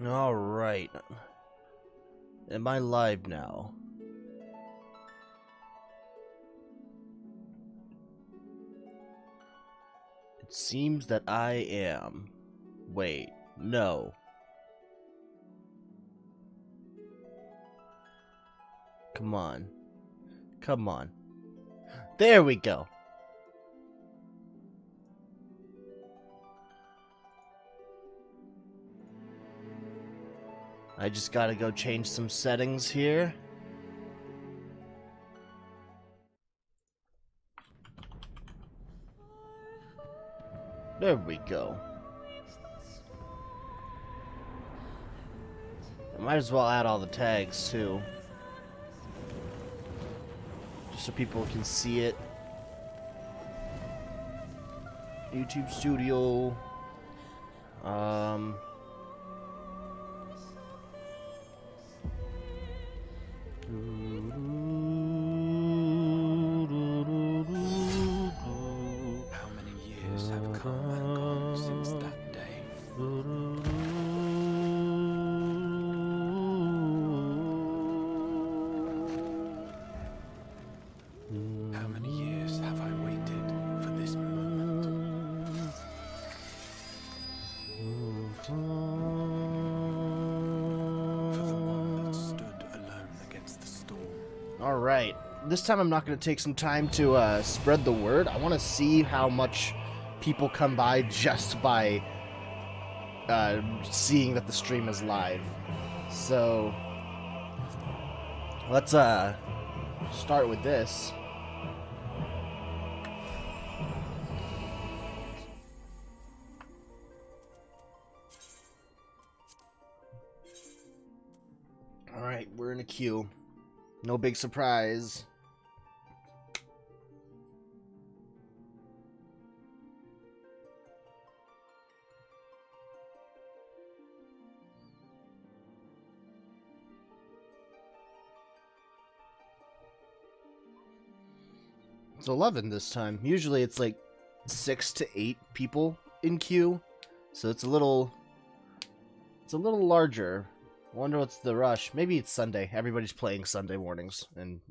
Alright. Am I live now? It seems that I am. Wait, no. Come on. Come on. There we go. I just gotta go change some settings here. There we go. I might as well add all the tags too. Just so people can see it. YouTube Studio. How many years have come and gone since that day? How many years have I waited for this moment? For the one that stood alone against the storm. Alright, this time I'm not going to take some time to spread the word. I want to see how much people come by just by seeing that the stream is live. So, let's start with this. Alright, we're in a queue. No big surprise. It's 11 this time. Usually it's like 6 to 8 people in queue. So it's a little larger. I wonder what's the rush. Maybe it's Sunday. Everybody's playing Sunday mornings and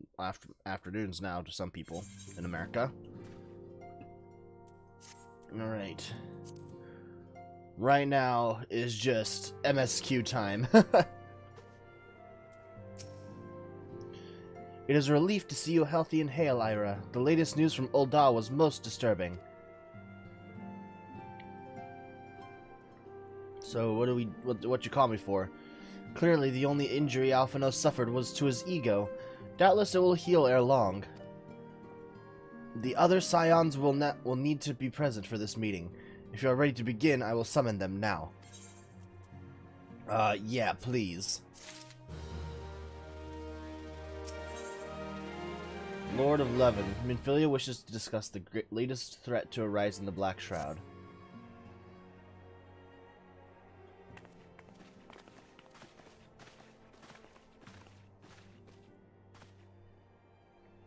afternoons now to some people in America. Alright. Right now is just MSQ time. It is a relief to see you healthy and hale, Ira. The latest news from Ul'dah was most disturbing. So what you call me for? Clearly, the only injury Alphino suffered was to his ego. Doubtless it will heal ere long. The other scions will need to be present for this meeting. If you are ready to begin, I will summon them now. Yeah, please. Lord of Levin, Minfilia wishes to discuss the latest threat to arise in the Black Shroud.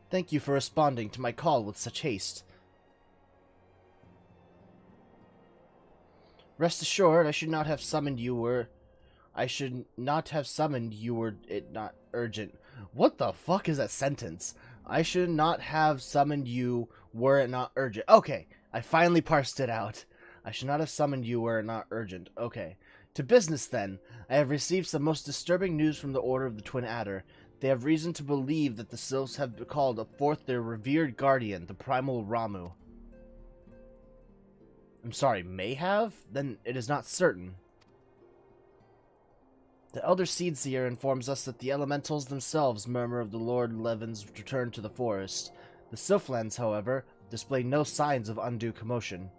Thank you for responding to my call with such haste. Rest assured, I should not have summoned you were it not urgent. What the fuck is that sentence? I should not have summoned you were it not urgent. Okay, I finally parsed it out. I should not have summoned you were it not urgent. Okay. To business then. I have received some most disturbing news from the Order of the Twin Adder. They have reason to believe that the Sylphs have called forth their revered guardian, the Primal Ramu. I'm sorry, may have? Then it is not certain. The Elder Seedseer informs us that the elementals themselves murmur of the Lord Levin's return to the forest. The Sylphlands, however, display no signs of undue commotion.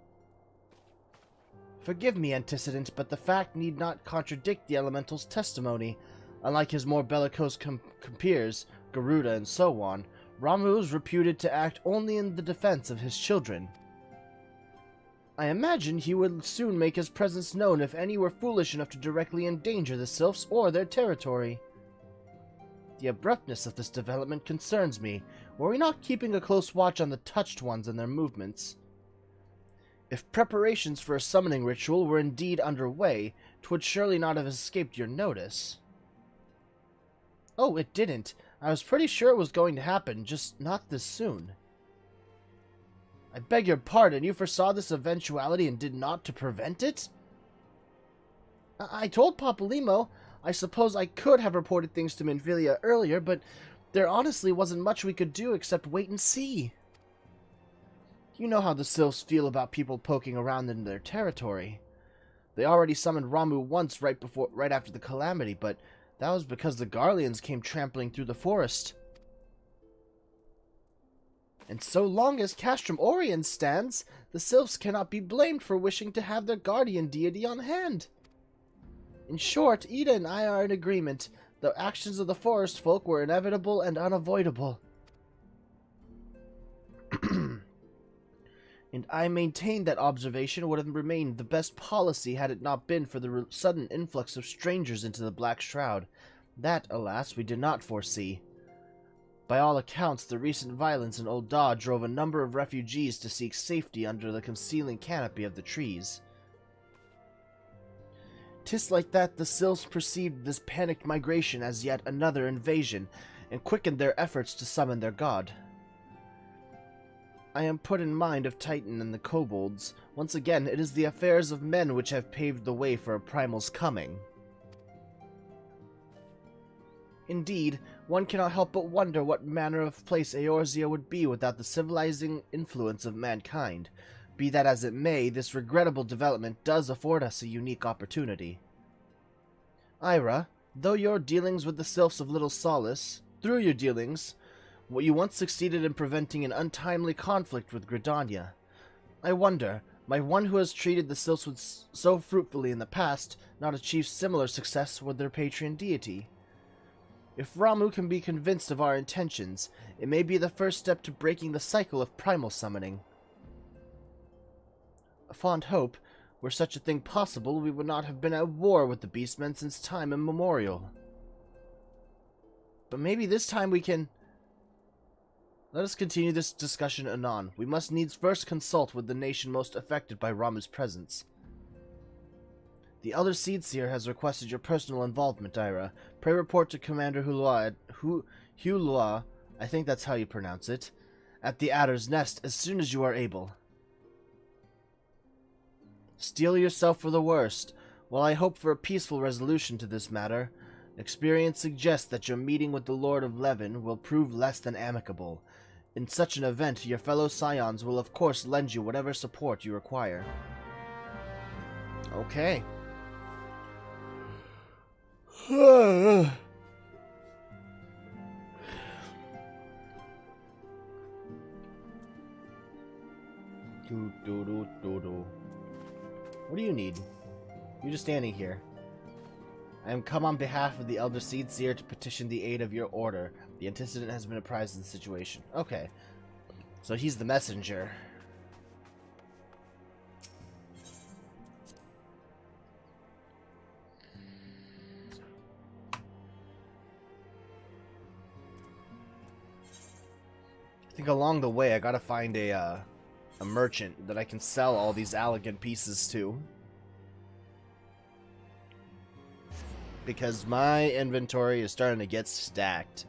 Forgive me, Antecedent, but the fact need not contradict the elemental's testimony. Unlike his more bellicose compeers, Garuda and so on, Ramu is reputed to act only in the defense of his children. I imagine he would soon make his presence known if any were foolish enough to directly endanger the Sylphs or their territory. The abruptness of this development concerns me. Were we not keeping a close watch on the touched ones and their movements? If preparations for a summoning ritual were indeed underway, 'twould surely not have escaped your notice. Oh, it didn't. I was pretty sure it was going to happen, just not this soon. I beg your pardon, you foresaw this eventuality and did not to prevent it? I told Papalymo I suppose I could have reported things to Minfilia earlier, but there honestly wasn't much we could do except wait and see. You know how the Sylphs feel about people poking around in their territory. They already summoned Ramu once right after the calamity, but that was because the Garleans came trampling through the forest. And so long as Castrum Orient stands, the Sylphs cannot be blamed for wishing to have their guardian deity on hand. In short, Ida and I are in agreement. The actions of the forest folk were inevitable and unavoidable. And I maintain that observation would have remained the best policy had it not been for the sudden influx of strangers into the Black Shroud. That, alas, we did not foresee. By all accounts, the recent violence in Old Daw drove a number of refugees to seek safety under the concealing canopy of the trees. 'Tis like that the Sylphs perceived this panicked migration as yet another invasion, and quickened their efforts to summon their god. I am put in mind of Titan and the kobolds. Once again, it is the affairs of men which have paved the way for a primal's coming. Indeed, one cannot help but wonder what manner of place Eorzea would be without the civilizing influence of mankind. Be that as it may, this regrettable development does afford us a unique opportunity. Ira, though your dealings with the Sylphs of little solace, through your dealings, you once succeeded in preventing an untimely conflict with Gridania. I wonder, might one who has treated the Sylphs so fruitfully in the past not achieve similar success with their patron deity? If Ramu can be convinced of our intentions, it may be the first step to breaking the cycle of primal summoning. A fond hope, were such a thing possible, we would not have been at war with the Beastmen since time immemorial. But maybe this time we can... Let us continue this discussion anon. We must needs first consult with the nation most affected by Ramu's presence. The Elder Seedseer has requested your personal involvement, Ira. Pray report to Commander Hulua, I think that's how you pronounce it, at the Adder's Nest as soon as you are able. Steel yourself for the worst. While I hope for a peaceful resolution to this matter, experience suggests that your meeting with the Lord of Levin will prove less than amicable. In such an event, your fellow scions will of course lend you whatever support you require. Okay. What do you need? You're just standing here. I am come on behalf of the Elder Seedseer to petition the aid of your order. The antecedent has been apprised of the situation. Okay. So he's the messenger. I think along the way I gotta find a merchant that I can sell all these elegant pieces to. Because my inventory is starting to get stacked.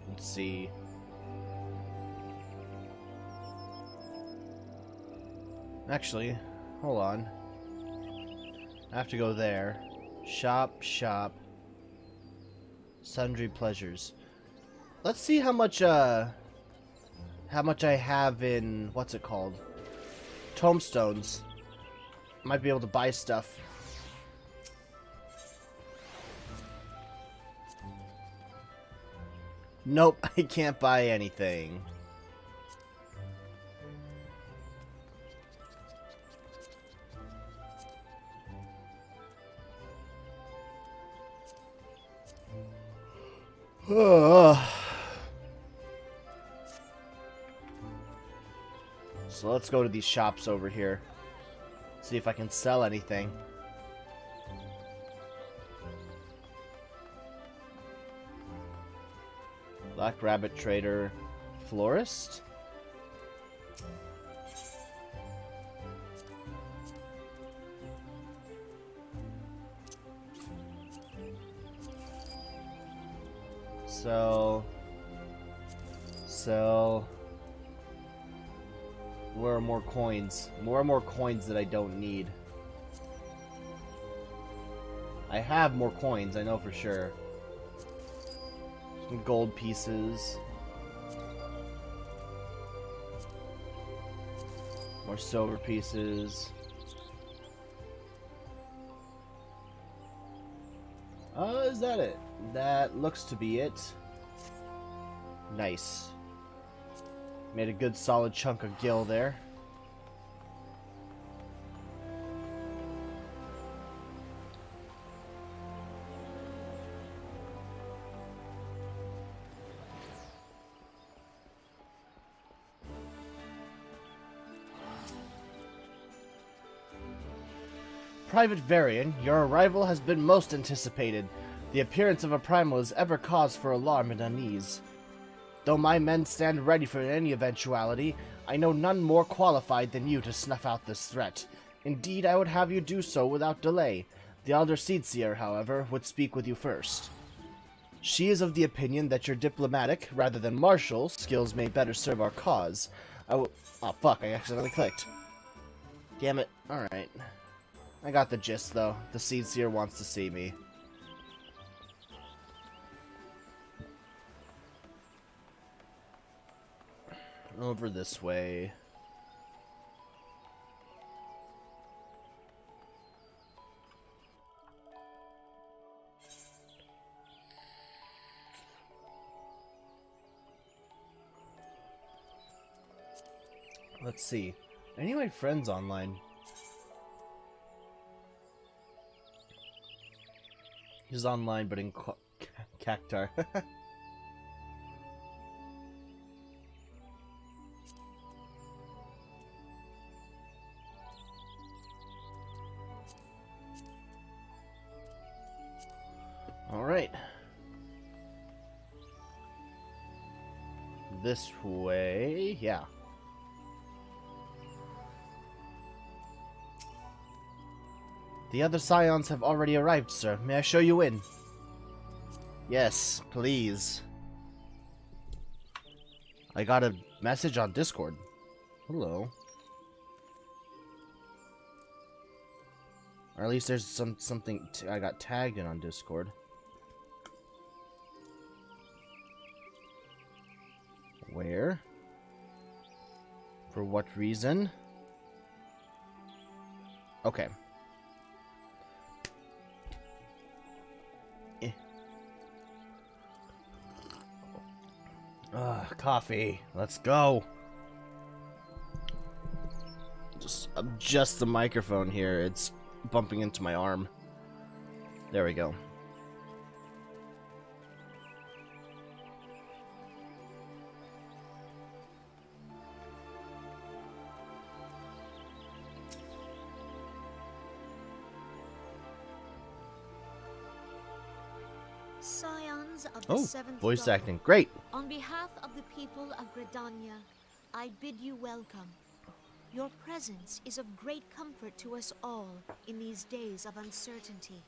Let's see. Actually, hold on. I have to go there. Shop. Sundry pleasures. Let's see how much I have in, what's it called? Tomestones. Might be able to buy stuff. Nope, I can't buy anything. So let's go to these shops over here. See if I can sell anything. Black Rabbit Trader. Florist? Sell. Where are more coins? More and more coins that I don't need. I have more coins, I know for sure. Some gold pieces. More silver pieces. Is that it? That looks to be it. Nice. Made a good solid chunk of gil there. Private Varian, your arrival has been most anticipated. The appearance of a primal is ever cause for alarm and unease. Though my men stand ready for any eventuality, I know none more qualified than you to snuff out this threat. Indeed, I would have you do so without delay. The Elder Seedseer, however, would speak with you first. She is of the opinion that your diplomatic, rather than martial, skills may better serve our cause. Oh fuck, I accidentally clicked. Damn it. Alright. I got the gist, though. The Seedseer wants to see me. Over this way. Let's see. I need my friends online. He's online, but in Cactar. Alright. This way, yeah. The other scions have already arrived, sir. May I show you in? Yes, please. I got a message on Discord. Hello. Or at least there's something I got tagged in on Discord. Where? For what reason? Okay. Coffee. Let's go. Just adjust the microphone here. It's bumping into my arm. There we go. Scions of the seventh voice dawn, acting. Great. on behalf of the people of Gridania, I bid you welcome. Your presence is of great comfort to us all in these days of uncertainty.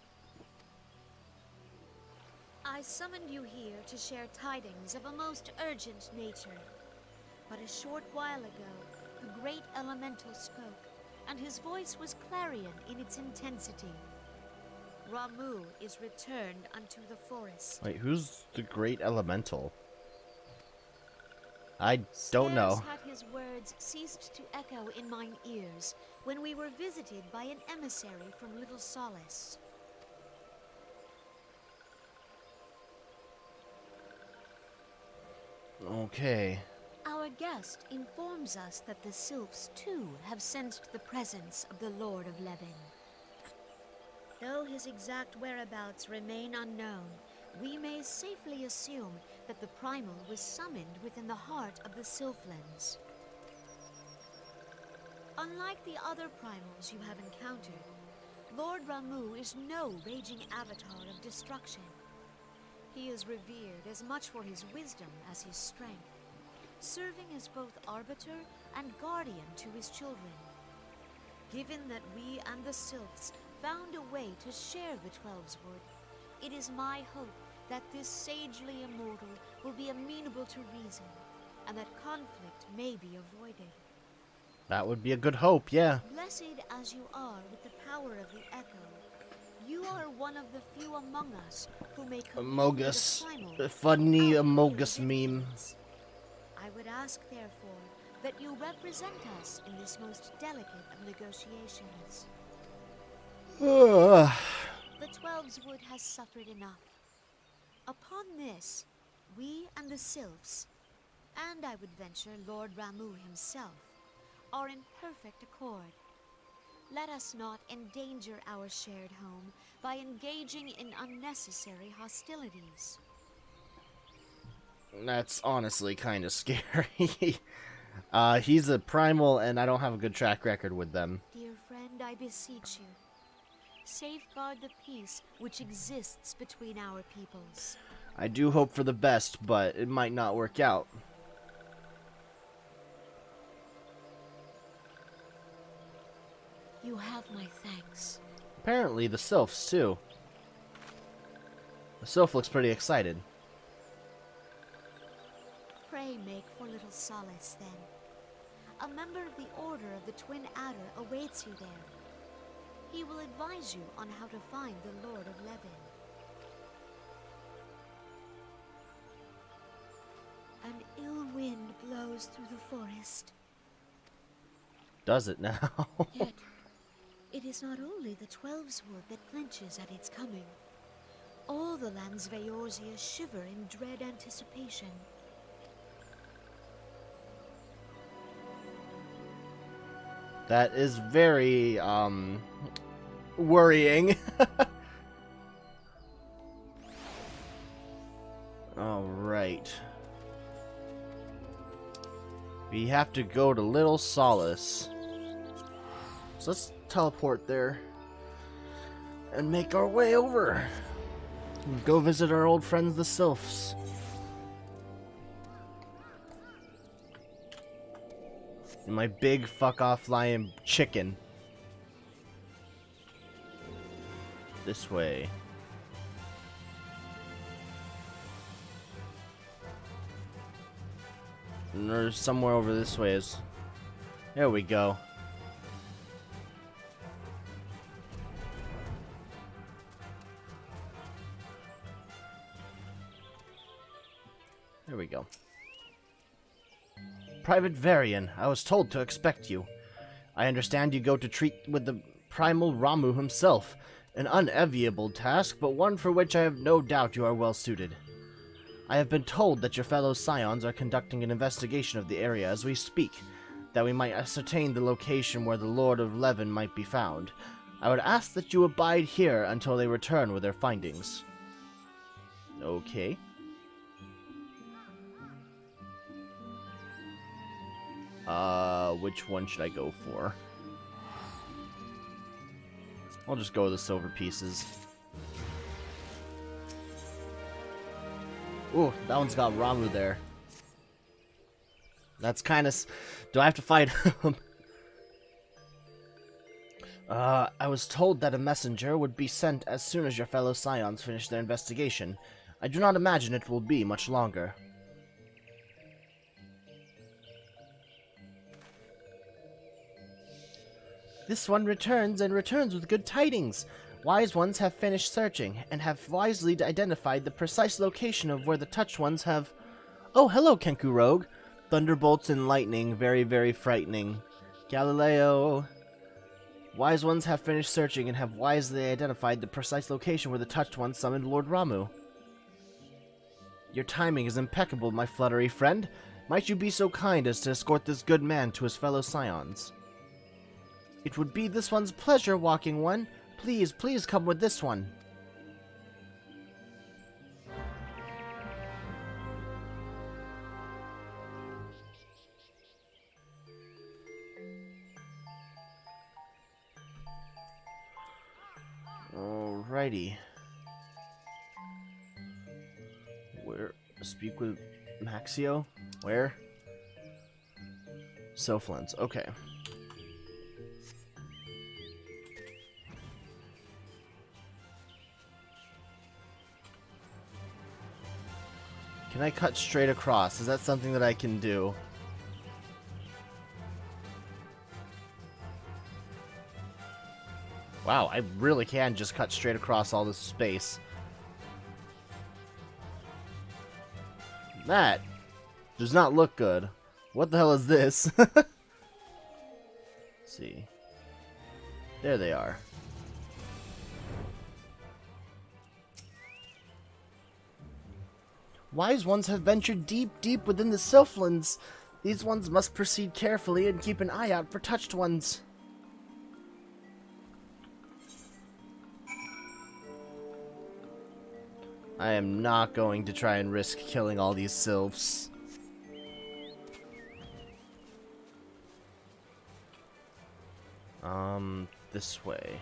I summoned you here to share tidings of a most urgent nature. But a short while ago, the great elemental spoke, and his voice was clarion in its intensity. Ramu is returned unto the forest. Wait, who's the great elemental? I don't know. Scarce had his words ceased to echo in mine ears when we were visited by an emissary from Little Solace. Okay. Our guest informs us that the Sylphs too have sensed the presence of the Lord of Levin. Though his exact whereabouts remain unknown, we may safely assume that the Primal was summoned within the heart of the Sylphlands. Unlike the other primals you have encountered, Lord Ramu is no raging avatar of destruction. He is revered as much for his wisdom as his strength, serving as both arbiter and guardian to his children. Given that we and the Sylphs found a way to share the Twelveswood, it is my hope that this sagely immortal will be amenable to reason, and that conflict may be avoided. That would be a good hope, yeah. Blessed as you are with the power of the Echo, you are one of the few among us who may Amogus. Funny Amogus meme. I would ask, therefore, that you represent us in this most delicate of negotiations. The Twelveswood has suffered enough. Upon this, we and the Sylphs, and I would venture Lord Ramu himself, are in perfect accord. Let us not endanger our shared home by engaging in unnecessary hostilities. That's honestly kind of scary. He's a primal, and I don't have a good track record with them. Dear friend, I beseech you, safeguard the peace which exists between our peoples. I do hope for the best, but it might not work out. You have my thanks. Apparently the Sylphs, too. The Sylph looks pretty excited. Pray make for little solace, then. A member of the Order of the Twin Adder awaits you there. He will advise you on how to find the Lord of Levin. An ill wind blows through the forest. Does it now? Yet, it is not only the Twelveswood that flinches at its coming. All the lands Vaorzia shiver in dread anticipation. That is very, worrying. Alright. We have to go to Little Solace. So let's teleport there. And make our way over. And go visit our old friends, the Sylphs. And my big fuck-off lion chicken. This way. And there's somewhere over this way is... There we go. There we go. Private Varian, I was told to expect you. I understand you go to treat with the primal Ramu himself. An unenviable task, but one for which I have no doubt you are well suited. I have been told that your fellow scions are conducting an investigation of the area as we speak, that we might ascertain the location where the Lord of Levin might be found. I would ask that you abide here until they return with their findings. Okay. Which one should I go for? I'll just go with the silver pieces. Ooh, that one's got Ramu there. That's kind of... Do I have to fight him? I was told that a messenger would be sent as soon as your fellow scions finish their investigation. I do not imagine it will be much longer. This one returns, and returns with good tidings. Wise ones have finished searching, and have wisely identified the precise location of where the touched ones have... Oh, hello, Kenku Rogue. Thunderbolts and lightning, very, very frightening. Galileo. Wise ones have finished searching, and have wisely identified the precise location where the touched ones summoned Lord Ramu. Your timing is impeccable, my fluttery friend. Might you be so kind as to escort this good man to his fellow scions? It would be this one's pleasure, Walking One. Please, please come with this one. Alrighty. Where? Speak with Maxio? Where? Soflens. Okay. Can I cut straight across? Is that something that I can do? Wow, I really can just cut straight across all this space. That does not look good. What the hell is this? Let's see. There they are. Wise ones have ventured deep, deep within the Sylphlands. These ones must proceed carefully and keep an eye out for touched ones. I am not going to try and risk killing all these sylphs. This way.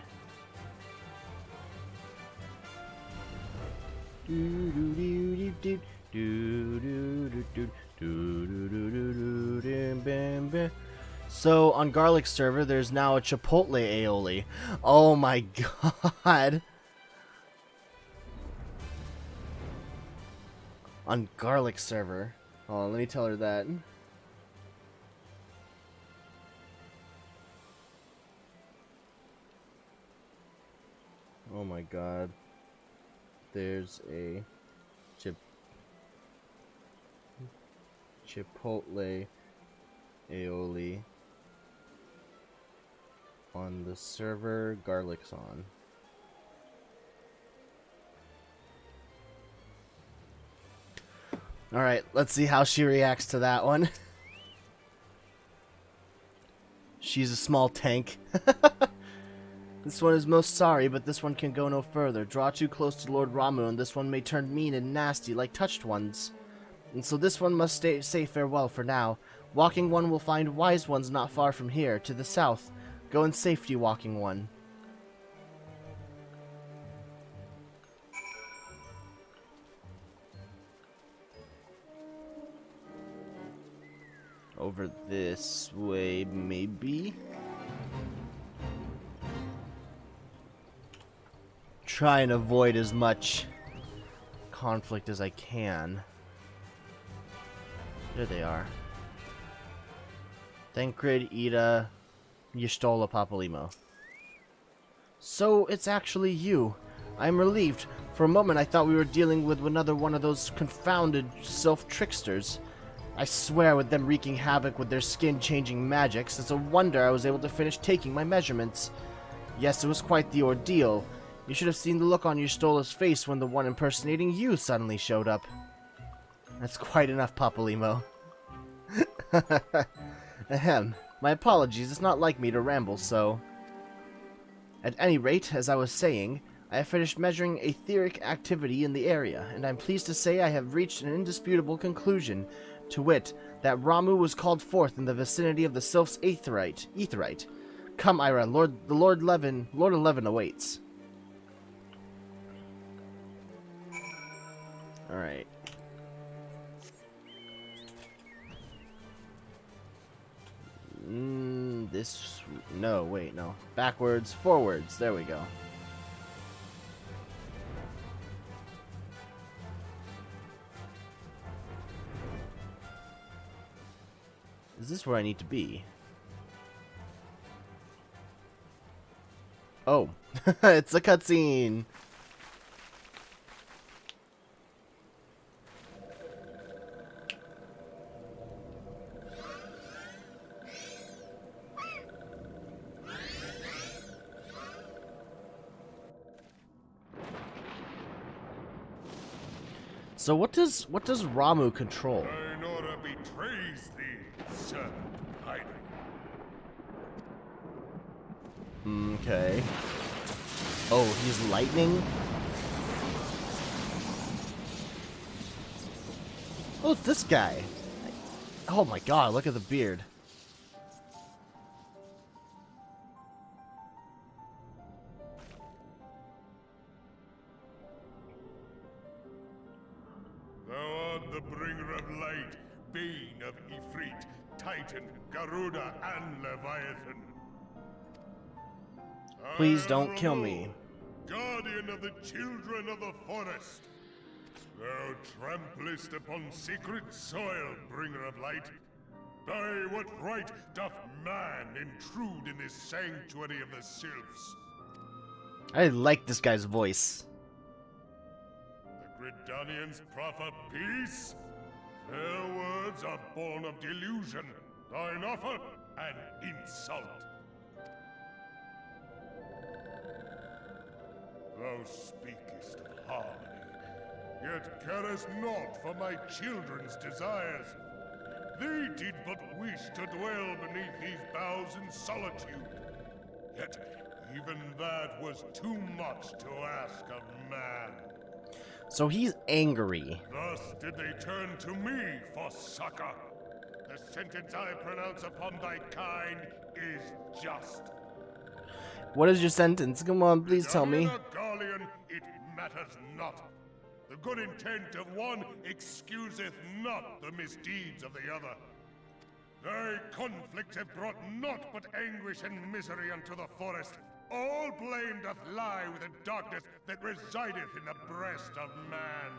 So on Garlic server, there's now a Chipotle aioli. Oh my god. On Garlic server. Hold on, let me tell her that. Oh my god. There's a Chipotle aioli on the server Garlic's on. Alright, let's see how she reacts to that one. She's a small tank. This one is most sorry, but this one can go no further. Draw too close to Lord Ramu, and this one may turn mean and nasty like touched ones. And so this one must say farewell for now. Walking one will find wise ones not far from here, to the south. Go in safety, walking one. Over this way, maybe? Try and avoid as much conflict as I can. There they are. Thancred, Ida, Y'shtola, Papalymo. So, it's actually you. I am relieved. For a moment I thought we were dealing with another one of those confounded self-tricksters. I swear, with them wreaking havoc with their skin-changing magics, it's a wonder I was able to finish taking my measurements. Yes, it was quite the ordeal. You should have seen the look on Y'shtola's face when the one impersonating you suddenly showed up. That's quite enough, Papalymo. Ahem. My apologies, it's not like me to ramble so. At any rate, as I was saying, I have finished measuring etheric activity in the area, and I'm pleased to say I have reached an indisputable conclusion, to wit, that Ramu was called forth in the vicinity of the Sylph's Aetheryte. Come, Ira, Lord 11 awaits. Alright. No, wait, no. Backwards, forwards, there we go. Is this where I need to be? Oh, it's a cutscene! So what does Ramu control? Thine order betrays thee, servant hiding. Okay. Oh, he's lightning? Oh, it's this guy. Oh my god, look at the beard. Ifrit, Titan, Garuda, and Leviathan. Please I don't am kill Ramu, me. Guardian of the children of the forest. Thou tramplest upon secret soil, bringer of light. By what right doth man intrude in this sanctuary of the sylphs? I like this guy's voice. The Gridanians proffer peace? Their words are born of delusion, thine offer an insult. Thou speakest of harmony, yet carest naught for my children's desires. They did but wish to dwell beneath these boughs in solitude. Yet even that was too much to ask of man. So he's angry. Thus did they turn to me for succor. The sentence I pronounce upon thy kind is just. What is your sentence? Come on, please tell me. Garlean, it matters not. The good intent of one excuseth not the misdeeds of the other. Thy conflicts have brought naught but anguish and misery unto the forest. All blame doth lie with the darkness that resideth in the breast of man.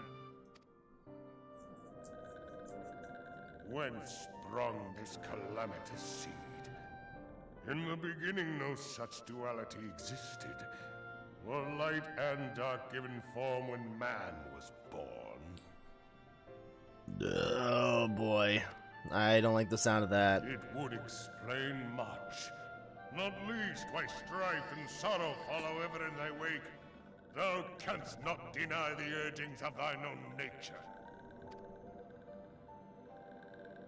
Whence sprung this calamitous seed? In the beginning no such duality existed. Were light and dark given form when man was born? Oh boy. I don't like the sound of that. It would explain much. Not least why strife and sorrow follow ever in thy wake. Thou canst not deny the urgings of thine own nature.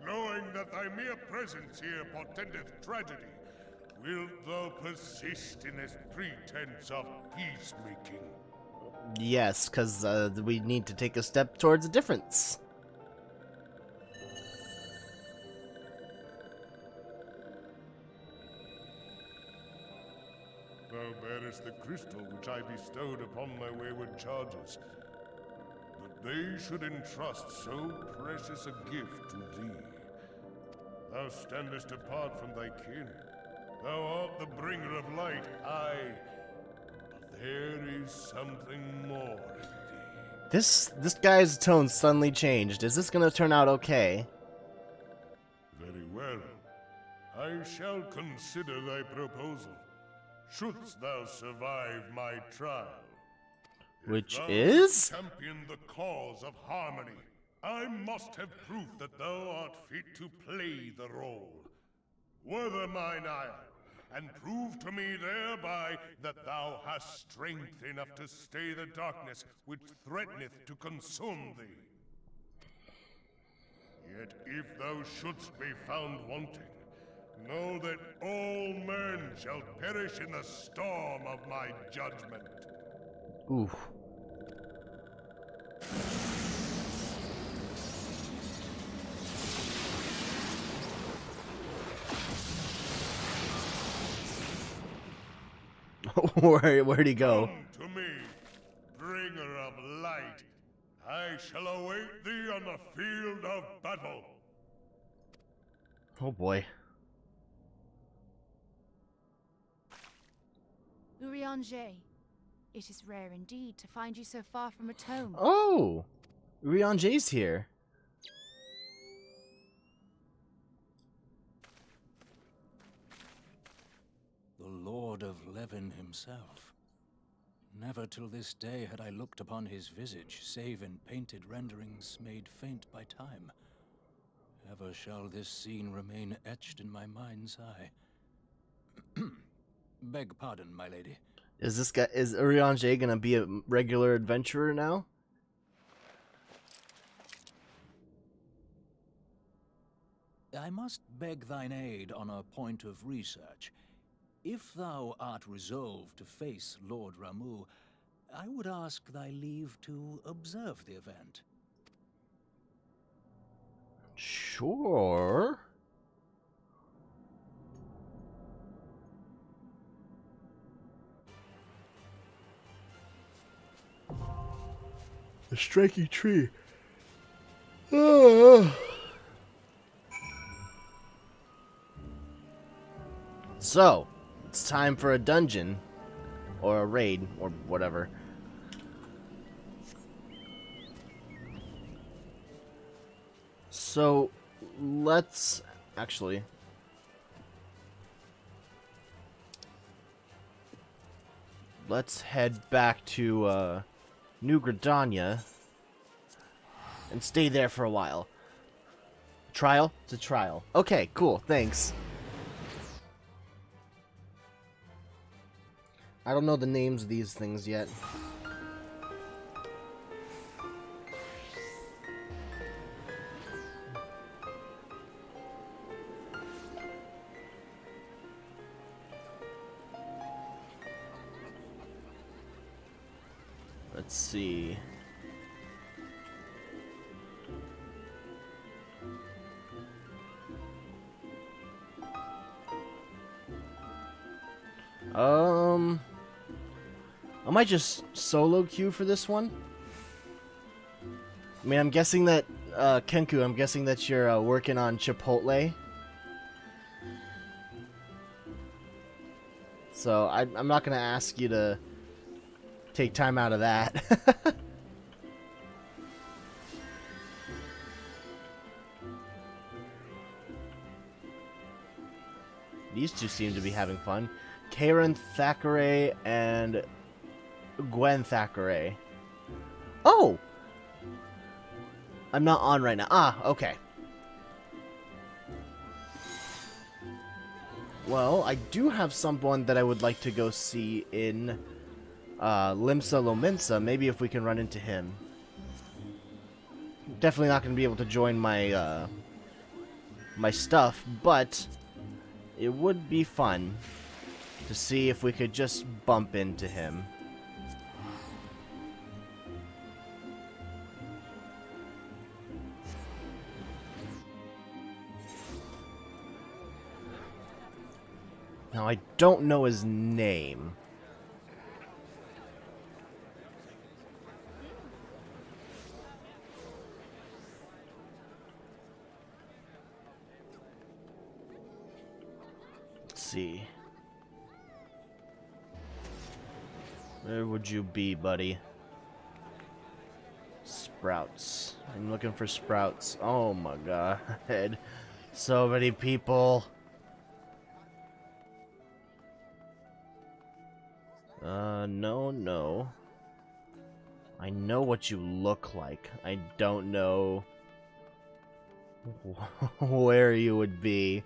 Knowing that thy mere presence here portendeth tragedy, wilt thou persist in this pretense of peacemaking? Yes, because we need to take a step towards a difference. Thou bearest the crystal which I bestowed upon my wayward charges. That they should entrust so precious a gift to thee. Thou standest apart from thy kin. Thou art the bringer of light, aye. But there is something more in thee. This guy's tone suddenly changed. Is this gonna turn out okay? Very well. I shall consider thy proposal. Shouldst thou survive my trial. Which If thou is? champion the cause of harmony, I must have proof that thou art fit to play the role. Wither mine ire, and prove to me thereby that thou hast strength enough to stay the darkness which threateneth to consume thee. Yet if thou shouldst be found wanting, know that all men shall perish in the storm of my judgment. Ooh. Where'd he go? Come to me, bringer of light. I shall await thee on the field of battle. Oh boy. Urianger, it is rare indeed to find you so far from a tome. Oh! Urianger's here. The Lord of Levin himself. Never till this day had I looked upon his visage, save in painted renderings made faint by time. Ever shall this scene remain etched in my mind's eye. Beg pardon, my lady. Is Urianger gonna be a regular adventurer now? I must beg thine aid on a point of research. If thou art resolved to face Lord Ramu, I would ask thy leave to observe the event. Sure. A striking tree. So, it's time for a dungeon. Or a raid, or whatever. So, let's... Actually... Let's head back to, New Gridania. And stay there for a while. Trial? It's a trial. Okay, cool, thanks. I don't know the names of these things yet. Let's see. I might just solo queue for this one. I mean, I'm guessing that, Kenku, I'm guessing that you're working on Chipotle. So, I'm not gonna ask you to take time out of that. These two seem to be having fun. Karen Thackeray and Gwen Thackeray. Oh! I'm not on right now. Ah, okay. Well, I do have someone that I would like to go see in Limsa Lominsa. Maybe if we can run into him. Definitely not going to be able to join my my stuff, but it would be fun to see if we could just bump into him. Now, I don't know his name. Let's see. Where would you be, buddy? Sprouts. I'm looking for Sprouts. Oh my god. So many people. No. I know what you look like. I don't know where you would be.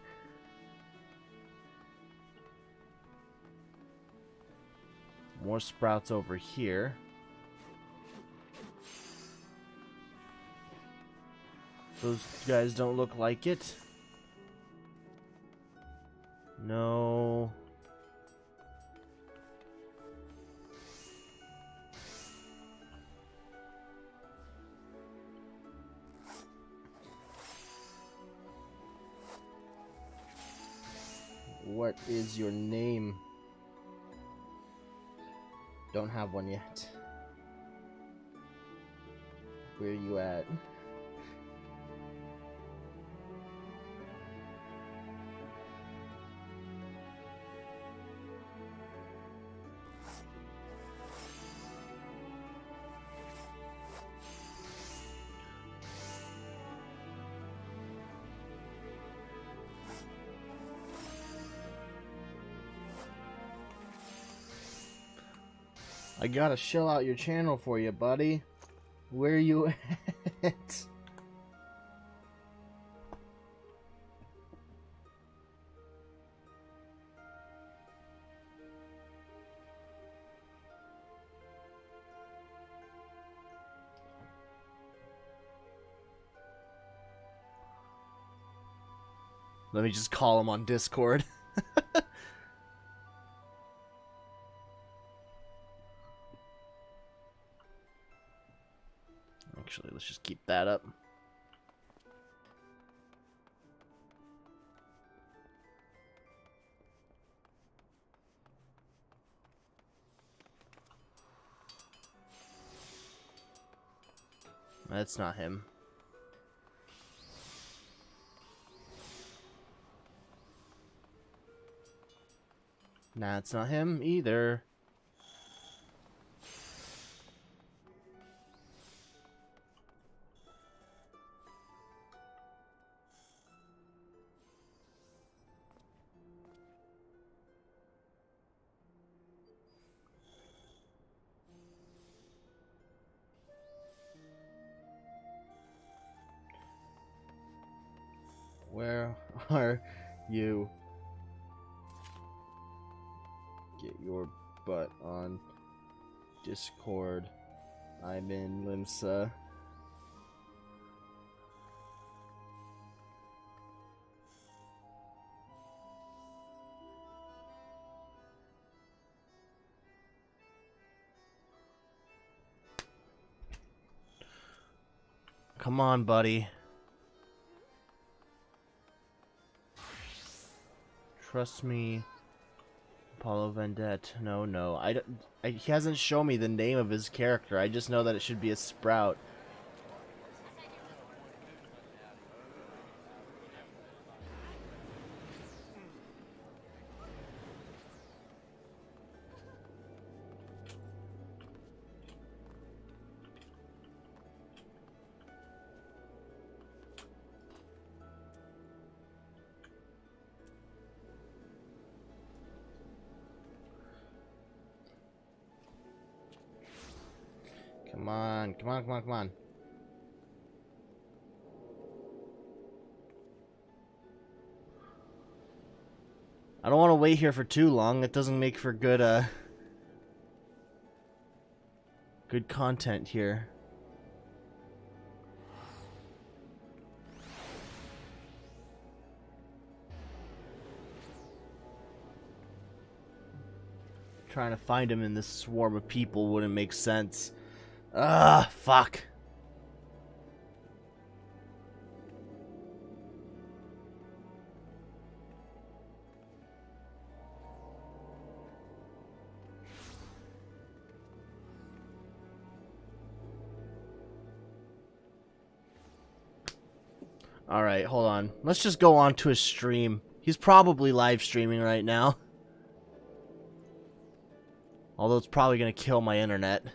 More Sprouts over here. Those guys don't look like it. No. What is your name? Don't have one yet. Where are you at? I gotta shell out your channel for you, buddy. Where you at? Let me just call him on Discord. Actually, let's just keep that up. That's not him. Nah, it's not him either. Where are you? Get your butt on Discord. I'm in Limsa. Come on, buddy. Trust me. Apollo Vendette. No. He hasn't shown me the name of his character. I just know that it should be a sprout. Come on. I don't want to wait here for too long. It doesn't make for good good content here. Trying to find him in this swarm of people wouldn't make sense. Ah, fuck. Alright, hold on. Let's just go on to his stream. He's probably live streaming right now. Although it's probably gonna kill my internet.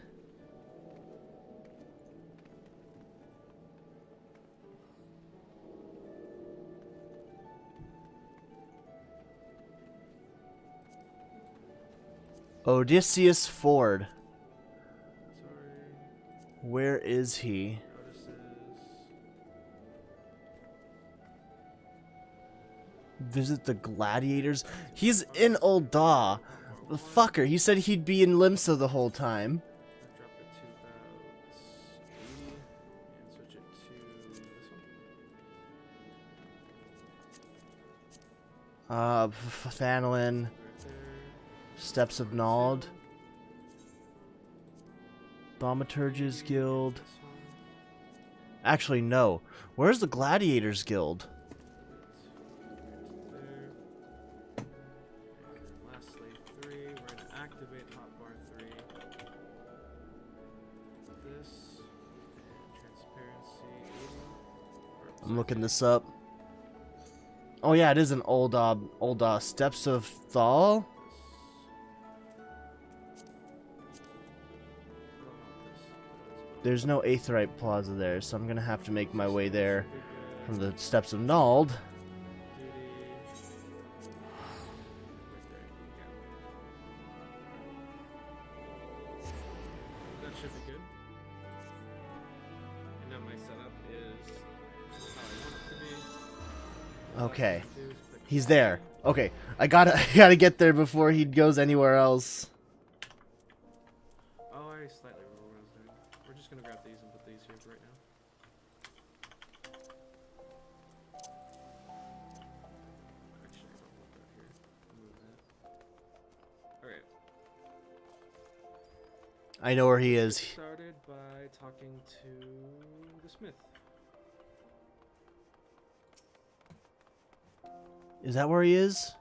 Odysseus Ford. Where is he? Visit the gladiators? He's in Ul'dah. The fucker. He said he'd be in Limsa the whole time. Thanolin. Steps of Nald. Thaumaturge's Guild. Actually, no. Where's the Gladiators Guild? Lastly, 3. We're gonna activate hotbar 3. This and transparency 80. I'm looking this up. Oh yeah, it is an Ul'dah. Steps of Thal. There's no Aetheryte Plaza there, so I'm gonna have to make my way there from the Steps of Nald. That should be good. And now my setup is how I want it to be. Okay, he's there. Okay, I gotta get there before he goes anywhere else. Oh, I slightly remember what I was doing. We're just gonna grab these and put these here for right now. Actually, I don't want that here. Move that. Alright. I know where he is. Started by talking to the smith. Is that where he is?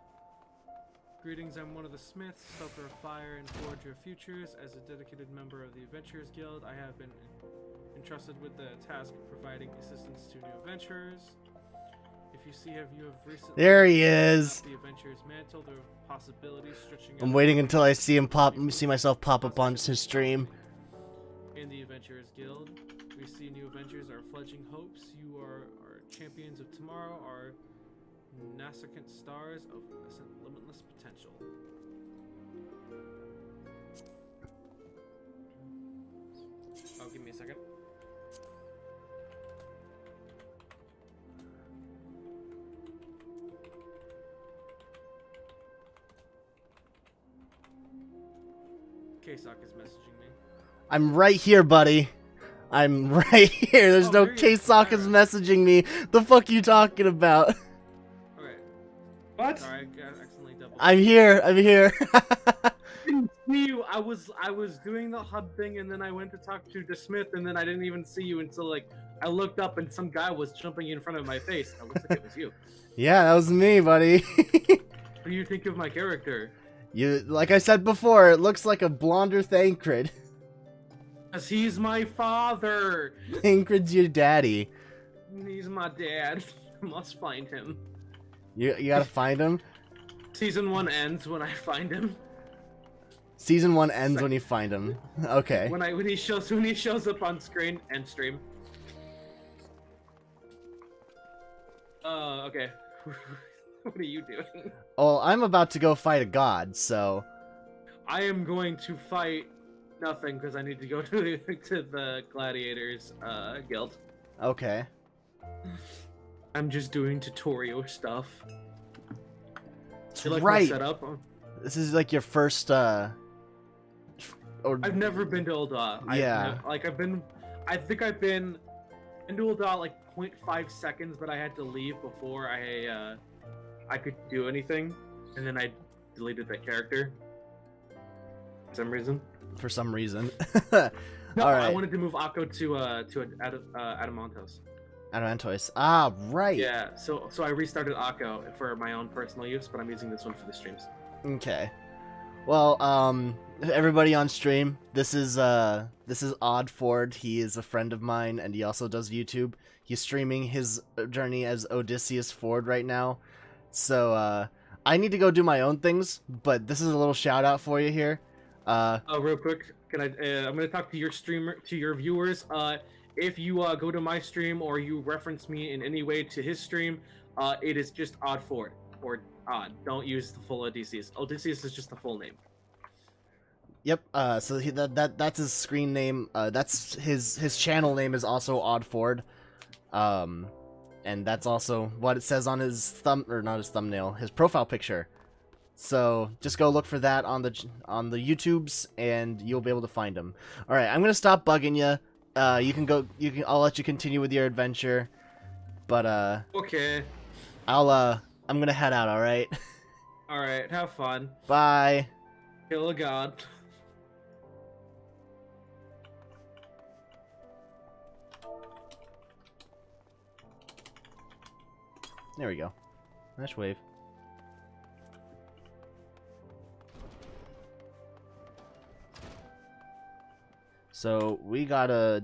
Greetings, I'm one of the smiths, stoker of fire and forger of futures. As a dedicated member of the Adventurers Guild, I have been entrusted with the task of providing assistance to new adventurers. If you see, you have recently There he taken up is. the adventurer's mantle, there are possibilities stretching I'm out waiting until I see myself pop up on his stream. In the Adventurers Guild, we see new adventures are fledgling hopes. You are champions of tomorrow, are nascent stars of limitless potential. Oh, give me a second. K-Sawk is messaging me. I'm right here, buddy. I'm right here. There's no there you are. K-Sawk is messaging me. The fuck you talking about? Okay. What? Sorry, I accidentally double. I'm here. I'm here. didn't see you. I was doing the hub thing, and then I went to talk to the Smith, and then I didn't even see you until like I looked up, and some guy was jumping in front of my face. It looks like it was you. Yeah, that was me, buddy. What do you think of my character? You, like I said before, it looks like a blonder Thancred. Cause he's my father. Thancred's your daddy. He's my dad. I must find him. You gotta find him. Season 1 ends when I find him. Season 1 ends when you find him. Okay. When he shows up on screen. End stream. Okay. What are you doing? Oh, I'm about to go fight a god, so I am going to fight nothing because I need to go to the gladiators guild. okay. I'm just doing tutorial stuff. That's You like my right. setup? This is like your first or I've never been to Ul'dah. Yeah. I think I've been into Ul'dah like 0.5 seconds, but I had to leave before I could do anything, and then I deleted that character for some reason. for some reason. No, All I right. wanted to move Akko to Adamantos. Adamantois. Ah, right. Yeah, so I restarted Akko for my own personal use, but I'm using this one for the streams. Okay. Well, everybody on stream, this is Odd Ford. He is a friend of mine, and he also does YouTube. He's streaming his journey as Odysseus Ford right now. So, I need to go do my own things, but this is a little shout out for you here. Real quick, can I'm gonna talk to your viewers. If you go to my stream or you reference me in any way to his stream, it is just Odd Ford or Odd. Don't use the full Odysseus. Odysseus is just the full name. Yep. So that's his screen name. That's his channel name is also Odd Ford. And that's also what it says on his thumbnail, his profile picture. So just go look for that on the YouTubes, and you'll be able to find him. All right, I'm gonna stop bugging you. I'll let you continue with your adventure, but Okay. I'm gonna head out. All right. All right. Have fun. Bye. Kill a god. There we go. Nice wave. So we gotta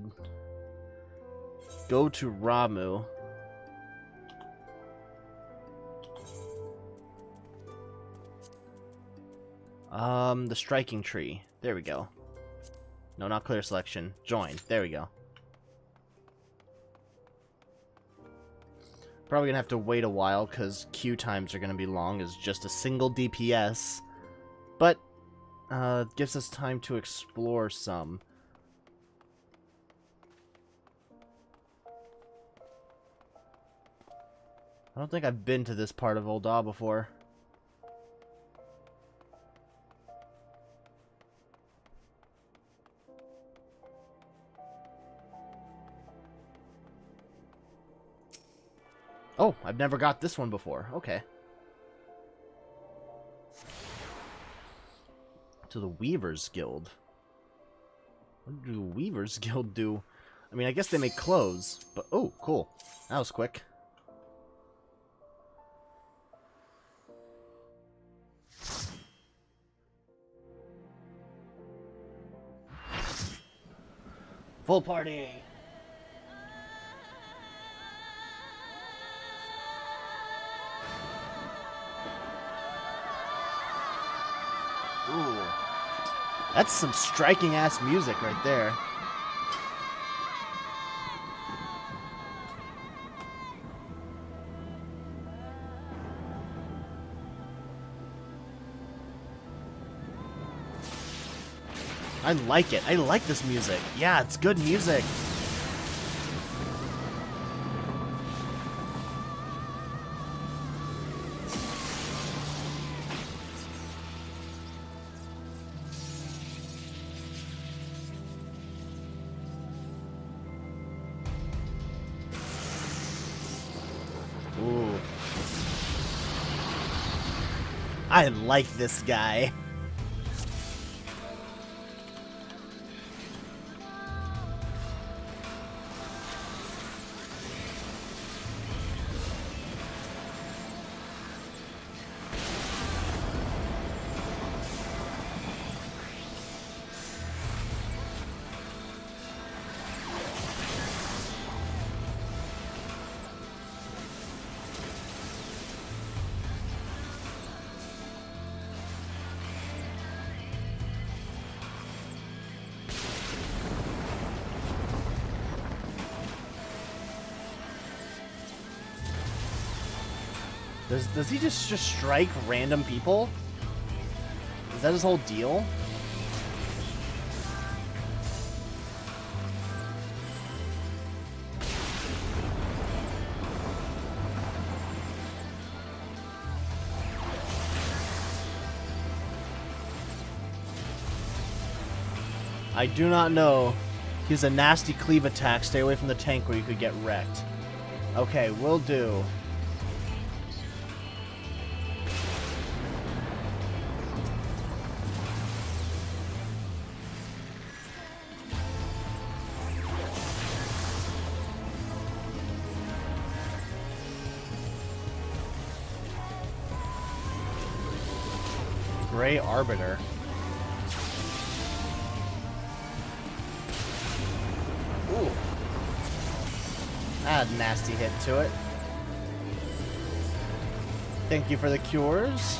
go to Ramu. The striking tree. There we go. No, not clear selection. Join. There we go. Probably gonna have to wait a while because queue times are gonna be long as just a single DPS. But, gives us time to explore some. I don't think I've been to this part of Ul'dah before. Oh, I've never got this one before. Okay. To the Weavers Guild. What do the Weavers Guild do? I mean, I guess they make clothes, but... Oh, cool. That was quick. Full party! Ooh. That's some striking ass music right there. I like it. I like this music. Yeah, it's good music. Ooh. I like this guy. Does he just strike random people? Is that his whole deal? I do not know. He's a nasty cleave attack. Stay away from the tank where you could get wrecked. Okay, will do. Gray Arbiter. Ooh. Add a nasty hit to it. Thank you for the cures.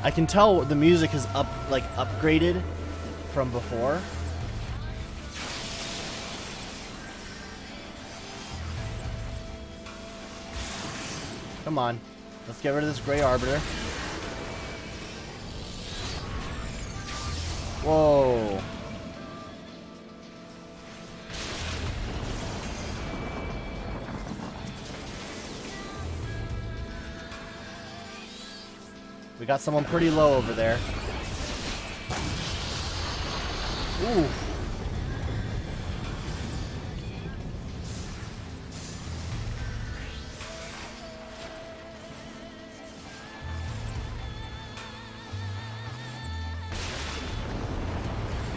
I can tell the music is upgraded from before. Come on. Let's get rid of this Gray Arbiter. Whoa. We got someone pretty low over there. Ooh.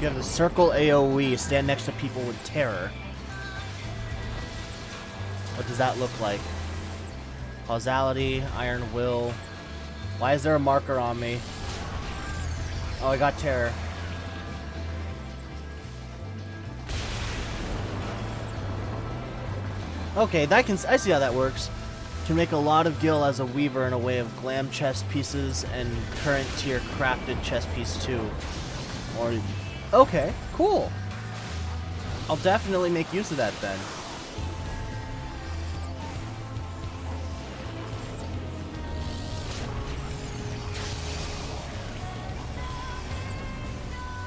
You have the circle AoE, stand next to people with terror. What does that look like? Causality, Iron Will. Why is there a marker on me? Oh, I got terror. Okay, I see how that works. Can make a lot of gil as a weaver in a way of glam chest pieces and current tier crafted chest piece too. Or okay, cool. I'll definitely make use of that then.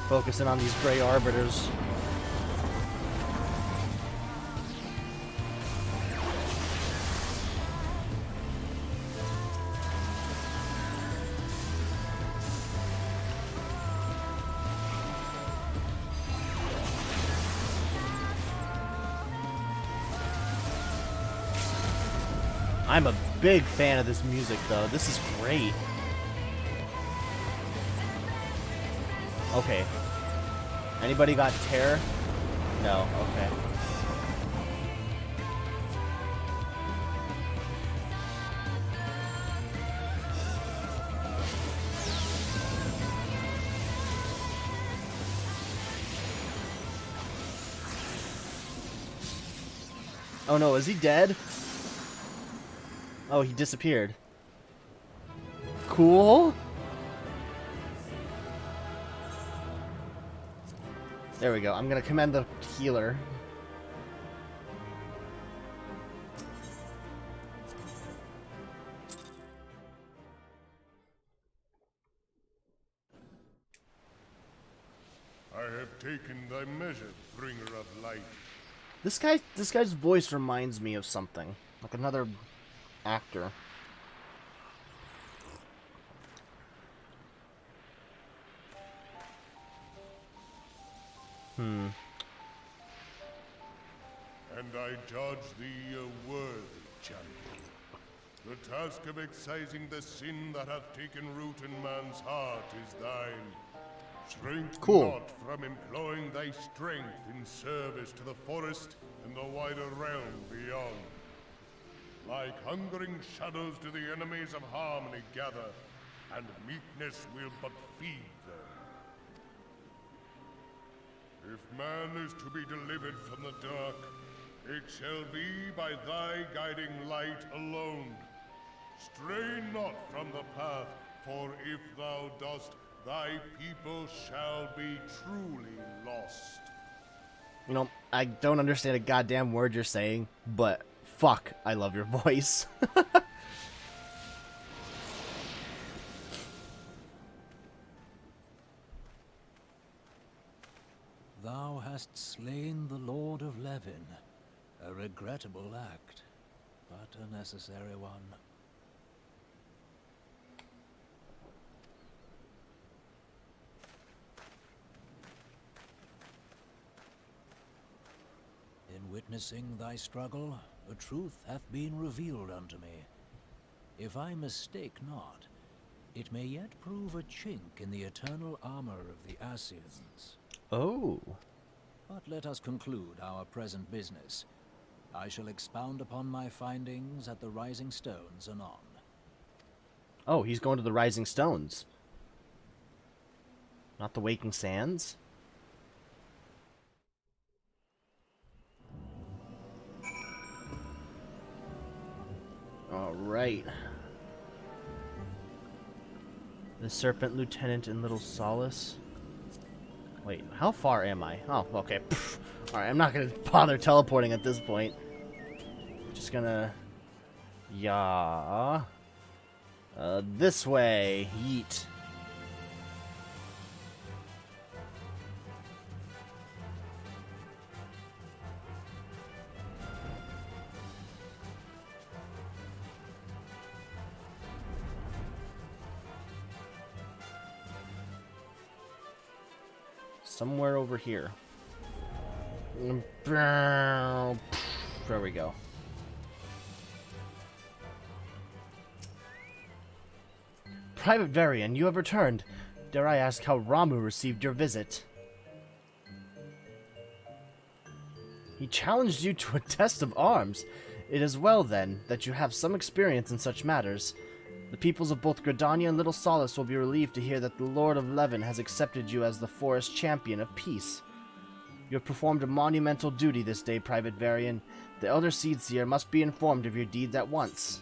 Focusing on these Gray Arbiters. I'm a big fan of this music, though. This is great. Okay. Anybody got terror? No, okay. Oh no, is he dead? Oh, he disappeared. Cool. There we go. I'm gonna commend the healer. I have taken thy measure, bringer of light. This guy's voice reminds me of something, like another actor. And I judge thee a worthy champion. The task of excising the sin that hath taken root in man's heart is thine. Shrink not from employing thy strength in service to the forest and the wider realm beyond. Like hungering shadows do the enemies of harmony gather, and meekness will but feed them. If man is to be delivered from the dark, it shall be by thy guiding light alone. Stray not from the path, for if thou dost, thy people shall be truly lost. You know, I don't understand a goddamn word you're saying, but fuck, I love your voice. Thou hast slain the Lord of Levin. A regrettable act, but a necessary one. In witnessing thy struggle, a truth hath been revealed unto me. If I mistake not, it may yet prove a chink in the eternal armor of the Assyrians. Oh. But let us conclude our present business. I shall expound upon my findings at the Rising Stones anon. Oh, he's going to the Rising Stones. Not the Waking Sands? Alright. The Serpent Lieutenant and Little Solace. Wait, how far am I? Oh, okay. Alright, I'm not gonna bother teleporting at this point. Just gonna... Yeah. This way. Yeet. Somewhere over here. There we go. Private Varian, you have returned. Dare I ask how Ramu received your visit? He challenged you to a test of arms. It is well, then, that you have some experience in such matters. The peoples of both Gridania and Little Solace will be relieved to hear that the Lord of Levin has accepted you as the forest champion of peace. You have performed a monumental duty this day, Private Varian. The Elder Seedseer must be informed of your deeds at once.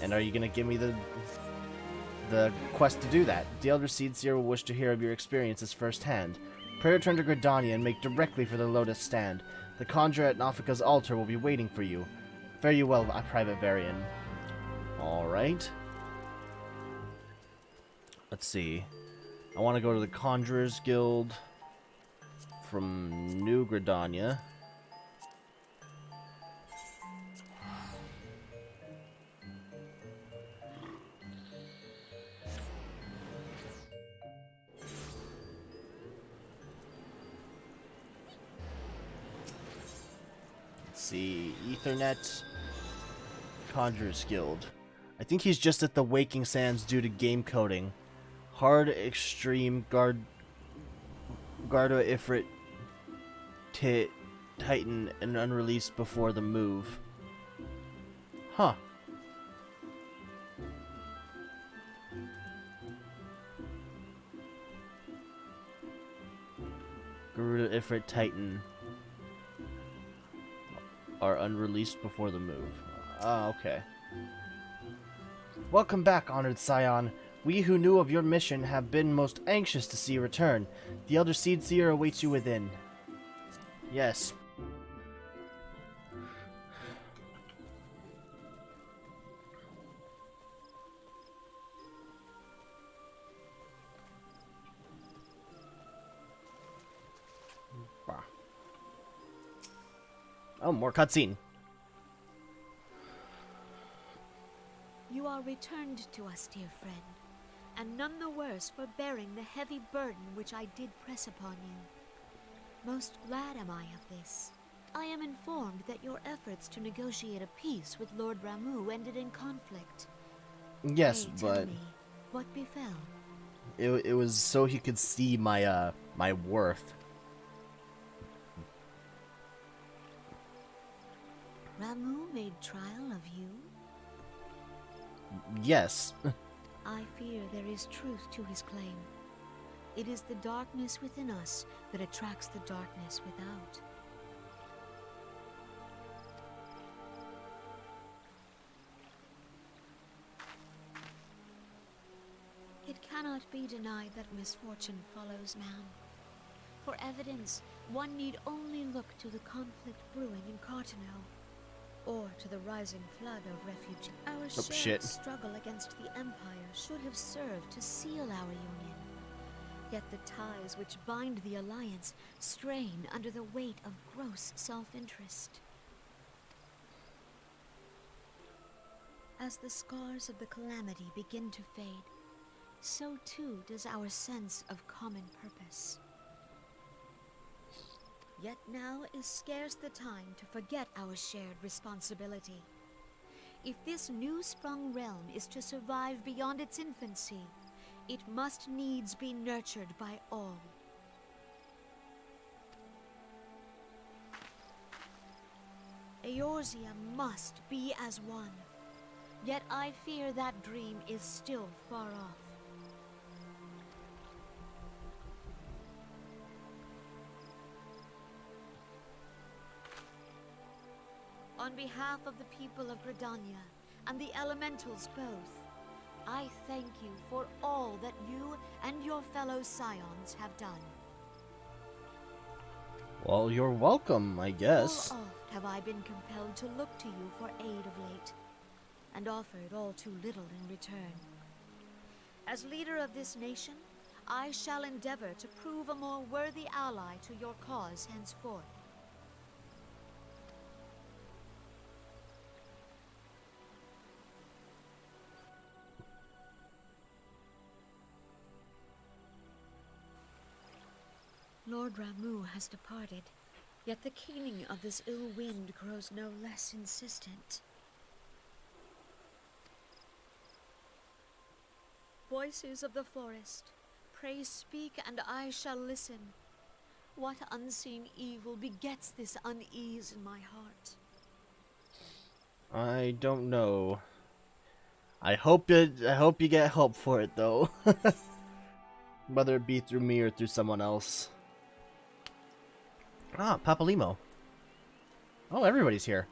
And are you going to give me the quest to do that? The Elder Seedseer will wish to hear of your experiences firsthand. Pray return to Gridania and make directly for the Lotus Stand. The conjurer at Nafika's altar will be waiting for you. Fare you well, Private Varian. Alright. Let's see. I want to go to the Conjurer's Guild from New Gridania. Let's see. Ethernet. Conjurer's Guild. I think he's just at the Waking Sands due to game coding. Hard Extreme Garda Ifrit Titan and unreleased before the move. Huh. Garuda Ifrit Titan. are unreleased before the move. Ah, okay. Welcome back, honored Scion. We who knew of your mission have been most anxious to see you return. The Elder Seedseer awaits you within. Yes. Oh, more cutscene. You are returned to us, dear friend, and none the worse for bearing the heavy burden which I did press upon you. Most glad am I of this. I am informed that your efforts to negotiate a peace with Lord Ramuh ended in conflict. Yes, Pray tell but me, what befell? it was so he could see my my worth. Ramuh made trial of you? Yes. I fear there is truth to his claim. It is the darkness within us that attracts the darkness without. It cannot be denied that misfortune follows man. For evidence, one need only look to the conflict brewing in Cartano, or to the rising flood of refugees. Our shared struggle against the Empire should have served to seal our union. Yet the ties which bind the Alliance strain under the weight of gross self-interest. As the scars of the calamity begin to fade, so too does our sense of common purpose. Yet now is scarce the time to forget our shared responsibility. If this new-sprung realm is to survive beyond its infancy, it must needs be nurtured by all. Eorzea must be as one. Yet I fear that dream is still far off. On behalf of the people of Gridania and the elementals both, I thank you for all that you and your fellow scions have done. Well, you're welcome, I guess. Full oft have I been compelled to look to you for aid of late, and offered all too little in return. As leader of this nation, I shall endeavor to prove a more worthy ally to your cause henceforth. Lord Ramuh has departed, yet the keening of this ill wind grows no less insistent. Voices of the forest, pray speak and I shall listen. What unseen evil begets this unease in my heart? I don't know. I hope you get help for it though. Whether it be through me or through someone else. Ah, Papalimo. Oh, everybody's here.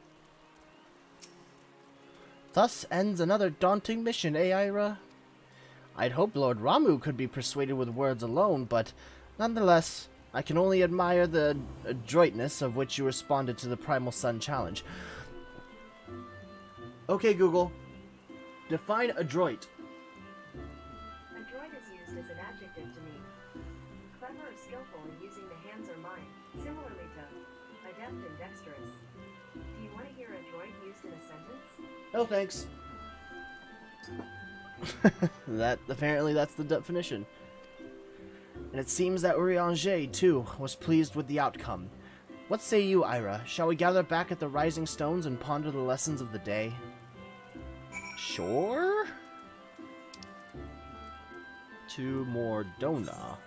Thus ends another daunting mission, eh, Ira? I'd hoped Lord Ramuh could be persuaded with words alone, but nonetheless, I can only admire the adroitness of which you responded to the Primal Sun challenge. Okay, Google. Define adroit. Adroit is used as an adjective to mean clever or skillful in using the hands or mind, similarly to adept and dexterous. Do you want to hear adroit used in a sentence? No, thanks. Apparently that's the definition. And it seems that Urianger, too, was pleased with the outcome. What say you, Ira? Shall we gather back at the Rising Stones and ponder the lessons of the day? Sure? To Mordona.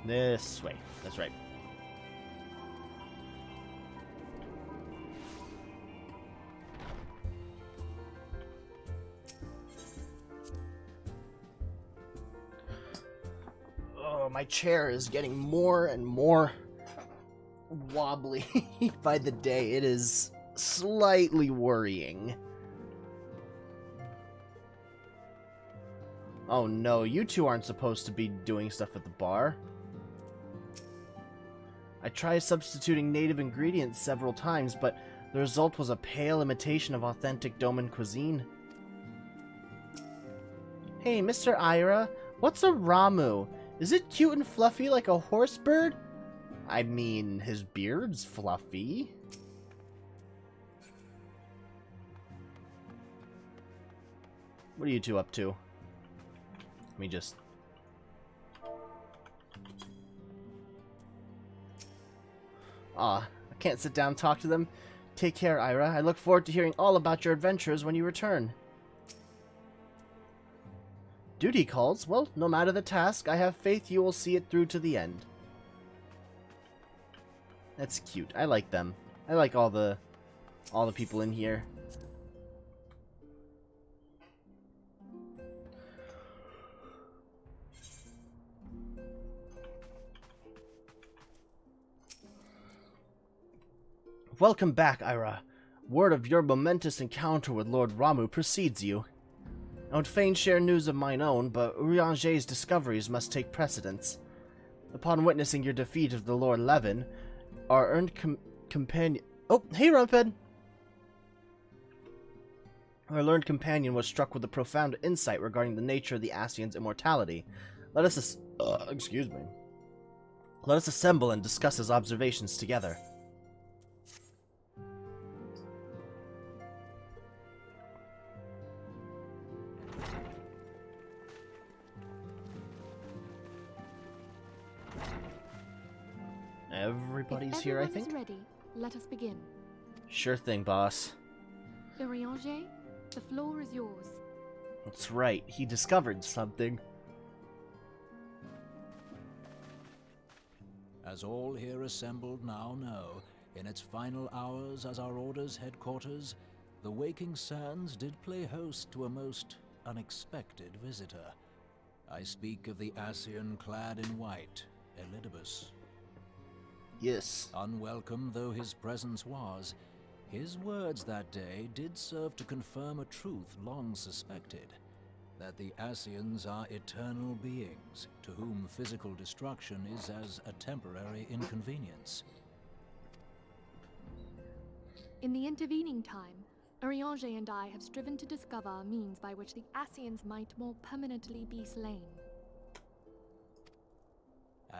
This way. That's right. My chair is getting more and more wobbly by the day. It is slightly worrying. Oh no, you two aren't supposed to be doing stuff at the bar. I tried substituting native ingredients several times, but the result was a pale imitation of authentic Doman cuisine. Hey, Mr. Ira, what's a Ramu? Is it cute and fluffy like a horse bird? I mean, his beard's fluffy. What are you two up to? Let me just... I can't sit down and talk to them. Take care, Ira. I look forward to hearing all about your adventures when you return. Duty calls? Well, no matter the task, I have faith you will see it through to the end. That's cute. I like them. I like all the people in here. Welcome back, Ira. Word of your momentous encounter with Lord Ramu precedes you. I would fain share news of mine own, but Urianger's discoveries must take precedence. Upon witnessing your defeat of the Lord Levin, our earned companion... Oh, hey, Rumped! Our learned companion was struck with a profound insight regarding the nature of the Ascian's immortality. Let us... excuse me. Let us assemble and discuss his observations together. Everybody's here, I think. If everyone is ready, let us begin. Sure thing, boss. Urianger, the floor is yours. That's right, he discovered something. As all here assembled now know, in its final hours as our Order's headquarters, the Waking Sands did play host to a most unexpected visitor. I speak of the Ascian clad in white, Elidibus. Yes. Unwelcome though his presence was, his words that day did serve to confirm a truth long suspected, that the Ascians are eternal beings, to whom physical destruction is as a temporary inconvenience. In the intervening time, Urianger and I have striven to discover a means by which the Ascians might more permanently be slain.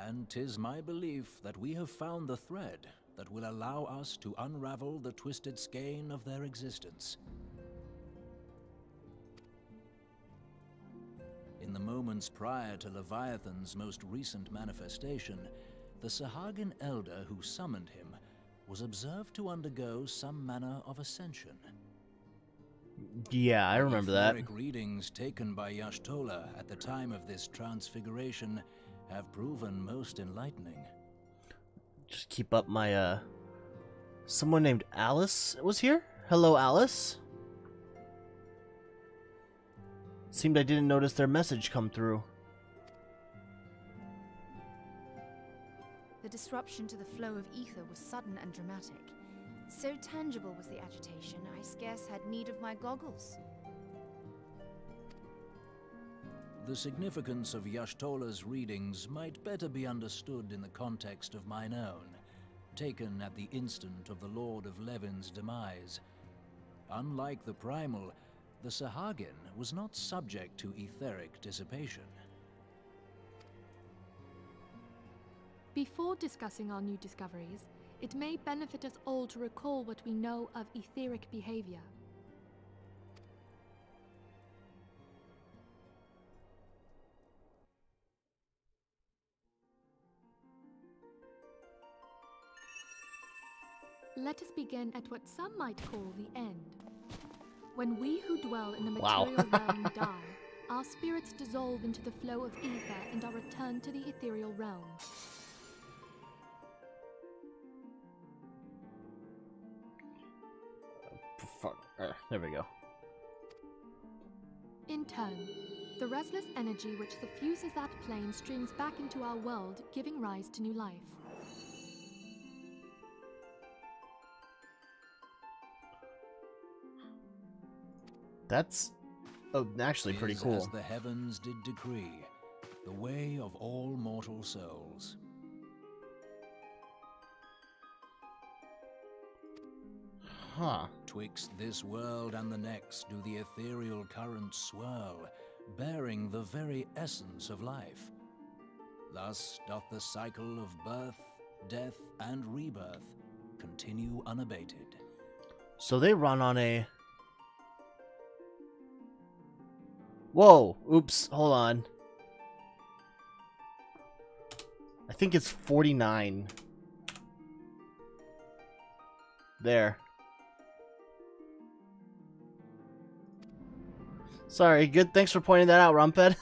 And 'tis my belief that we have found the thread that will allow us to unravel the twisted skein of their existence. In the moments prior to Leviathan's most recent manifestation, the Sahagin elder who summoned him was observed to undergo some manner of ascension. Yeah, I remember that. Etheric readings taken by Y'shtola at the time of this transfiguration have proven most enlightening. Just keep up my, Someone named Alice was here? Hello, Alice? Seemed I didn't notice their message come through. The disruption to the flow of ether was sudden and dramatic. So tangible was the agitation, I scarce had need of my goggles. The significance of Y'shtola's readings might better be understood in the context of mine own, taken at the instant of the Lord of Levin's demise. Unlike the Primal, the Sahagin was not subject to etheric dissipation. Before discussing our new discoveries, it may benefit us all to recall what we know of etheric behavior. Let us begin at what some might call the end. When we who dwell in the material realm die, our spirits dissolve into the flow of ether and are returned to the ethereal realm. Fuck. There we go. In turn, The restless energy which suffuses that plane streams back into our world, giving rise to new life. That's actually pretty cool. As the heavens did decree, the way of all mortal souls. Huh. Twixt this world and the next do the ethereal currents swirl, bearing the very essence of life. Thus doth the cycle of birth, death, and rebirth continue unabated. So they run on a... Whoa! Oops, hold on. I think it's 49. There. Sorry, good. Thanks for pointing that out, Rumped.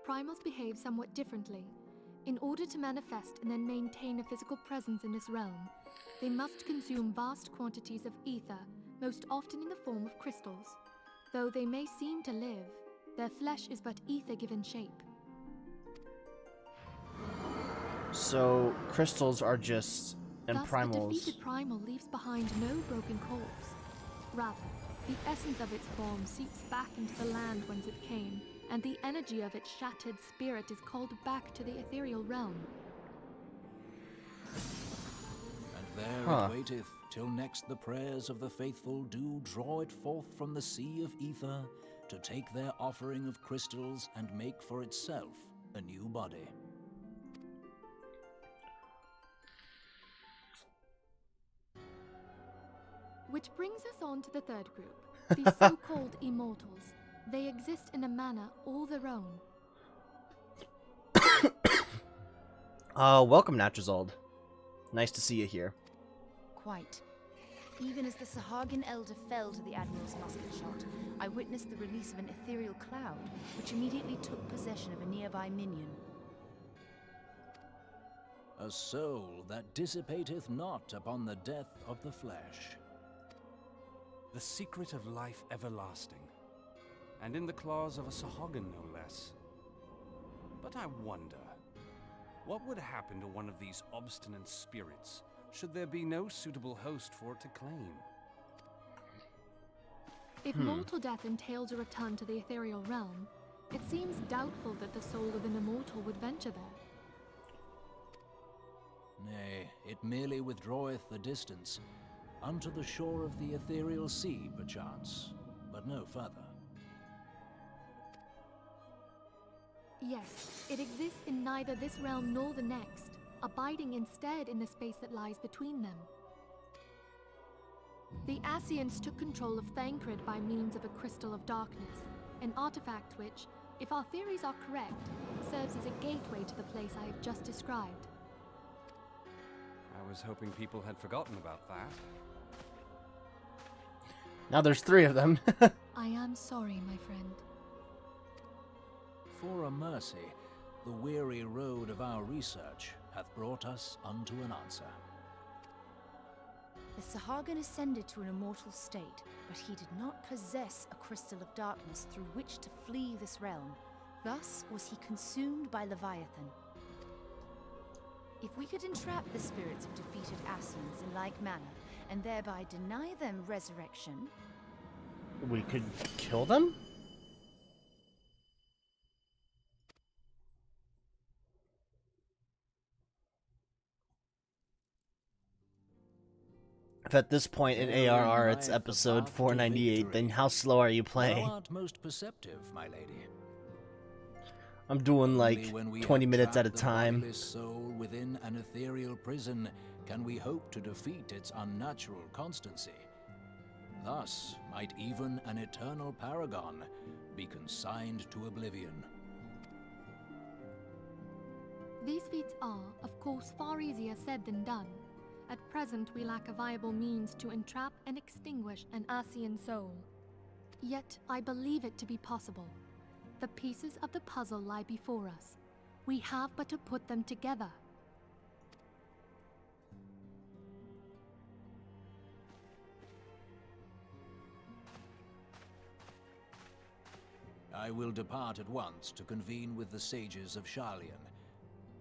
Primals behave somewhat differently. In order to manifest and then maintain a physical presence in this realm, they must consume vast quantities of ether, most often in the form of crystals. Though they may seem to live, their flesh is but ether given shape. So, crystals are just... and Thus, primals... a defeated primal leaves behind no broken corpse. Rather, the essence of its form seeps back into the land whence it came, and the energy of its shattered spirit is called back to the ethereal realm. And there it waiteth, till next the prayers of the faithful do draw it forth from the sea of ether, to take their offering of crystals and make for itself a new body. Which brings us on to the third group, the so-called immortals. They exist in a manner all their own. Welcome, Natrazold. Nice to see you here. Quite. Even as the Sahagin Elder fell to the Admiral's musket shot, I witnessed the release of an ethereal cloud, which immediately took possession of a nearby minion. A soul that dissipateth not upon the death of the flesh. The secret of life everlasting, and in the claws of a Sahagin no less. But I wonder, what would happen to one of these obstinate spirits, should there be no suitable host for it to claim? If mortal death entails a return to the ethereal realm, it seems doubtful that the soul of an immortal would venture there. Nay, it merely withdraweth the distance, unto the shore of the ethereal sea, perchance, but no further. Yes, it exists in neither this realm nor the next, abiding instead in the space that lies between them. The Ascians took control of Thancred by means of a crystal of darkness, an artifact which, if our theories are correct, serves as a gateway to the place I have just described. I was hoping people had forgotten about that. Now there's 3 of them. I am sorry, my friend. For a mercy, the weary road of our research hath brought us unto an answer. The Sahagin ascended to an immortal state, but he did not possess a crystal of darkness through which to flee this realm. Thus was he consumed by Leviathan. If we could entrap the spirits of defeated Ascians in like manner, and thereby deny them resurrection... We could kill them? If at this point in ARR it's episode 498, then how slow are you playing? Thou art most perceptive, my lady. I'm doing like Only when we 20 have minutes at a trapped the time. bodiless soul within an ethereal prison can we hope to defeat its unnatural constancy. Thus might even an eternal paragon be consigned to oblivion. These feats are, of course, far easier said than done. At present, we lack a viable means to entrap and extinguish an Ascian soul. Yet, I believe it to be possible. The pieces of the puzzle lie before us. We have but to put them together. I will depart at once to convene with the sages of Sharlayan.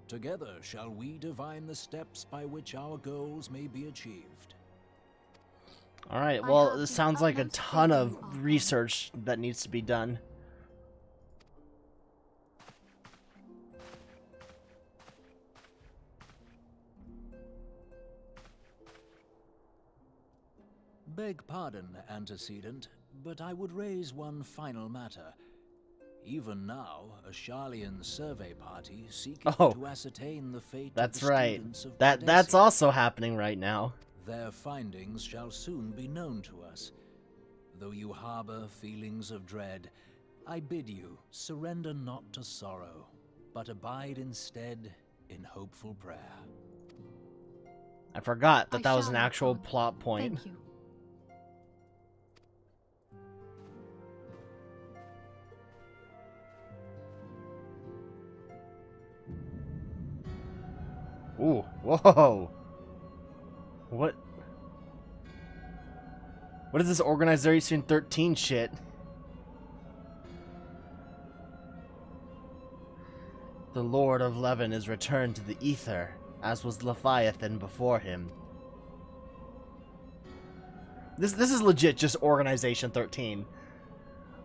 Together shall we divine the steps by which our goals may be achieved. Alright, well, this sounds like a ton of research that needs to be done. Beg pardon, antecedent, but I would raise one final matter. Even now, a Sharlayan survey party seeking to ascertain the fate of the students of That's also happening right now. Their findings shall soon be known to us. Though you harbor feelings of dread, I bid you surrender not to sorrow, but abide instead in hopeful prayer. I forgot that was an actual plot point. Thank you. Ooh, whoa. What is this Organization 13 shit? The Lord of Levin is returned to the ether, as was Leviathan before him. This is legit just Organization 13.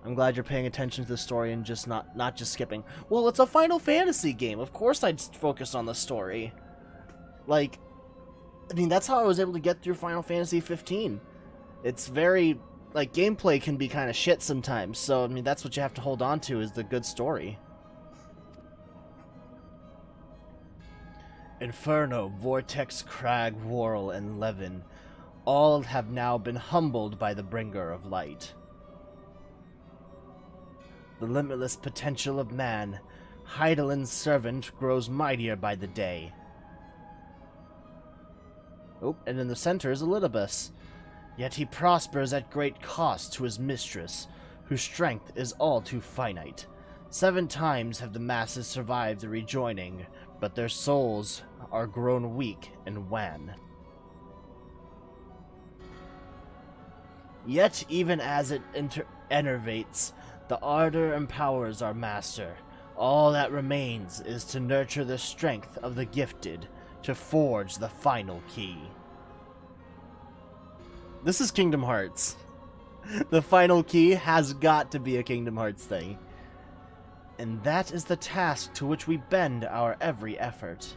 I'm glad you're paying attention to the story and just not just skipping. Well, it's a Final Fantasy game. Of course I'd focus on the story. Like, I mean, that's how I was able to get through Final Fantasy 15. It's very, like, gameplay can be kind of shit sometimes, so, I mean, that's what you have to hold on to, is the good story. Inferno, Vortex, Crag, Worrel, and Levin, all have now been humbled by the Bringer of Light. The limitless potential of man, Heidelin's servant, grows mightier by the day. Oh, and in the center is Elidibus. Yet he prospers at great cost to his mistress, whose strength is all too finite. 7 times have the masses survived the rejoining, but their souls are grown weak and wan. Yet even as it enervates, the ardor empowers our master. All that remains is to nurture the strength of the gifted, to forge the final key. This is Kingdom Hearts. The final key has got to be a Kingdom Hearts thing. And that is the task to which we bend our every effort.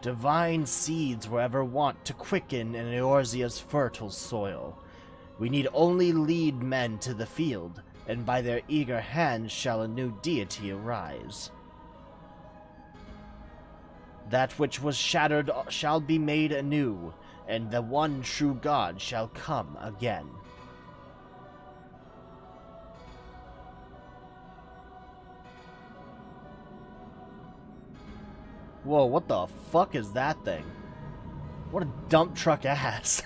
Divine seeds were ever wont to quicken in Eorzea's fertile soil. We need only lead men to the field, and by their eager hands shall a new deity arise. That which was shattered shall be made anew, and the one true God shall come again. Whoa, what the fuck is that thing? What a dump truck ass.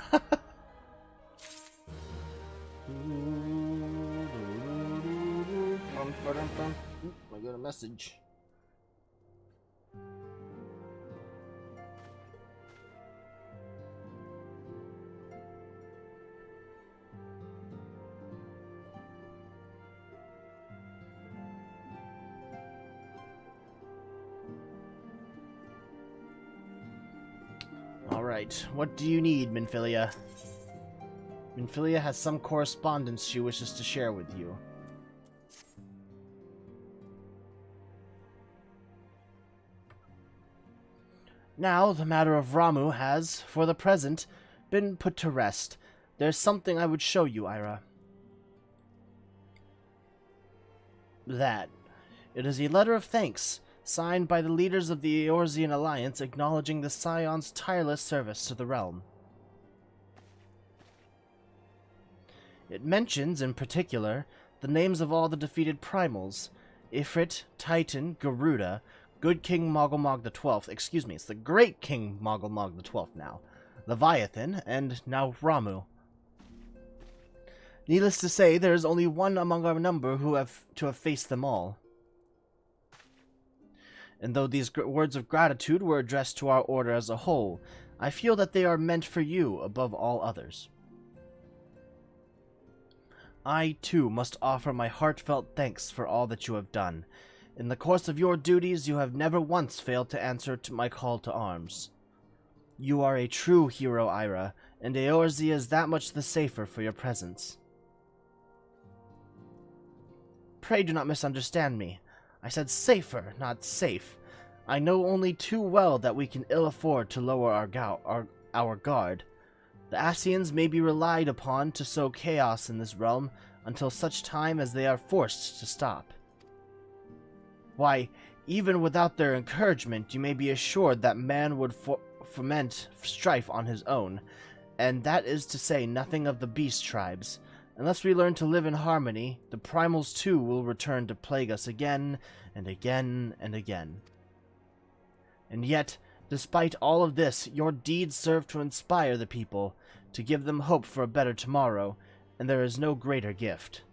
I got a message. Alright, what do you need, Minfilia? Minfilia has some correspondence she wishes to share with you. Now, the matter of Ramuh has, for the present, been put to rest. There's something I would show you, Ira. That. It is a letter of thanks, signed by the leaders of the Eorzean Alliance acknowledging the Scion's tireless service to the realm. It mentions, in particular, the names of all the defeated primals, Ifrit, Titan, Garuda, Good King Mogglmog XII, excuse me, it's the Great King Mogglmog XII now, Leviathan, and now Ramuh. Needless to say, there is only one among our number who have faced them all. And though these words of gratitude were addressed to our order as a whole, I feel that they are meant for you above all others. I, too, must offer my heartfelt thanks for all that you have done. In the course of your duties, you have never once failed to answer to my call to arms. You are a true hero, Ira, and Eorzea is that much the safer for your presence. Pray do not misunderstand me. I said safer, not safe. I know only too well that we can ill afford to lower our guard. The Ascians may be relied upon to sow chaos in this realm until such time as they are forced to stop. Why, even without their encouragement, you may be assured that man would foment strife on his own, and that is to say nothing of the beast tribes. Unless we learn to live in harmony, the primals too will return to plague us again and again and again. And yet, despite all of this, your deeds serve to inspire the people, to give them hope for a better tomorrow, and there is no greater gift.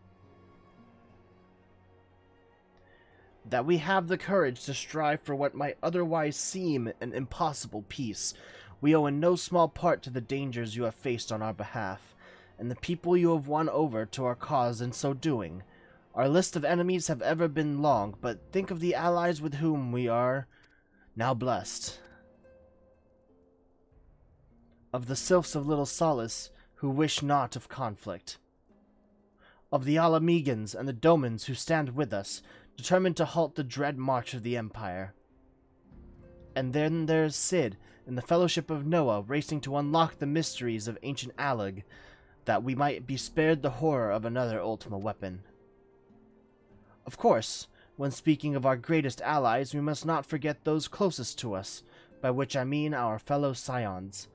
That we have the courage to strive for what might otherwise seem an impossible peace, we owe in no small part to the dangers you have faced on our behalf, and the people you have won over to our cause in so doing. Our list of enemies have ever been long, but think of the allies with whom we are now blessed. Of the sylphs of Little Solace, who wish naught of conflict. Of the Alamegans and the Domans who stand with us, determined to halt the dread march of the Empire. And then there's Sid and the Fellowship of Noah racing to unlock the mysteries of ancient Alag, that we might be spared the horror of another Ultima weapon. Of course, when speaking of our greatest allies, we must not forget those closest to us, by which I mean our fellow Scions.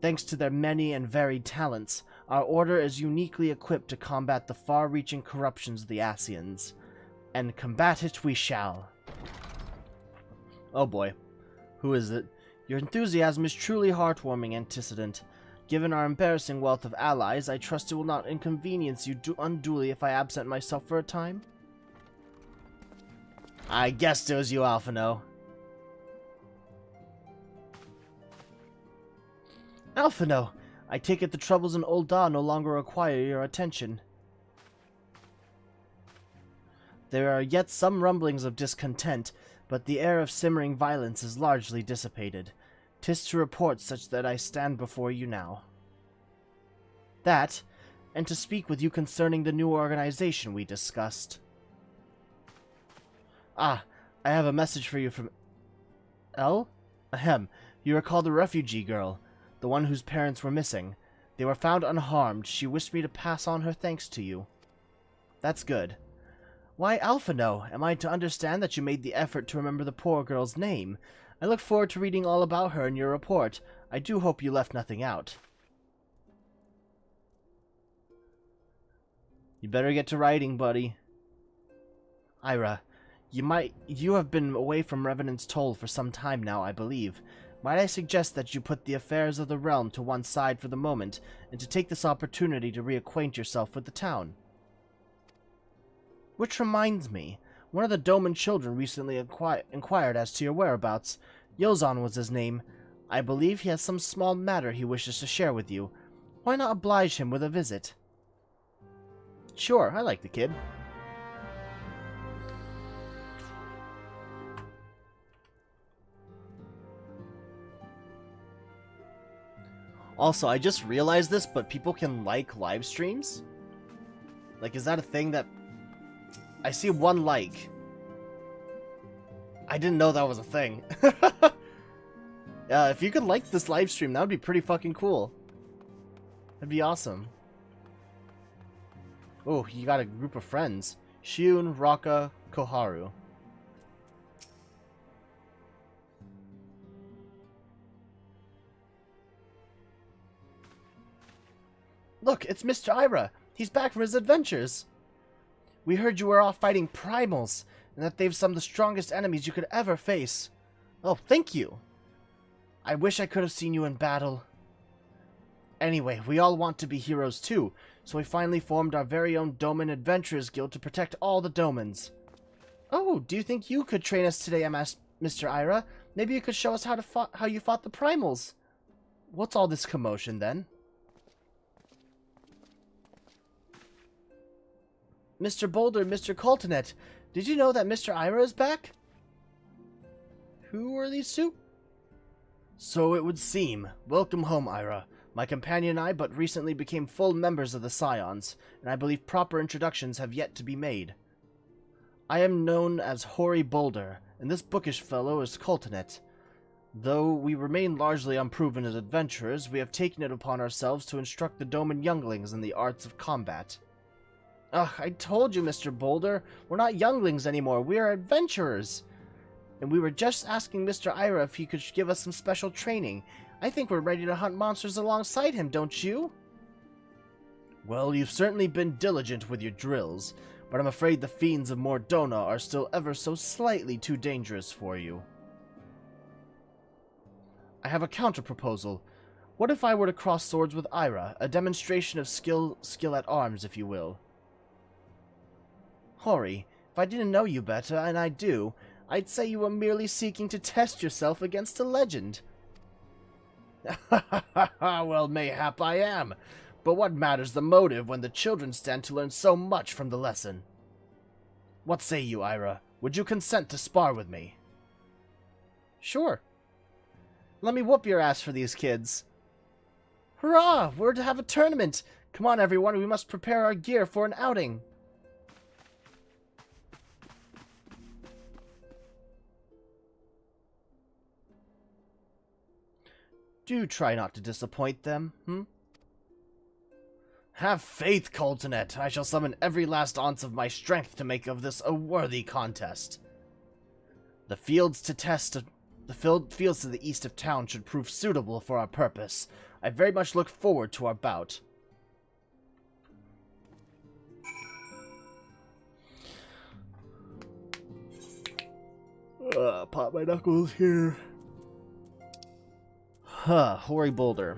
Thanks to their many and varied talents, our order is uniquely equipped to combat the far-reaching corruptions of the Ascians. And combat it we shall. Oh boy. Who is it? Your enthusiasm is truly heartwarming, Antecedent. Given our embarrassing wealth of allies, I trust it will not inconvenience you unduly if I absent myself for a time? I guessed it was you, Alphino. Alphino! I take it the troubles in Ul'dah no longer require your attention. There are yet some rumblings of discontent, but the air of simmering violence is largely dissipated. 'Tis to report such that I stand before you now. That, and to speak with you concerning the new organization we discussed. Ah, I have a message for you from... Elle? Ahem, you recall the refugee girl, the one whose parents were missing. They were found unharmed. She wished me to pass on her thanks to you. That's good. Why, Alphino, am I to understand that you made the effort to remember the poor girl's name? I look forward to reading all about her in your report. I do hope you left nothing out. You better get to writing, buddy. Ira, you have been away from Revenant's Toll for some time now, I believe. Might I suggest that you put the affairs of the realm to one side for the moment, and to take this opportunity to reacquaint yourself with the town? Which reminds me, one of the Doman children recently inquired as to your whereabouts. Yozan was his name. I believe he has some small matter he wishes to share with you. Why not oblige him with a visit? Sure, I like the kid. Also, I just realized this, but people can like live streams? Like, is that a thing that... I see one like. I didn't know that was a thing. If you could like this live stream, that would be pretty fucking cool. That'd be awesome. Oh, you got a group of friends. Shiun, Raka, Koharu. Look, it's Mr. Ira. He's back from his adventures. We heard you were off fighting primals, and that they've some of the strongest enemies you could ever face. Oh, thank you. I wish I could have seen you in battle. Anyway, we all want to be heroes too, so we finally formed our very own Doman Adventurers Guild to protect all the Domans. Oh, do you think you could train us today, Mr. Ira? Maybe you could show us how you fought the primals. What's all this commotion, then? Mr. Boulder, Mr. Coltonet, did you know that Mr. Ira is back? Who are these two? So it would seem. Welcome home, Ira. My companion and I but recently became full members of the Scions, and I believe proper introductions have yet to be made. I am known as Hoary Boulder, and this bookish fellow is Coltonet. Though we remain largely unproven as adventurers, we have taken it upon ourselves to instruct the Doman younglings in the arts of combat. Ugh, I told you, Mr. Boulder, we're not younglings anymore, we are adventurers. And we were just asking Mr. Ira if he could give us some special training. I think we're ready to hunt monsters alongside him, don't you? Well, you've certainly been diligent with your drills, but I'm afraid the fiends of Mordona are still ever so slightly too dangerous for you. I have a counter-proposal. What if I were to cross swords with Ira, a demonstration of skill at arms, if you will? Hoary, if I didn't know you better, and I do, I'd say you were merely seeking to test yourself against a legend. Well, mayhap I am, but what matters the motive when the children stand to learn so much from the lesson? What say you, Ira? Would you consent to spar with me? Sure. Let me whoop your ass for these kids. Hurrah! We're to have a tournament! Come on, everyone, we must prepare our gear for an outing. Do try not to disappoint them, Have faith, Coltonet. I shall summon every last ounce of my strength to make of this a worthy contest. The fields to the east of town should prove suitable for our purpose. I very much look forward to our bout. Pop my knuckles here. Hoary Boulder.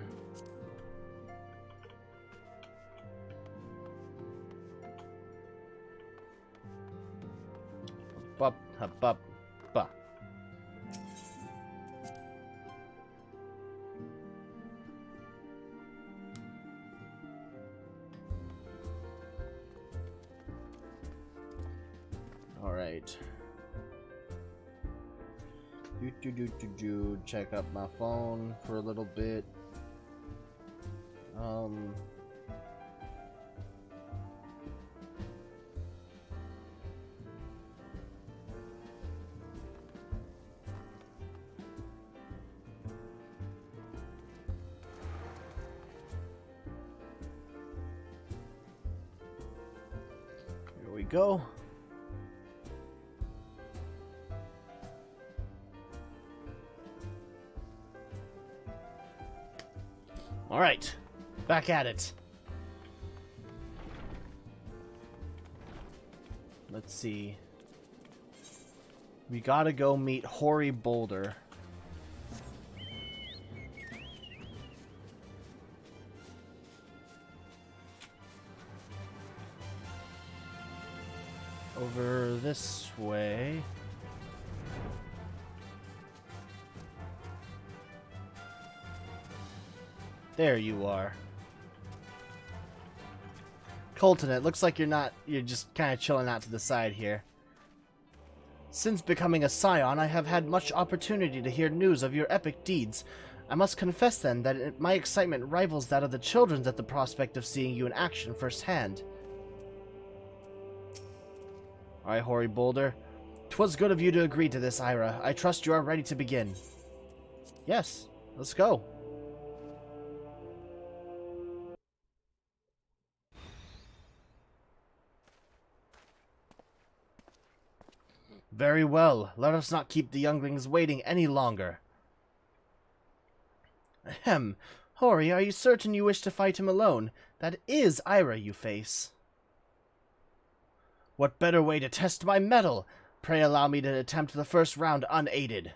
Bop, bop, bop. All right. Check up my phone for a little bit. Here we go. Alright, back at it. Let's see. We gotta go meet Hoary Boulder. Over this way. There you are. Colton, it looks like you're just kind of chilling out to the side here. Since becoming a scion, I have had much opportunity to hear news of your epic deeds. I must confess then that my excitement rivals that of the children's at the prospect of seeing you in action firsthand. Alright, Hoary Boulder. 'Twas good of you to agree to this, Ira. I trust you are ready to begin. Yes, let's go. Very well. Let us not keep the younglings waiting any longer. Ahem. Hoary, are you certain you wish to fight him alone? That is Ira you face. What better way to test my mettle? Pray allow me to attempt the first round unaided.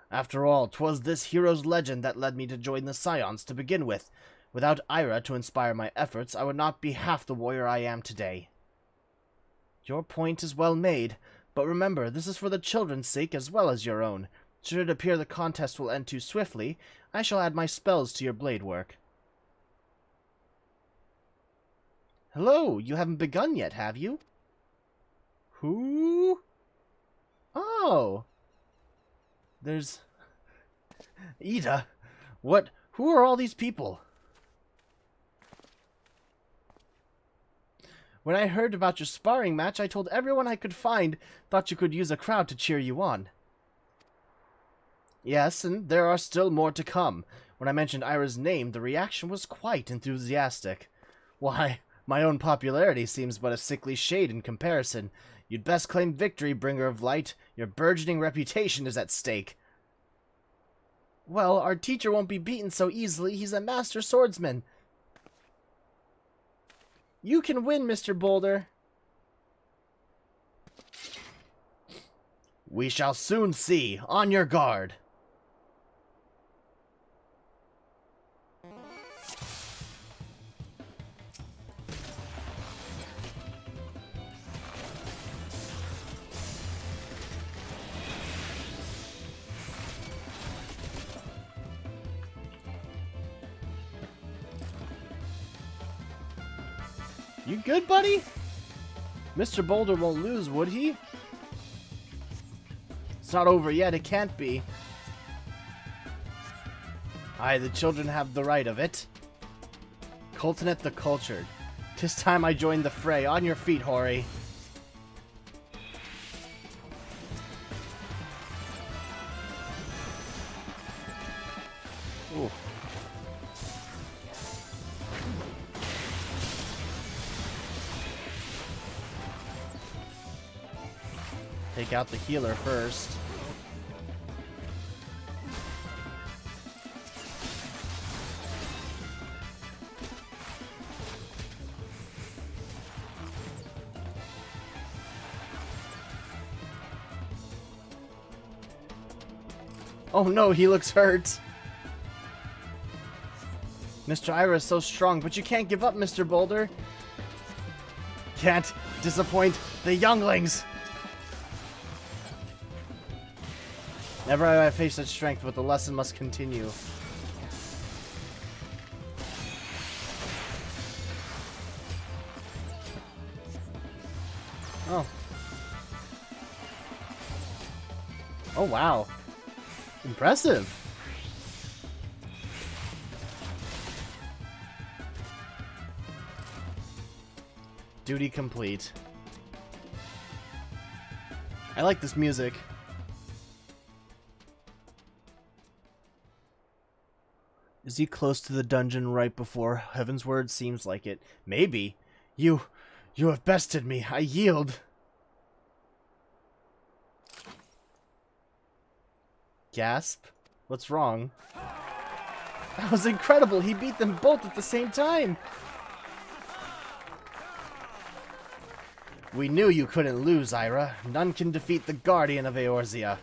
After all, 'twas this hero's legend that led me to join the Scions to begin with. Without Ira to inspire my efforts, I would not be half the warrior I am today. Your point is well made. But remember, this is for the children's sake as well as your own. Should it appear the contest will end too swiftly, I shall add my spells to your blade work. Hello, you haven't begun yet, have you? Who? Oh. There's... Ida. What? Who are all these people? When I heard about your sparring match, I told everyone I could find, thought you could use a crowd to cheer you on. Yes, and there are still more to come. When I mentioned Ira's name, the reaction was quite enthusiastic. Why, my own popularity seems but a sickly shade in comparison. You'd best claim victory, bringer of light. Your burgeoning reputation is at stake. Well, our teacher won't be beaten so easily. He's a master swordsman. You can win, Mr. Boulder. We shall soon see. On your guard. You good, buddy? Mr. Boulder won't lose, would he? It's not over yet, it can't be. Aye, the children have the right of it. Coltonet the Cultured. 'Tis time I joined the fray. On your feet, Hori. Ooh. Take out the healer first. Oh no, he looks hurt. Mr. Ira is so strong, but you can't give up, Mr. Boulder. Can't disappoint the younglings. Never have I faced such strength, but the lesson must continue. Oh. Oh, wow. Impressive. Duty complete. I like this music. Is he close to the dungeon right before Heavensward? Seems like it. Maybe. You have bested me. I yield. Gasp. What's wrong? That was incredible. He beat them both at the same time. We knew you couldn't lose, Ira. None can defeat the Guardian of Eorzea.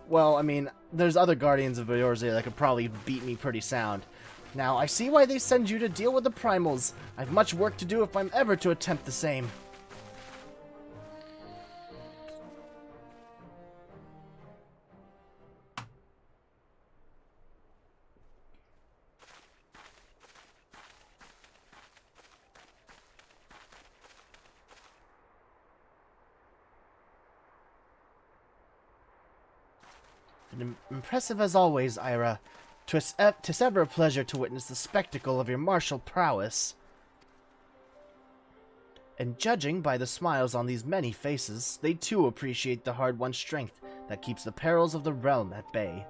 Well, I mean, there's other Guardians of Eorzea that could probably beat me pretty sound. Now, I see why they send you to deal with the Primals. I've much work to do if I'm ever to attempt the same. Impressive as always, Ira. 'Tis ever a pleasure to witness the spectacle of your martial prowess. And judging by the smiles on these many faces, they too appreciate the hard-won strength that keeps the perils of the realm at bay.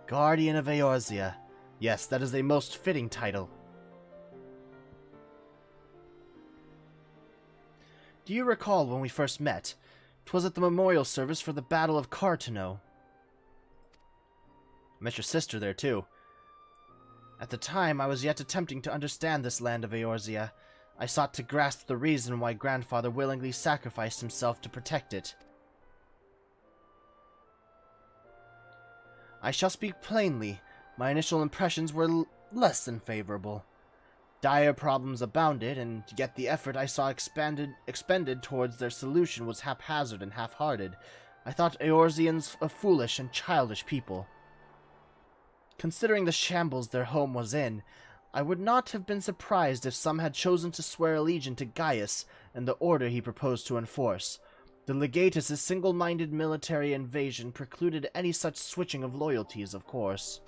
Guardian of Eorzea. Yes, that is a most fitting title. Do you recall when we first met? 'Twas at the memorial service for the Battle of Cartano. I met your sister there, too. At the time, I was yet attempting to understand this land of Eorzea. I sought to grasp the reason why Grandfather willingly sacrificed himself to protect it. I shall speak plainly. My initial impressions were less than favorable. Dire problems abounded, and yet the effort I saw expended towards their solution was haphazard and half-hearted. I thought Eorzeans a foolish and childish people. Considering the shambles their home was in, I would not have been surprised if some had chosen to swear allegiance to Gaius and the order he proposed to enforce. The Legatus' single-minded military invasion precluded any such switching of loyalties, of course.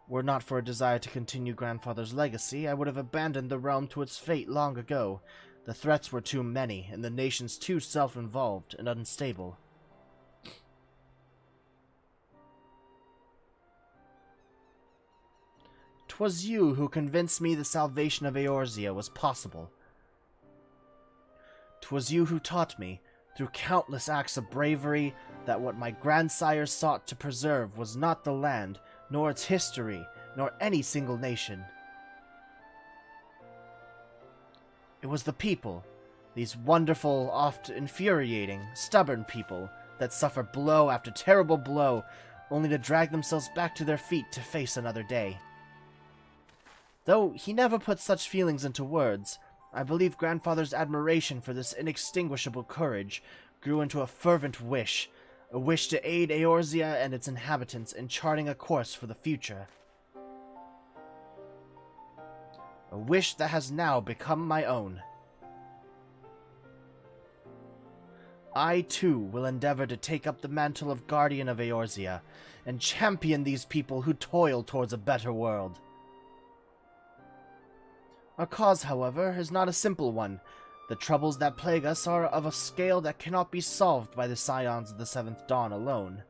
Were it not for a desire to continue Grandfather's legacy, I would have abandoned the realm to its fate long ago. The threats were too many, and the nations too self-involved and unstable. 'Twas you who convinced me the salvation of Eorzea was possible. 'Twas you who taught me, through countless acts of bravery, that what my grandsires sought to preserve was not the land, nor its history, nor any single nation. It was the people, these wonderful, oft infuriating, stubborn people, that suffer blow after terrible blow, only to drag themselves back to their feet to face another day. Though he never put such feelings into words, I believe Grandfather's admiration for this inextinguishable courage grew into a fervent wish, a wish to aid Eorzea and its inhabitants in charting a course for the future. A wish that has now become my own. I, too, will endeavor to take up the mantle of Guardian of Eorzea, and champion these people who toil towards a better world. Our cause, however, is not a simple one. The troubles that plague us are of a scale that cannot be solved by the Scions of the Seventh Dawn alone.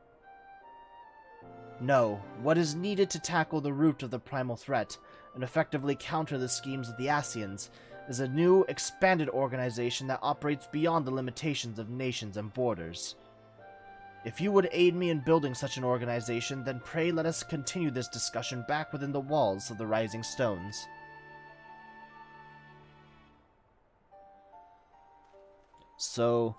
No, what is needed to tackle the root of the primal threat, and effectively counter the schemes of the Ascians, is a new, expanded organization that operates beyond the limitations of nations and borders. If you would aid me in building such an organization, then pray let us continue this discussion back within the walls of the Rising Stones. So,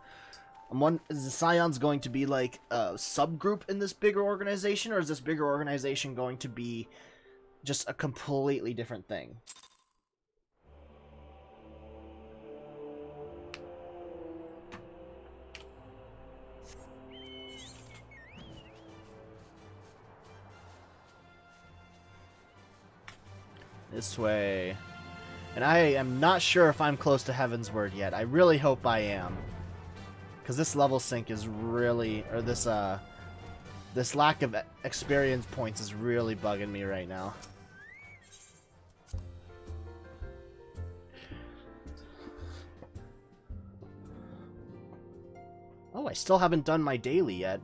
is the Scions going to be like a subgroup in this bigger organization, or is this bigger organization going to be just a completely different thing? This way. And I am not sure if I'm close to Heavensward yet. I really hope I am. Because this level sync is really... Or this lack of experience points is really bugging me right now. Oh, I still haven't done my daily yet.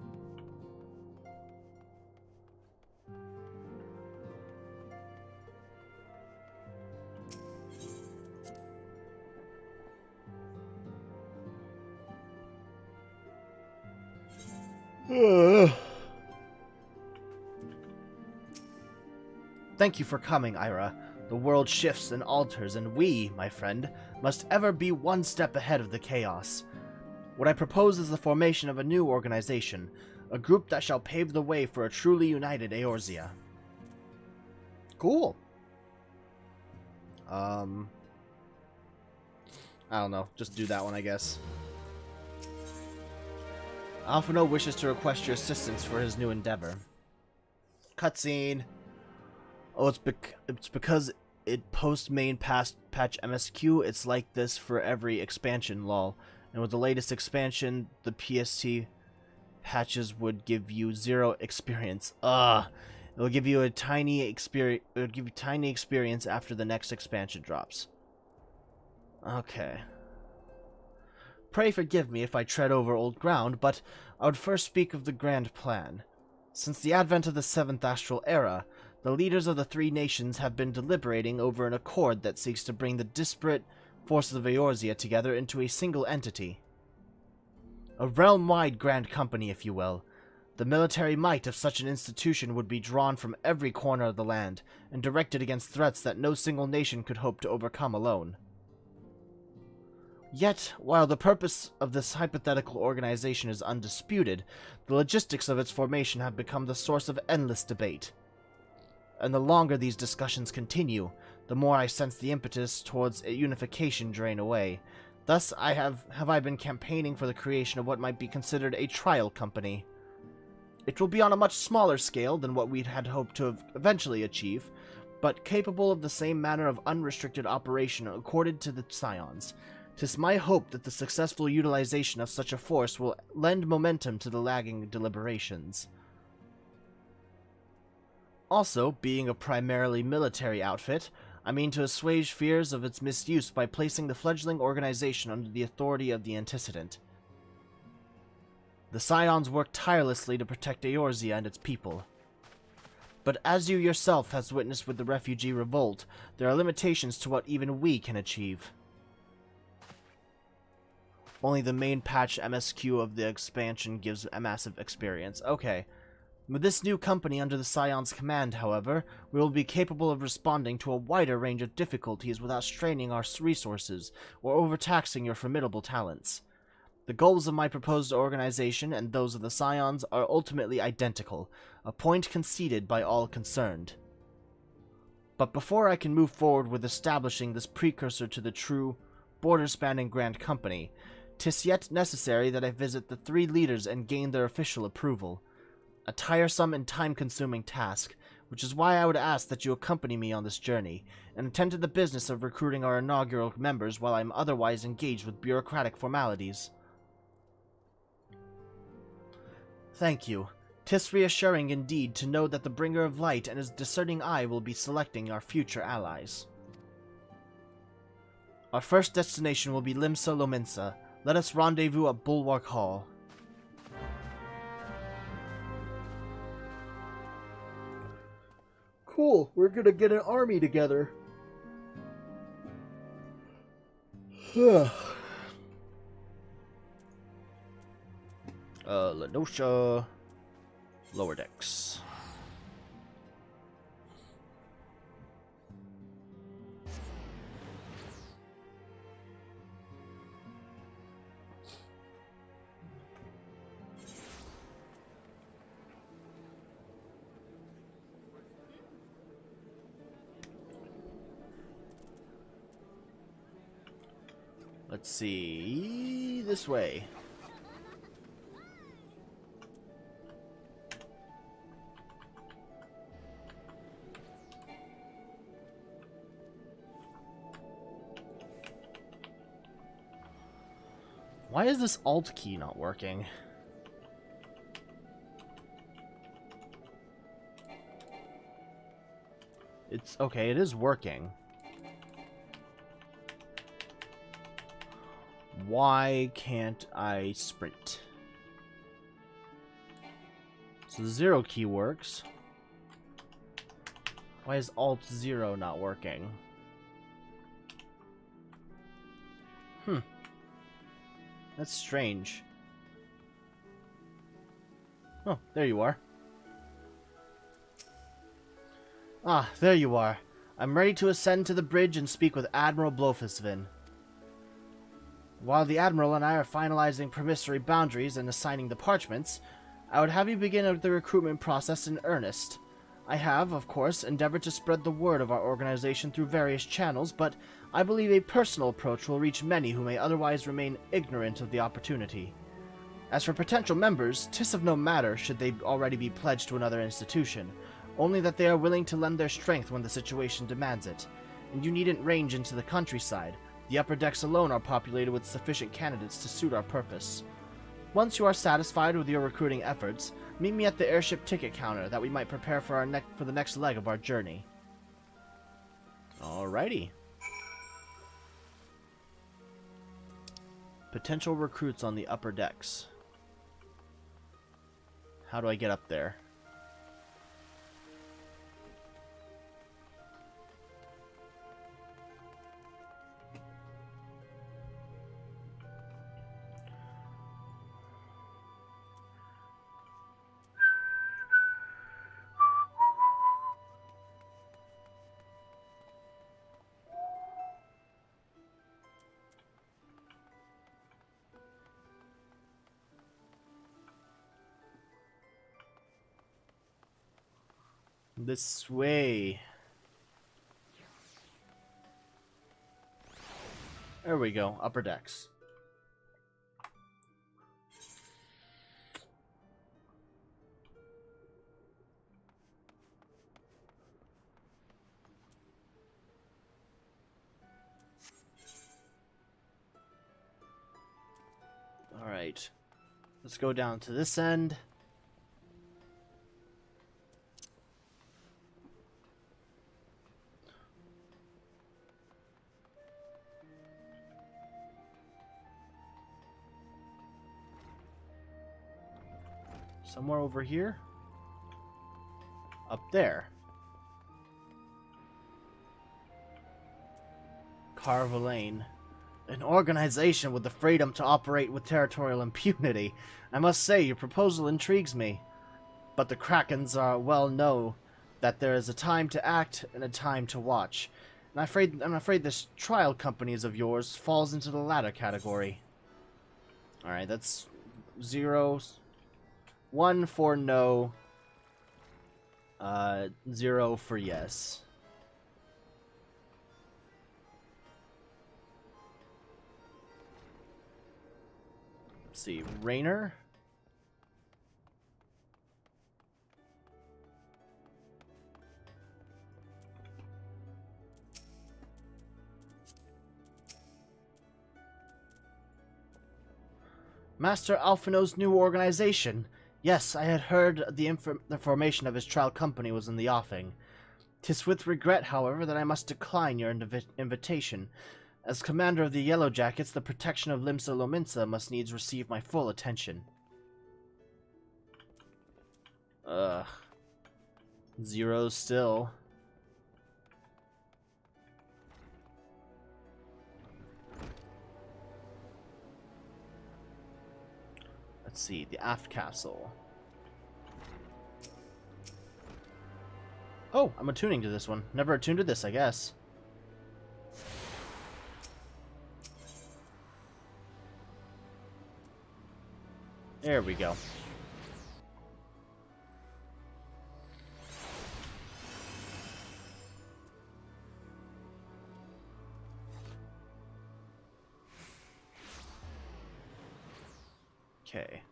Thank you for coming, Ira. The world shifts and alters, and we, my friend, must ever be one step ahead of the chaos. What I propose is the formation of a new organization, a group that shall pave the way for a truly united Eorzea. Cool. I don't know. Just do that one, I guess. Alphino wishes to request your assistance for his new endeavor. Cutscene. Oh, it's because it post-main patch MSQ, it's like this for every expansion, lol. And with the latest expansion, the PST patches would give you 0 experience. It will give you a tiny experience. It would give you tiny experience after the next expansion drops. Okay. Pray forgive me if I tread over old ground, but I would first speak of the grand plan. Since the advent of the 7th Astral Era, the leaders of the 3 nations have been deliberating over an accord that seeks to bring the disparate forces of Eorzea together into a single entity. A realm-wide grand company, if you will. The military might of such an institution would be drawn from every corner of the land, and directed against threats that no single nation could hope to overcome alone. Yet, while the purpose of this hypothetical organization is undisputed, the logistics of its formation have become the source of endless debate. And the longer these discussions continue, the more I sense the impetus towards a unification drain away. Thus, have I been campaigning for the creation of what might be considered a trial company. It will be on a much smaller scale than what we'd had hoped to eventually achieve, but capable of the same manner of unrestricted operation accorded to the Scions. 'Tis my hope that the successful utilization of such a force will lend momentum to the lagging deliberations. Also, being a primarily military outfit, I mean to assuage fears of its misuse by placing the fledgling organization under the authority of the antecedent. The Scions work tirelessly to protect Eorzea and its people. But as you yourself has witnessed with the refugee revolt, there are limitations to what even we can achieve. Only the main patch MSQ of the expansion gives a massive experience. Okay. With this new company under the Scion's command, however, we will be capable of responding to a wider range of difficulties without straining our resources or overtaxing your formidable talents. The goals of my proposed organization and those of the Scions are ultimately identical, a point conceded by all concerned. But before I can move forward with establishing this precursor to the true, border-spanning Grand Company, 'tis yet necessary that I visit the 3 leaders and gain their official approval. A tiresome and time-consuming task, which is why I would ask that you accompany me on this journey, and attend to the business of recruiting our inaugural members while I am otherwise engaged with bureaucratic formalities. Thank you. 'Tis reassuring indeed to know that the Bringer of Light and his discerning eye will be selecting our future allies. Our first destination will be Limsa Lominsa. Let us rendezvous at Bulwark Hall. Cool, we're gonna get an army together. Lenosha, lower decks. Let's see, this way. Why is this Alt key not working? It's okay, it is working. Why can't I sprint? So the 0 key works. Why is Alt 0 not working? That's strange. Oh, there you are. Ah, there you are. I'm ready to ascend to the bridge and speak with Admiral Blofusvin. While the Admiral and I are finalizing promissory boundaries and assigning the parchments, I would have you begin the recruitment process in earnest. I have, of course, endeavored to spread the word of our organization through various channels, but I believe a personal approach will reach many who may otherwise remain ignorant of the opportunity. As for potential members, 'tis of no matter should they already be pledged to another institution, only that they are willing to lend their strength when the situation demands it. And you needn't range into the countryside. The upper decks alone are populated with sufficient candidates to suit our purpose. Once you are satisfied with your recruiting efforts, meet me at the airship ticket counter that we might prepare for the next leg of our journey. Alrighty. Potential recruits on the upper decks. How do I get up there? This way. There we go, upper decks. Alright. Let's go down to this end. Somewhere over here? Up there. Carvalane. An organization with the freedom to operate with territorial impunity. I must say, your proposal intrigues me. But the Krakens well know that there is a time to act and a time to watch. And I'm afraid this trial companies of yours falls into the latter category. Alright, that's 0. 1 for no. 0 for yes. Let's see, Rainer. Master Alphino's new organization. Yes, I had heard the formation of his trial company was in the offing. 'Tis with regret, however, that I must decline your invitation. As commander of the Yellow Jackets, the protection of Limsa Lominsa must needs receive my full attention. 0 still. Let's see, the aft castle. Oh, I'm attuning to this one. Never attuned to this, I guess. There we go. Okay.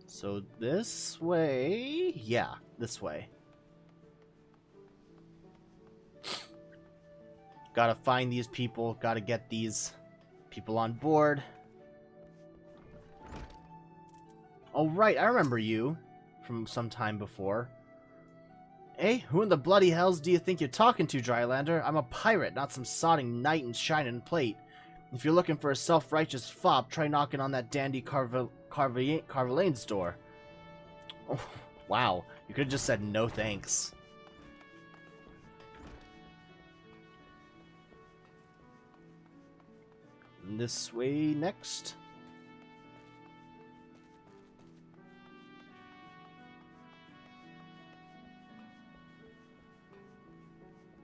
So this way? Yeah, this way. Gotta find these people, gotta get these people on board. Oh right, I remember you from some time before. Hey, who in the bloody hells do you think you're talking to, Drylander? I'm a pirate, not some sodding knight in shining plate. If you're looking for a self-righteous fop, try knocking on that dandy Carvalane's door. Oh, wow. You could have just said no thanks. This way next.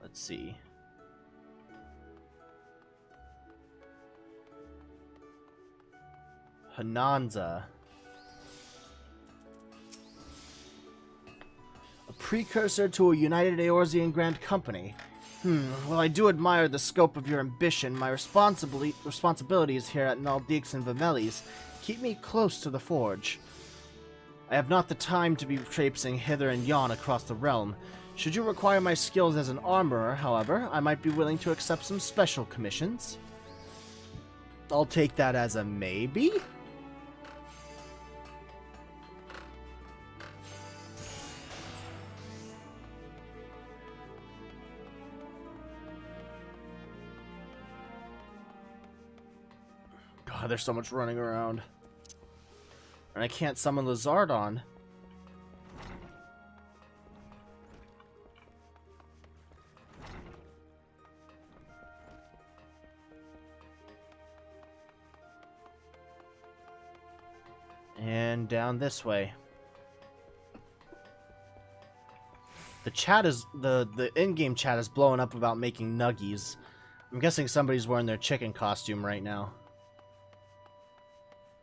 Let's see. Hananza. A precursor to a United Eorzean Grand Company. Well, I do admire the scope of your ambition. My responsibilities here at Naldix and Vimelis keep me close to the forge. I have not the time to be traipsing hither and yon across the realm. Should you require my skills as an armorer, however, I might be willing to accept some special commissions. I'll take that as a maybe? God, there's so much running around. And I can't summon Lizardon. And down this way. The chat is the in-game chat is blowing up about making nuggies. I'm guessing somebody's wearing their chicken costume right now.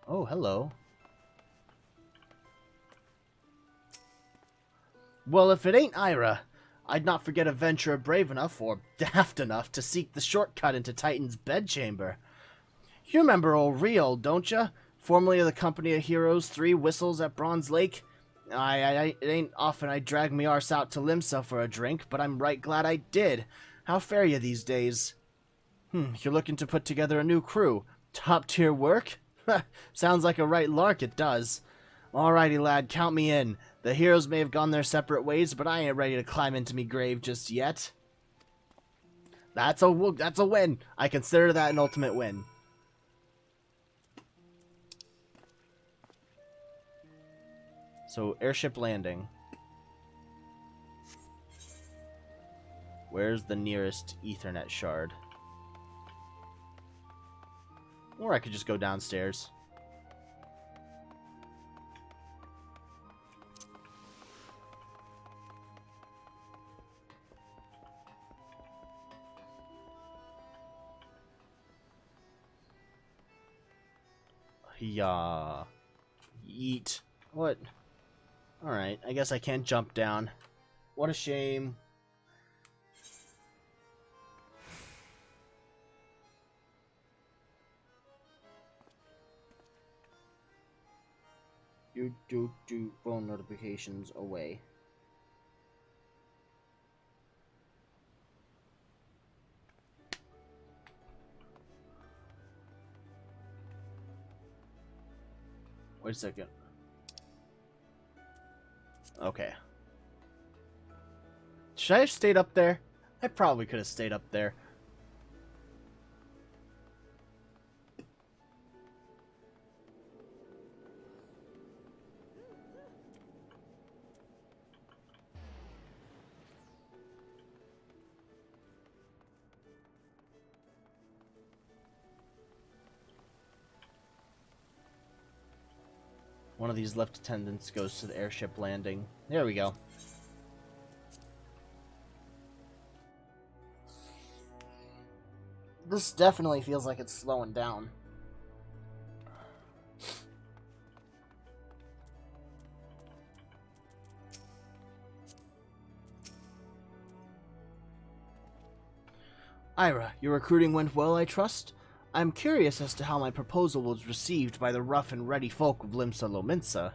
Oh, hello. Well, if it ain't Ira, I'd not forget a venturer brave enough, or daft enough, to seek the shortcut into Titan's bedchamber. You remember old Rio, don't ya? Formerly of the Company of Heroes, 3 Whistles at Bronze Lake? It ain't often I drag me arse out to Limsa for a drink, but I'm right glad I did. How fare you these days? You're looking to put together a new crew. Top-tier work? Sounds like a right lark, it does. Alrighty, lad, count me in. The heroes may have gone their separate ways, but I ain't ready to climb into me grave just yet. That's a win. I consider that an ultimate win. So, airship landing. Where's the nearest Ethernet shard? Or I could just go downstairs. Yeah. Yeet. What? Alright, I guess I can't jump down. What a shame. Phone notifications away. Wait a second. Okay. Should I have stayed up there? I probably could have stayed up there. One of these left attendants goes to the airship landing. There we go. This definitely feels like it's slowing down. Ira, your recruiting went well, I trust? I'm curious as to how my proposal was received by the rough and ready folk of Limsa Lominsa.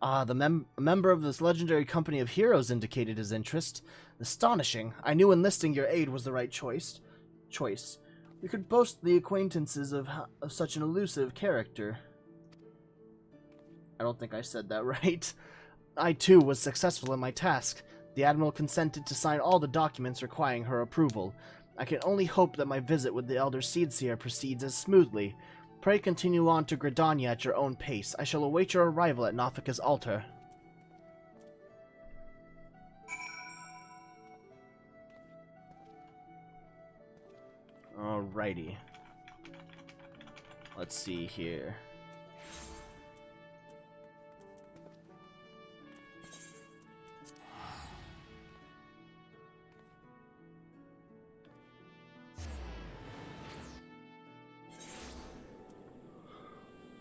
The member of this legendary company of heroes indicated his interest. Astonishing. I knew enlisting your aid was the right choice. We could boast the acquaintances of such an elusive character. I don't think I said that right. I, too, was successful in my task. The Admiral consented to sign all the documents requiring her approval. I can only hope that my visit with the Elder Seedseer proceeds as smoothly. Pray continue on to Gridania at your own pace. I shall await your arrival at Nafika's altar. Alrighty. Let's see here.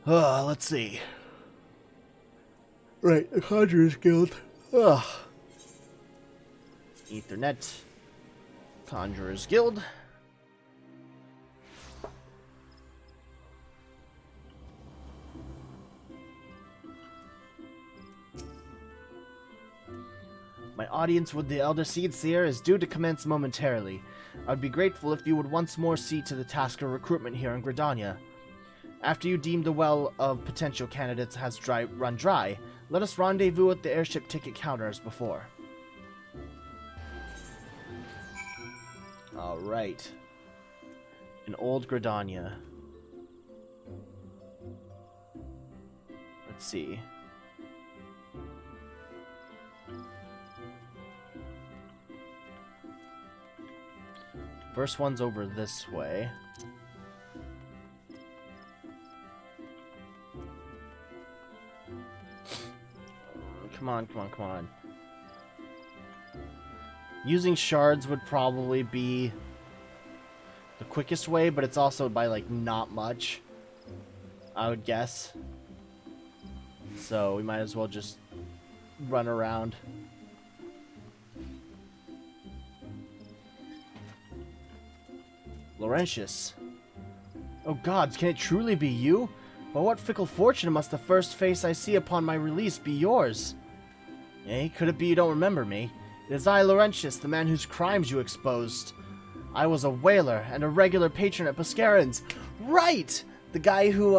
Let's see. Right, the Conjurer's Guild. Ethernet. Conjurer's Guild. My audience with the Elder Seedseer is due to commence momentarily. I would be grateful if you would once more see to the task of recruitment here in Gridania. After you deem the well of potential candidates has run dry, let us rendezvous at the airship ticket counter as before. Alright. In Old Gridania. Let's see. First one's over this way. Come on. Using shards would probably be the quickest way, but it's also by, like, not much, I would guess. So we might as well just run around. Laurentius. Oh gods, can it truly be you? By what fickle fortune must the first face I see upon my release be yours? Eh, could it be you don't remember me? It is I, Laurentius, the man whose crimes you exposed. I was a whaler and a regular patron at Pescarin's. Right! The guy who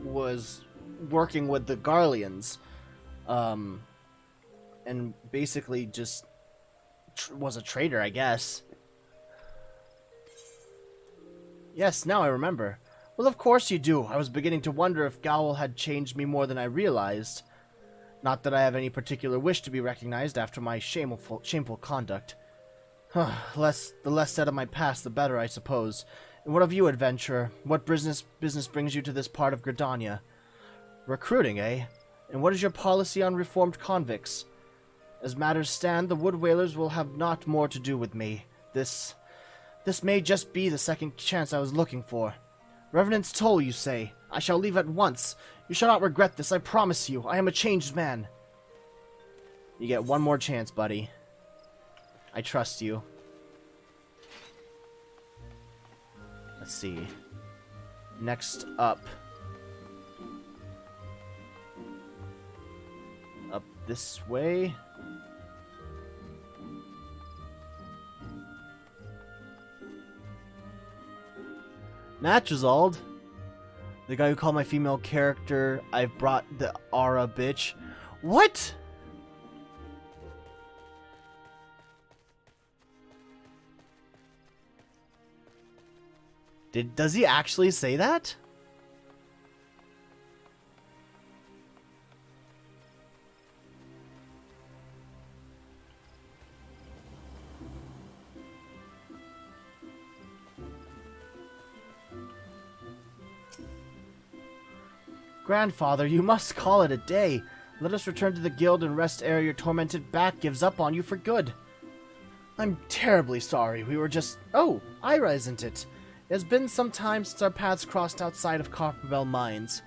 was working with the Garleans. And basically just was a traitor, I guess. Yes, now I remember. Well, of course you do. I was beginning to wonder if Gowl had changed me more than I realized. Not that I have any particular wish to be recognized after my shameful conduct. The less said of my past, the better, I suppose. And what of you, adventurer? What business brings you to this part of Gridania? Recruiting, eh? And what is your policy on reformed convicts? As matters stand, the Wood Whalers will have naught more to do with me. This may just be the second chance I was looking for. Revenant's toll, you say. I shall leave at once. You shall not regret this, I promise you. I am a changed man. You get one more chance, buddy. I trust you. Let's see. Next up. Up this way. Natrizald, the guy who called my female character, I've brought the Aura bitch. What? Does he actually say that? Grandfather, you must call it a day. Let us return to the guild and rest ere your tormented back gives up on you for good. I'm terribly sorry. We were just... Oh, Ira, isn't it? It has been some time since our paths crossed outside of Copperbell Mines.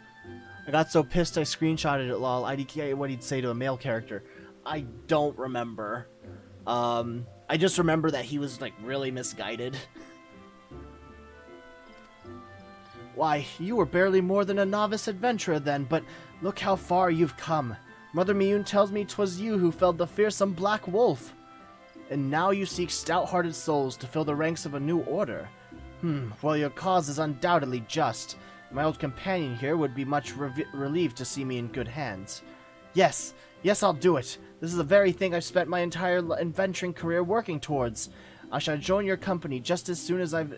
I got so pissed I screenshotted it, lol. IDK what he'd say to a male character. I don't remember. I just remember that he was, like, really misguided. Why, you were barely more than a novice adventurer then, but look how far you've come. Mother Miyun tells me 'twas you who felled the fearsome Black Wolf. And now you seek stout-hearted souls to fill the ranks of a new order. Well, your cause is undoubtedly just. My old companion here would be much relieved to see me in good hands. Yes, I'll do it. This is the very thing I've spent my entire adventuring career working towards. I shall join your company just as soon as I've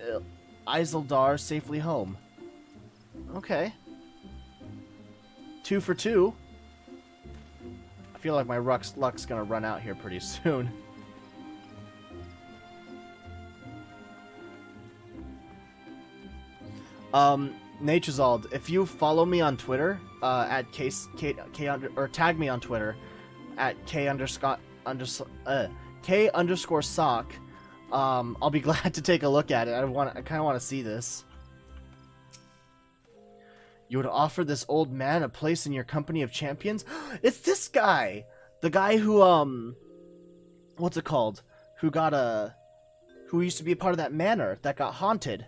Isildar safely home. Okay. 2 for 2. I feel like my luck's gonna run out here pretty soon. Naturezold, if you follow me on Twitter, at or tag me on Twitter at K_Sock, I'll be glad to take a look at it. I kind of want to see this. You would offer this old man a place in your company of champions? It's this guy! The guy who, what's it called? Who used to be a part of that manor that got haunted.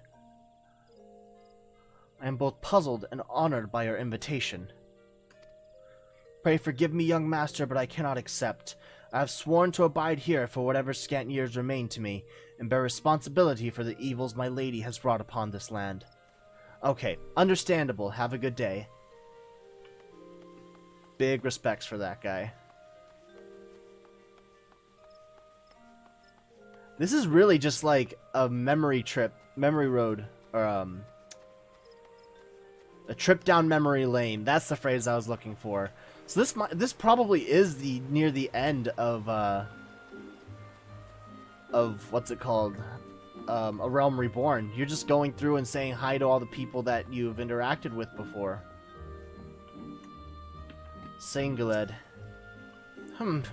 I am both puzzled and honored by your invitation. Pray forgive me, young master, but I cannot accept. I have sworn to abide here for whatever scant years remain to me, and bear responsibility for the evils my lady has brought upon this land. Okay, understandable. Have a good day. Big respects for that guy. This is really just like a memory road, or a trip down memory lane. That's the phrase I was looking for. So this probably is near the end of what's it called? A Realm Reborn. You're just going through and saying hi to all the people that you've interacted with before. Singuled. Can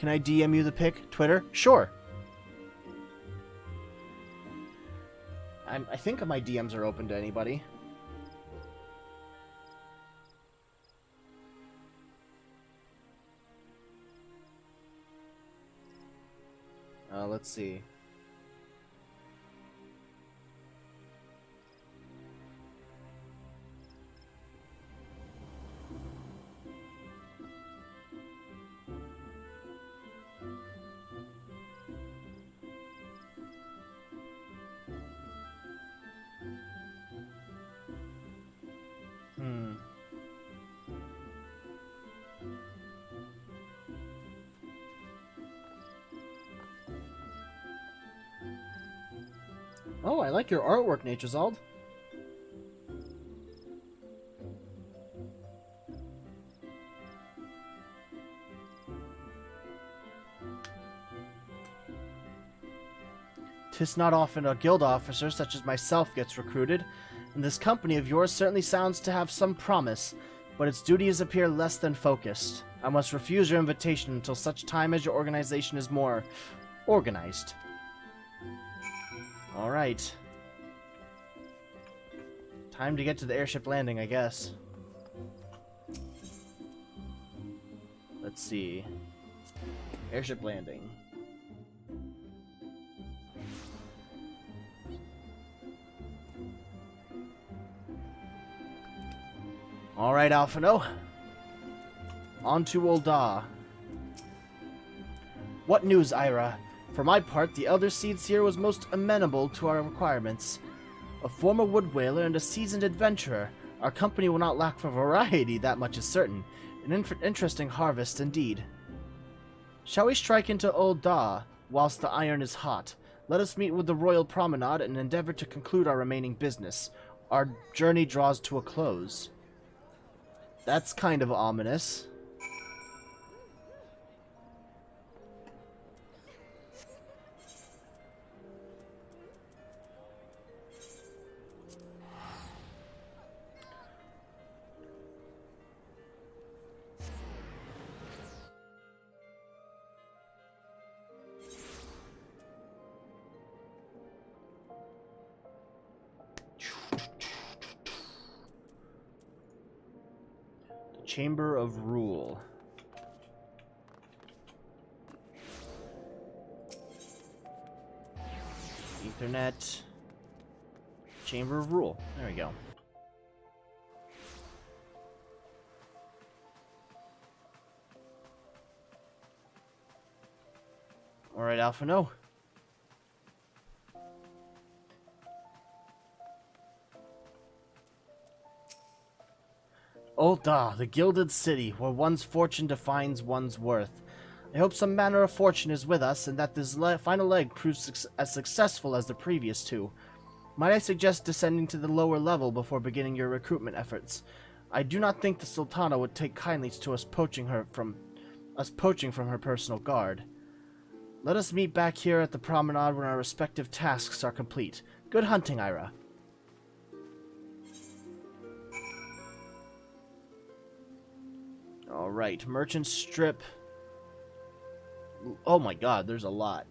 I DM you the pic? Twitter? Sure. I think my DMs are open to anybody. Let's see. Oh, I like your artwork, Naturezold. "'Tis not often a guild officer such as myself gets recruited, and this company of yours certainly sounds to have some promise, but its duties appear less than focused. I must refuse your invitation until such time as your organization is more organized." Alright. Time to get to the airship landing, I guess. Let's see. Airship landing. Alright, Alphino. On to Ul'dah. "What news, Ira? For my part, the Elder Seeds here was most amenable to our requirements. A former wood whaler and a seasoned adventurer. Our company will not lack for variety, that much is certain. An interesting harvest indeed. Shall we strike into Ul'dah whilst the iron is hot? Let us meet with the Royal Promenade and endeavor to conclude our remaining business. Our journey draws to a close." That's kind of ominous. Chamber of Rule. Ethernet. Chamber of Rule. There we go. Alright, Alphino. Ul'dah, the Gilded City, where one's fortune defines one's worth. I hope some manner of fortune is with us, and that this final leg proves as successful as the previous two. Might I suggest descending to the lower level before beginning your recruitment efforts? I do not think the Sultana would take kindly to us poaching from her personal guard. Let us meet back here at the promenade when our respective tasks are complete. Good hunting, Ira. Alright, Merchant Strip. Oh my god, there's a lot.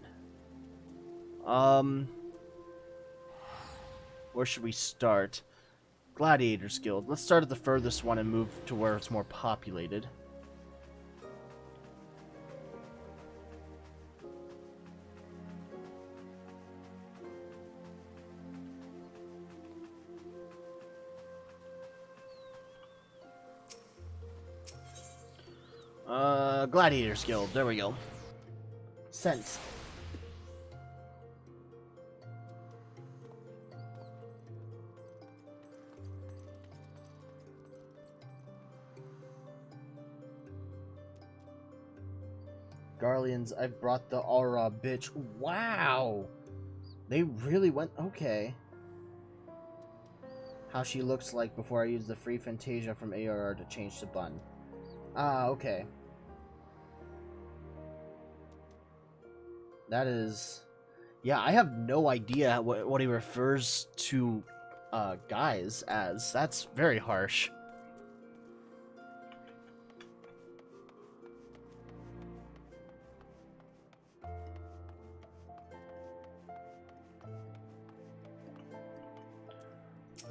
Where should we start? Gladiators Guild. Let's start at the furthest one and move to where it's more populated. Gladiators Guild. There we go. Sense. Garleans, I've brought the aura, bitch. Wow! They really went... Okay. How she looks like before I use the free Fantasia from ARR to change to Bun. Ah, okay. That is... Yeah, I have no idea what he refers to guys as. That's very harsh.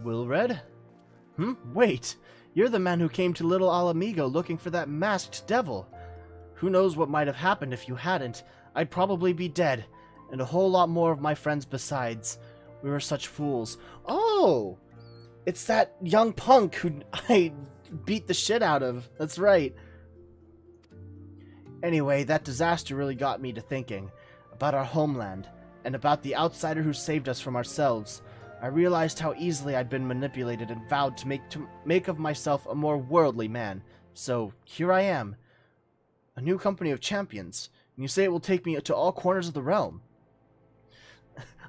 Wilred? Wait! You're the man who came to Little Alamigo looking for that masked devil. Who knows what might have happened if you hadn't. I'd probably be dead, and a whole lot more of my friends besides. We were such fools. Oh! It's that young punk who I beat the shit out of. That's right. Anyway, that disaster really got me to thinking about our homeland, and about the outsider who saved us from ourselves. I realized how easily I'd been manipulated and vowed to make of myself a more worldly man. So, here I am. A new company of champions. And you say it will take me to all corners of the realm.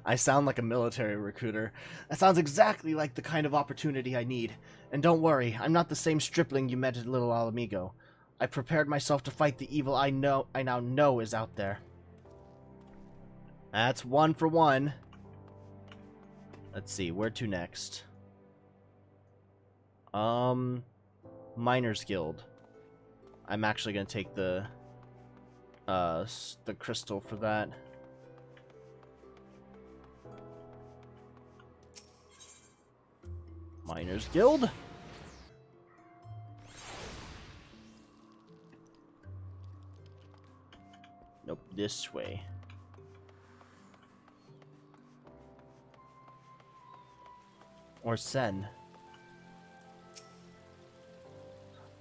I sound like a military recruiter. That sounds exactly like the kind of opportunity I need. And don't worry, I'm not the same stripling you met at Little Alamigo. I prepared myself to fight the evil I now know is out there. That's 1 for 1. Let's see, where to next? Miners Guild. I'm actually gonna take the crystal for that. Miners Guild. Nope, this way. Or Sen.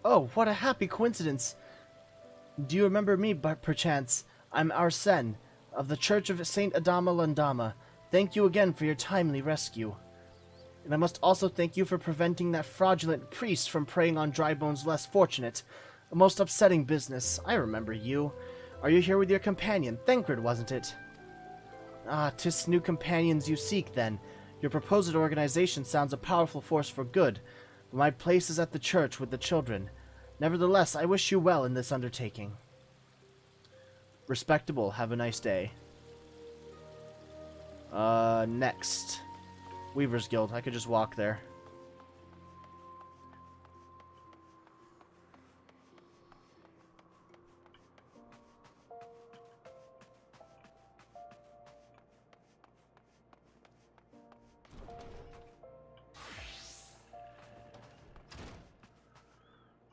Oh, what a happy coincidence! Do you remember me, perchance? I'm Arsene, of the Church of Saint Adama Landama. Thank you again for your timely rescue. And I must also thank you for preventing that fraudulent priest from preying on Drybone's less fortunate. A most upsetting business. I remember you. Are you here with your companion, Thancred, wasn't it? Ah, 'tis new companions you seek, then. Your proposed organization sounds a powerful force for good, but my place is at the church with the children. Nevertheless, I wish you well in this undertaking. Respectable. Have a nice day. Next. Weaver's Guild. I could just walk there.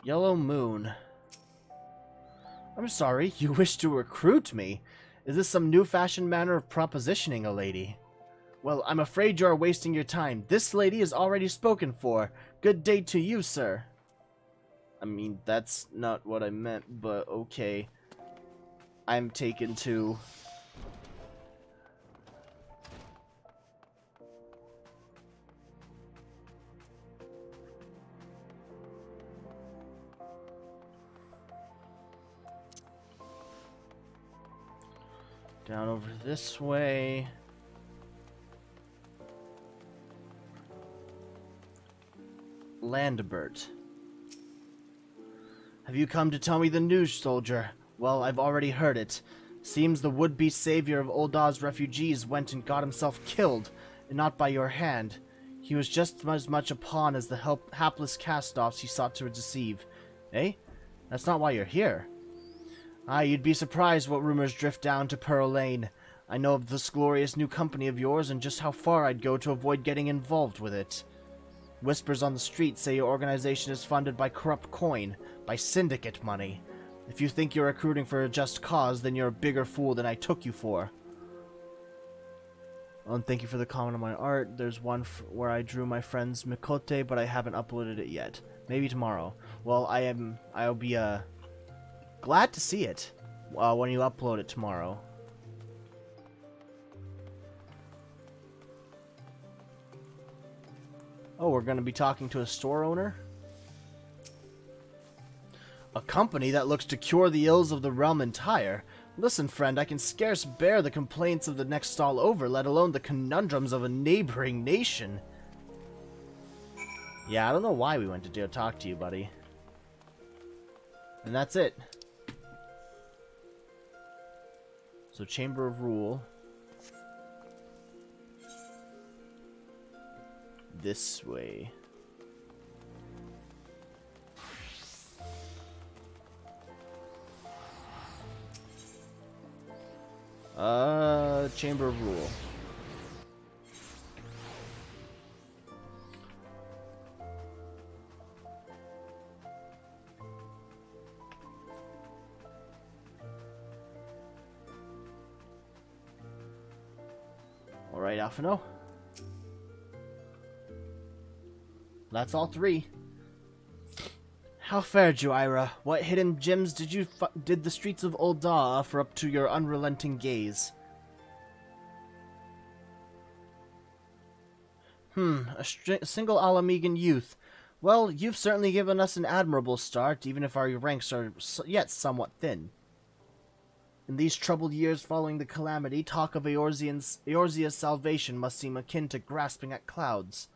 Yellow Moon. I'm sorry, you wish to recruit me? Is this some new-fashioned manner of propositioning a lady? Well, I'm afraid you are wasting your time. This lady is already spoken for. Good day to you, sir. I mean, that's not what I meant, but okay. I'm taken to... down over this way. Landbert. Have you come to tell me the news, soldier? Well, I've already heard it. Seems the would-be savior of Ul'dah's refugees went and got himself killed, and not by your hand. He was just as much a pawn as the hapless cast-offs he sought to deceive. Eh? That's not why you're here. Ah, you'd be surprised what rumors drift down to Pearl Lane. I know of this glorious new company of yours and just how far I'd go to avoid getting involved with it. Whispers on the street say your organization is funded by corrupt coin, by syndicate money. If you think you're recruiting for a just cause, then you're a bigger fool than I took you for. Oh, and thank you for the comment on my art. There's one where I drew my friend's Mikote, but I haven't uploaded it yet. Maybe tomorrow. Well, I'll be, glad to see it when you upload it tomorrow. Oh, we're going to be talking to a store owner? A company that looks to cure the ills of the realm entire. Listen, friend, I can scarce bear the complaints of the next stall over, let alone the conundrums of a neighboring nation. Yeah, I don't know why we went to go talk to you, buddy. And that's it. So, Chamber of Rule. This way. Chamber of Rule. Alright, Alphino. That's all 3. How fared you, Ira? What hidden gems did the streets of Ul'dah offer up to your unrelenting gaze? A single Alamigan youth. Well, you've certainly given us an admirable start, even if our ranks are yet somewhat thin. In these troubled years following the calamity, talk of Eorzea's salvation must seem akin to grasping at clouds.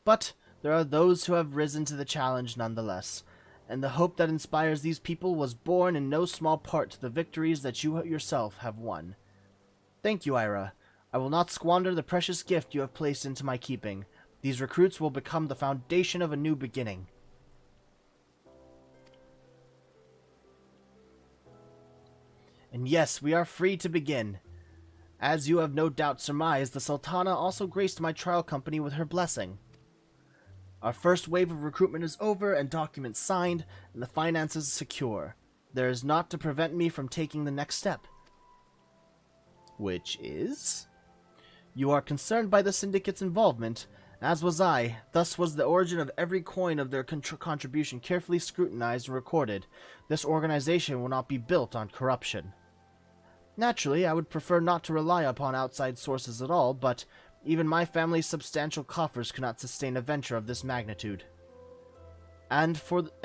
But there are those who have risen to the challenge nonetheless, and the hope that inspires these people was born in no small part to the victories that you yourself have won. Thank you, Ira. I will not squander the precious gift you have placed into my keeping. These recruits will become the foundation of a new beginning. And yes, we are free to begin. As you have no doubt surmised, the Sultana also graced my trial company with her blessing. Our first wave of recruitment is over and documents signed, and the finances secure. There is naught to prevent me from taking the next step. Which is? You are concerned by the Syndicate's involvement, as was I. Thus was the origin of every coin of their contribution carefully scrutinized and recorded. This organization will not be built on corruption. Naturally, I would prefer not to rely upon outside sources at all, but even my family's substantial coffers cannot sustain a venture of this magnitude. And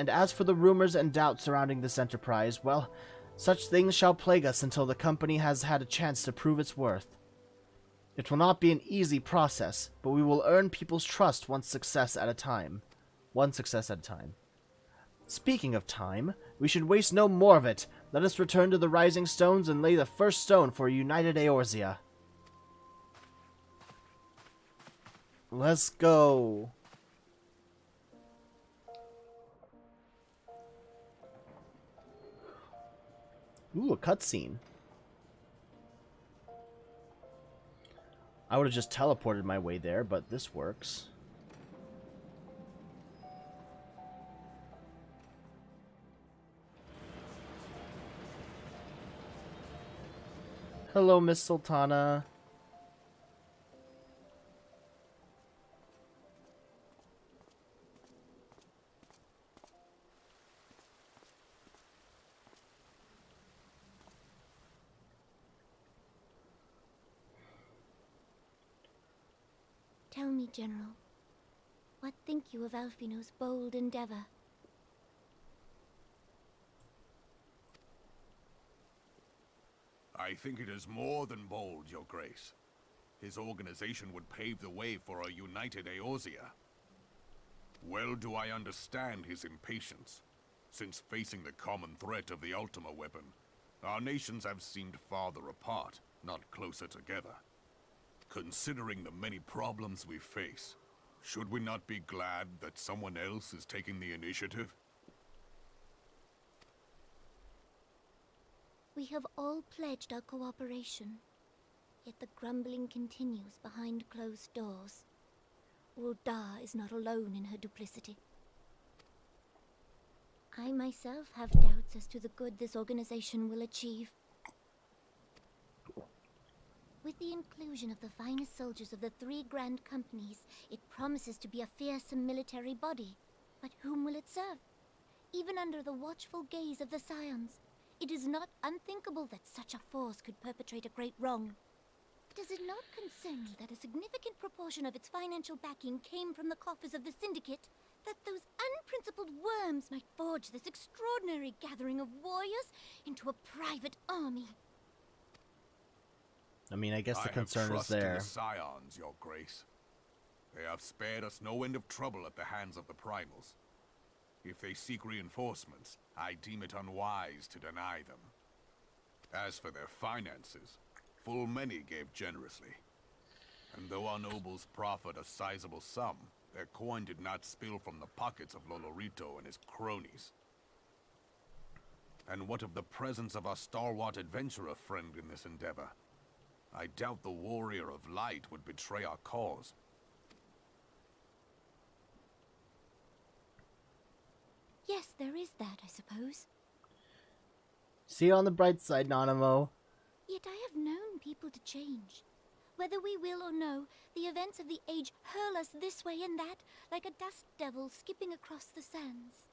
as for the rumors and doubts surrounding this enterprise, well, such things shall plague us until the company has had a chance to prove its worth. It will not be an easy process, but we will earn people's trust one success at a time. Speaking of time, we should waste no more of it. Let us return to the Rising Stones and lay the first stone for a united Eorzea. Let's go. Ooh, a cutscene. I would have just teleported my way there, but this works. Hello, Miss Sultana. Tell me, General, what think you of Alfino's bold endeavor? I think it is more than bold, Your Grace. His organization would pave the way for a united Eorzea. Well do I understand his impatience, since facing the common threat of the Ultima weapon, our nations have seemed farther apart, not closer together. Considering the many problems we face, should we not be glad that someone else is taking the initiative? We have all pledged our cooperation, yet the grumbling continues behind closed doors. Ul'dah is not alone in her duplicity. I myself have doubts as to the good this organization will achieve. With the inclusion of the finest soldiers of the 3 grand companies, it promises to be a fearsome military body. But whom will it serve? Even under the watchful gaze of the Scions, it is not unthinkable that such a force could perpetrate a great wrong. Does it not concern you that a significant proportion of its financial backing came from the coffers of the Syndicate? That those unprincipled worms might forge this extraordinary gathering of warriors into a private army? I mean, I guess the concern is there. I have trust in the Scions, Your Grace. They have spared us no end of trouble at the hands of the Primals. If they seek reinforcements, I deem it unwise to deny them. As for their finances, full many gave generously. And though our nobles proffered a sizable sum, their coin did not spill from the pockets of Lolorito and his cronies. And what of the presence of our stalwart adventurer friend in this endeavor? I doubt the Warrior of Light would betray our cause. Yes, there is that, I suppose. See on the bright side, Nanamo. Yet I have known people to change. Whether we will or no, the events of the age hurl us this way and that, like a dust devil skipping across the sands.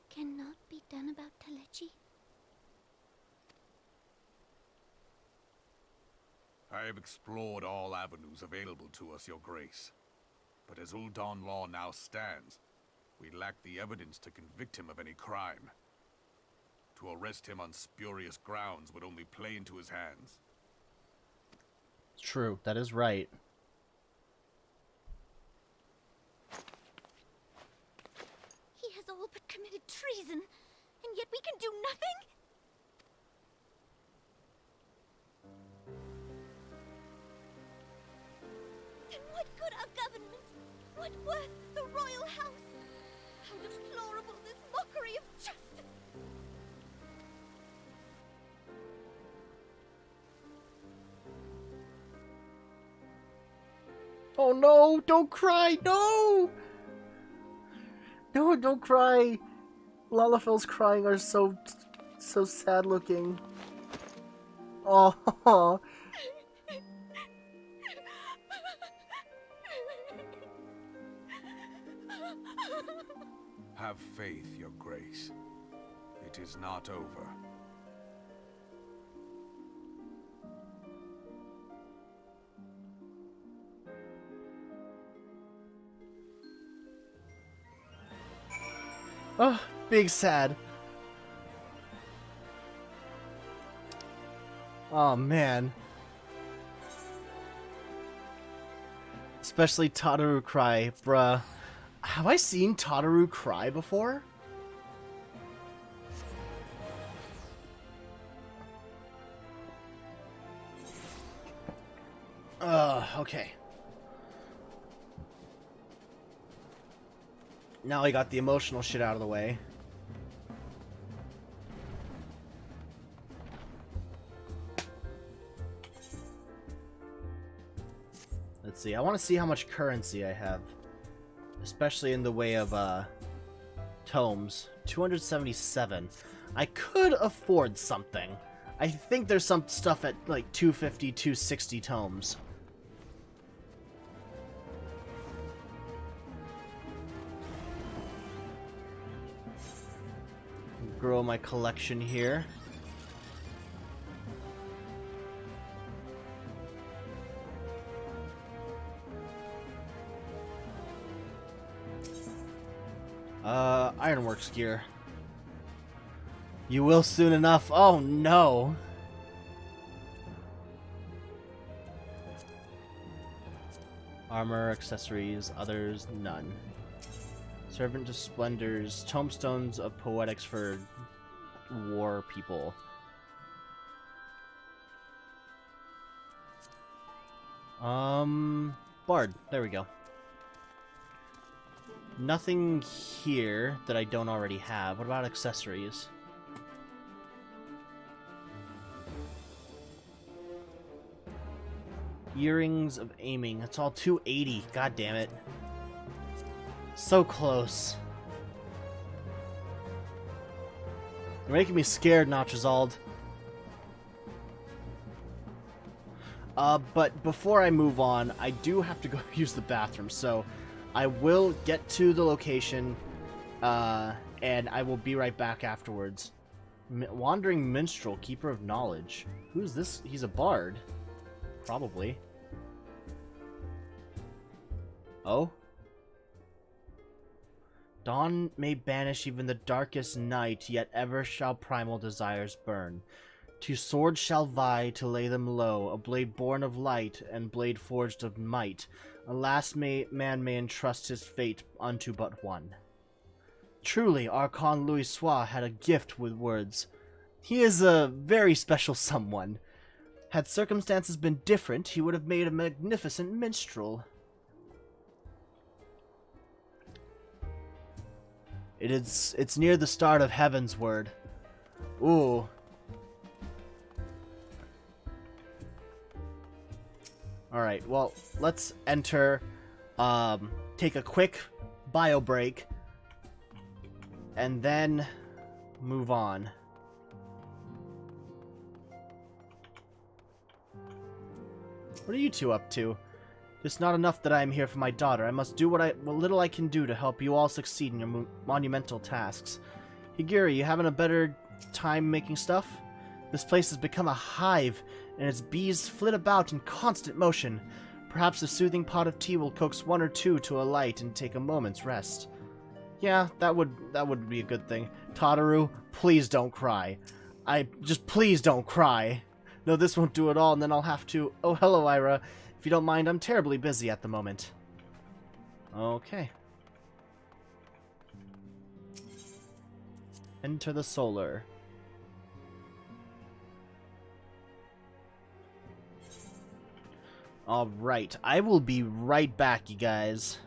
Cannot be done about Telechi? I have explored all avenues available to us, Your Grace. But as Ul'dah law now stands, We lack the evidence to convict him of any crime. To arrest him on spurious grounds would only play into his hands. True, that is right. He has all but committed treason, and yet we can do nothing? Then what good our government? What worth the royal house? How deplorable this mockery of justice! Oh no, don't cry, no! No, don't cry. Lalafell's crying are so sad looking. Oh. Have faith, Your Grace. It is not over. Oh, big sad. Oh man. Especially Tadaru cry, bruh. Have I seen Tadaru cry before? Okay. Now I got the emotional shit out of the way. Let's see. I want to see how much currency I have. Especially in the way of, tomes. 277. I could afford something. I think there's some stuff at, like, 250, 260 tomes. Grow my collection here. Ironworks gear. You will soon enough. Oh no. Armor, accessories, others, none. Servant to Splendors, tomestones of poetics for war people. Bard. There we go. Nothing here that I don't already have. What about accessories? Earrings of aiming. That's all 280. God damn it. So close. You're making me scared, Nachazald. But before I move on, I do have to go use the bathroom, so I will get to the location, and I will be right back afterwards. Wandering Minstrel, Keeper of Knowledge. Who's this? He's a bard. Probably. Oh? Dawn may banish even the darkest night, yet ever shall primal desires burn. Two swords shall vie to lay them low, a blade born of light, and blade forged of might. Alas, man may entrust his fate unto but one. Truly, Archon Louis Sois had a gift with words. He is a very special someone. Had circumstances been different, he would have made a magnificent minstrel. It's near the start of Heavensward. Ooh. Alright, well, let's enter, take a quick bio break, and then move on. What are you two up to? It's not enough that I am here for my daughter. I must do what little I can do to help you all succeed in your monumental tasks. Higiri, you having a better time making stuff? This place has become a hive, and its bees flit about in constant motion. Perhaps a soothing pot of tea will coax one or two to alight and take a moment's rest. Yeah, that would be a good thing. Tataru, please don't cry. Please don't cry. No, this won't do at all, and then I'll have to... Oh, hello, Ira. If you don't mind, I'm terribly busy at the moment. Okay. Enter the solar. Alright, I will be right back, you guys.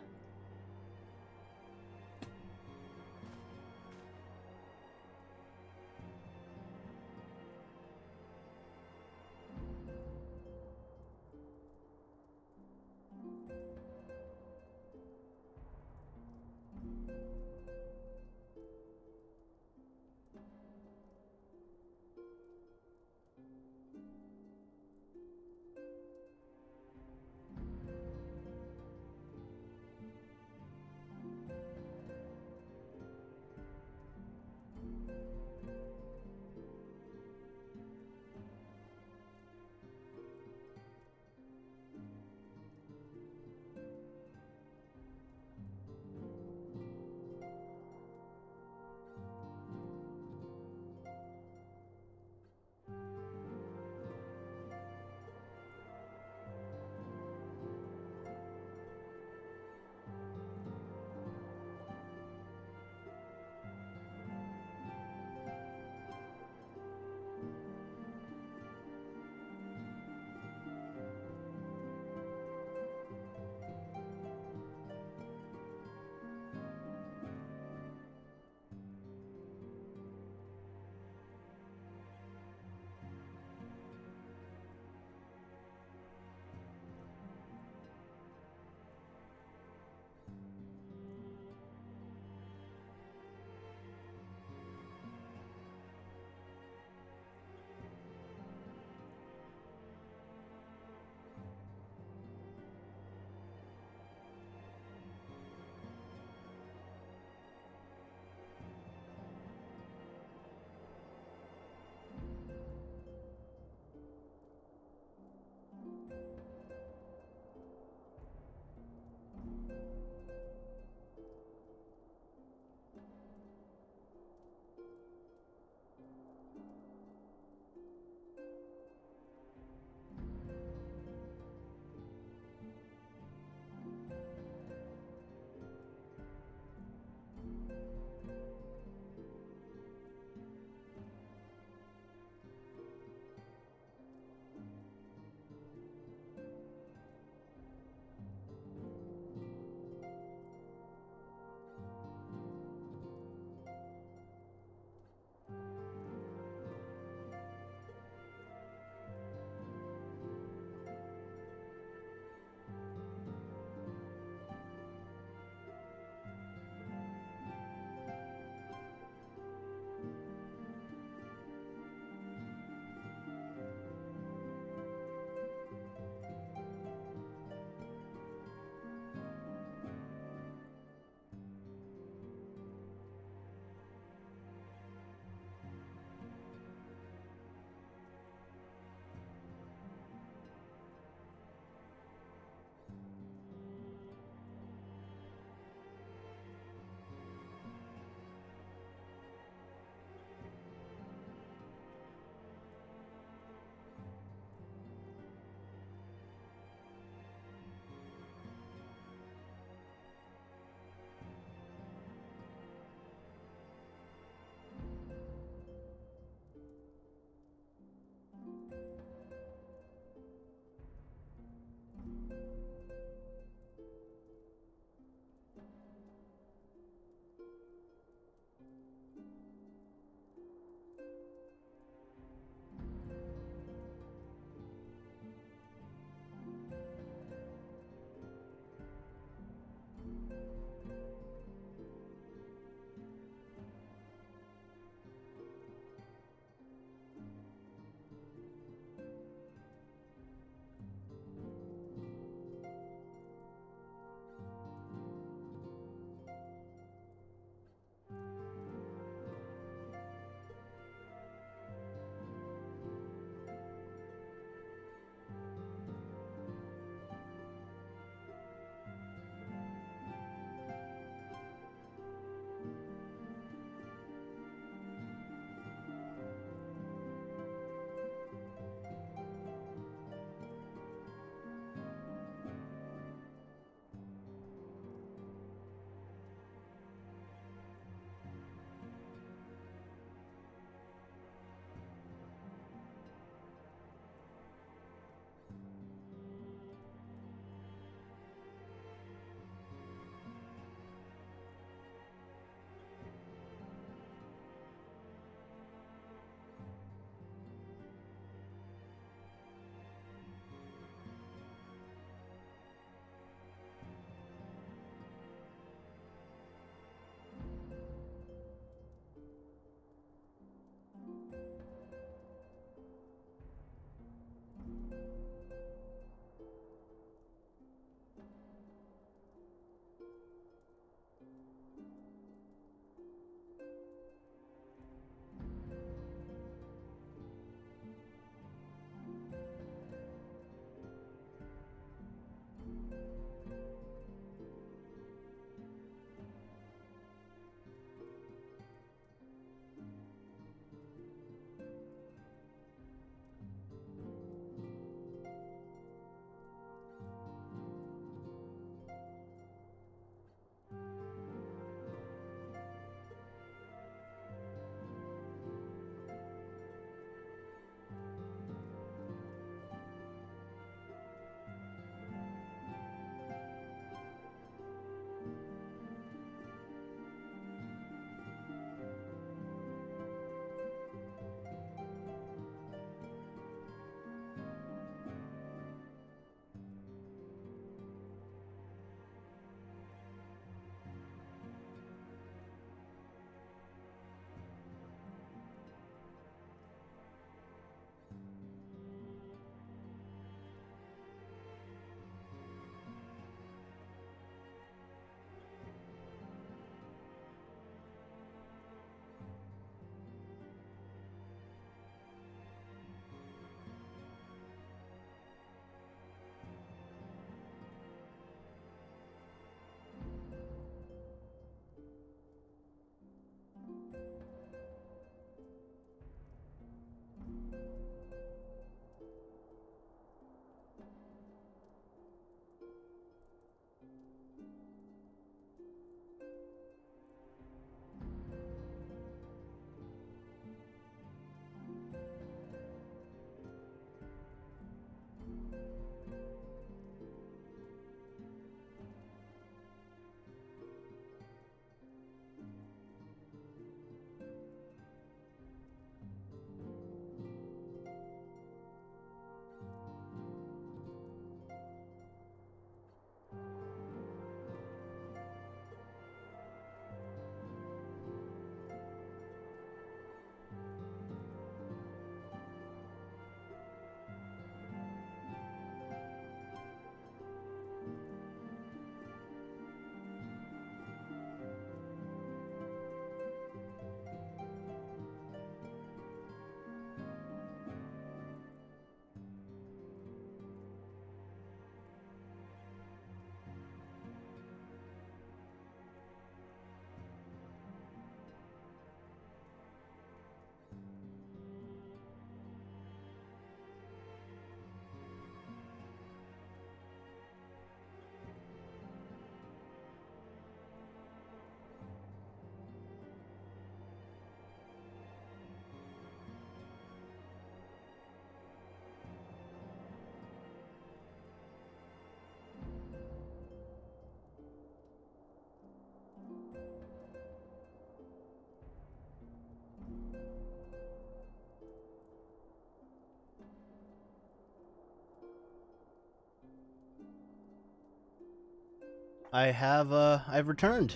I've returned.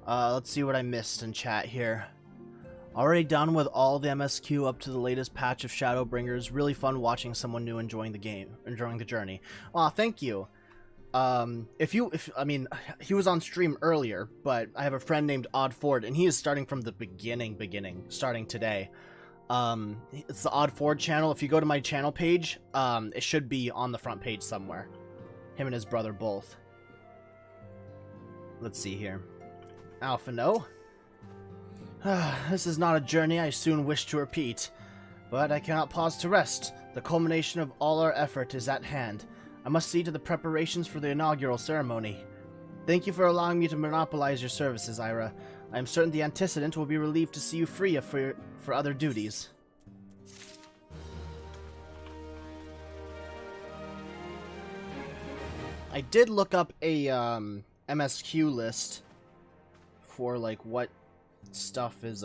Let's see what I missed in chat here. Already done with all the MSQ up to the latest patch of Shadowbringers. Really fun watching someone new enjoying the game, enjoying the journey. Aw, thank you. I mean, he was on stream earlier, but I have a friend named Odd Ford, and he is starting from the beginning, starting today. It's the Odd Ford channel. If you go to my channel page, it should be on the front page somewhere. Him and his brother both. Let's see here. Alpha, no. This is not a journey I soon wish to repeat, but I cannot pause to rest. The culmination of all our effort is at hand. I must see to the preparations for the inaugural ceremony. Thank you for allowing me to monopolize your services, Ira. I am certain the antecedent will be relieved to see you free for other duties. I did look up a MSQ list for like what stuff is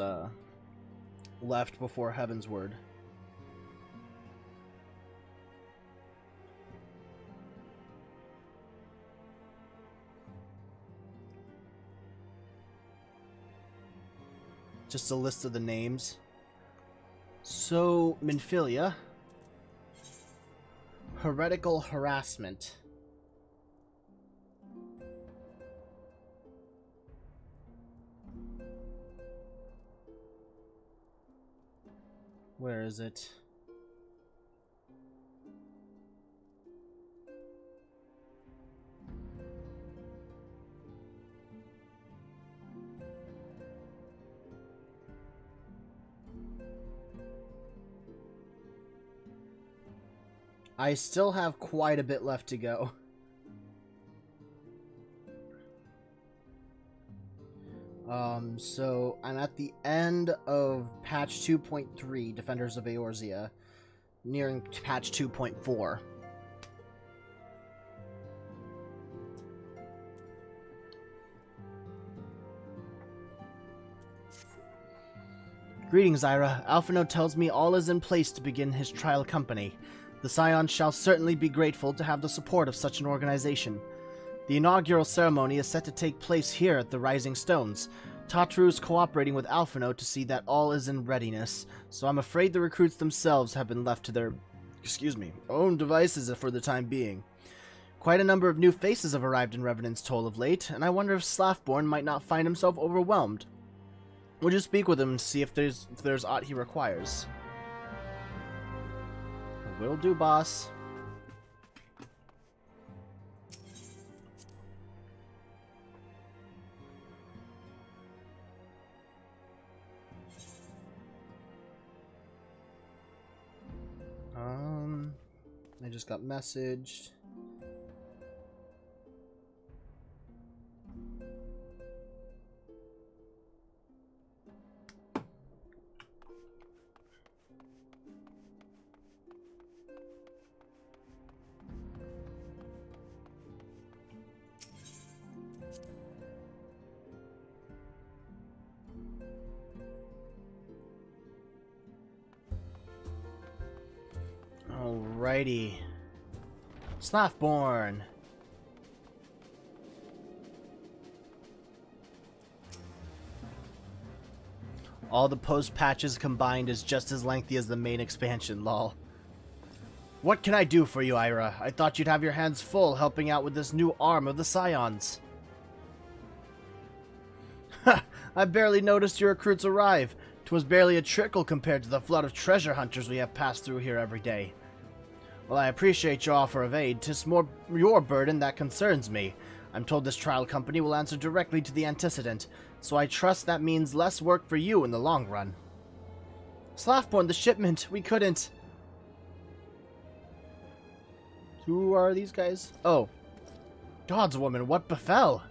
left before Heavensward. Just a list of the names. So, Minfilia. Heretical harassment. Where is it? I still have quite a bit left to go. So I'm at the end of patch 2.3, Defenders of Eorzea, nearing patch 2.4. Greetings, Ira. Alphino tells me all is in place to begin his trial company. The Scions shall certainly be grateful to have the support of such an organization. The inaugural ceremony is set to take place here at the Rising Stones. Tatru is cooperating with Alphino to see that all is in readiness, so I'm afraid the recruits themselves have been left to their, own devices for the time being. Quite a number of new faces have arrived in Revenant's Toll of late, and I wonder if Slaffborn might not find himself overwhelmed. Would you speak with him and see if there's aught he requires? Will do, boss. I just got messaged. Alrighty. Slaffborn. All the post patches combined is just as lengthy as the main expansion, lol. What can I do for you, Ira? I thought you'd have your hands full helping out with this new arm of the Scions. Ha! I barely noticed your recruits arrive. 'Twas barely a trickle compared to the flood of treasure hunters we have passed through here every day. Well, I appreciate your offer of aid. 'Tis more your burden that concerns me. I'm told this trial company will answer directly to the antecedent, so I trust that means less work for you in the long run. Slaffborn, the shipment, we couldn't... Who are these guys? Oh. God's woman, what befell?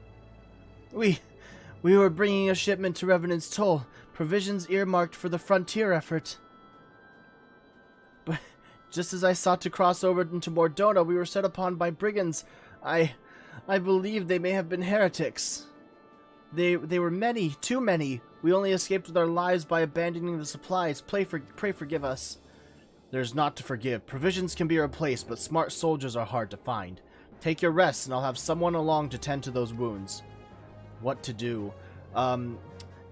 We were bringing a shipment to Revenant's Toll, provisions earmarked for the frontier effort. But just as I sought to cross over into Mordona, we were set upon by brigands. I believe they may have been heretics. They were many, too many. We only escaped with our lives by abandoning the supplies. Pray forgive us. There's naught to forgive. Provisions can be replaced, but smart soldiers are hard to find. Take your rest, and I'll have someone along to tend to those wounds. What to do?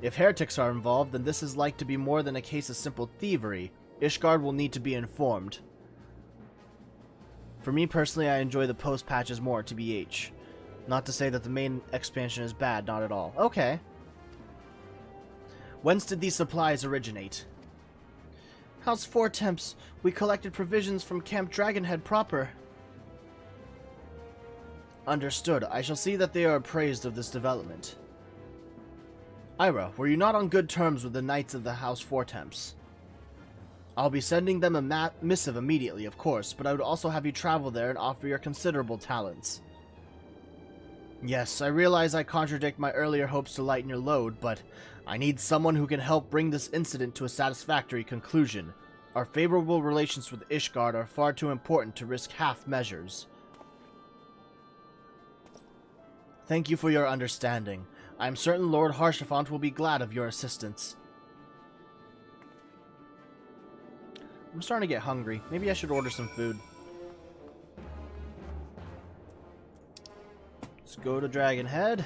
If heretics are involved, then this is like to be more than a case of simple thievery. Ishgard will need to be informed. For me personally, I enjoy the post patches more, TBH. Not to say that the main expansion is bad, not at all. Okay. Whence did these supplies originate? House Four Temps. We collected provisions from Camp Dragonhead proper. Understood. I shall see that they are appraised of this development. Ira, were you not on good terms with the Knights of the House Four Temps? I'll be sending them a missive immediately, of course, but I would also have you travel there and offer your considerable talents. Yes, I realize I contradict my earlier hopes to lighten your load, but I need someone who can help bring this incident to a satisfactory conclusion. Our favorable relations with Ishgard are far too important to risk half measures. Thank you for your understanding. I am certain Lord Haurchefant will be glad of your assistance. I'm starting to get hungry. Maybe I should order some food. Let's go to Dragonhead.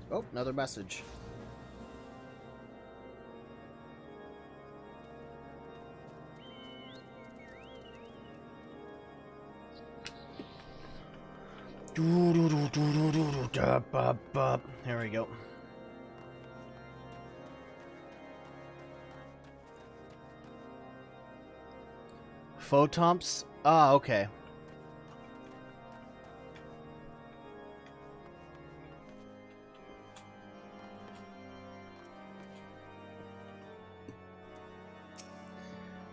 Oh, another message. Here we go. Photomps? Ah, okay.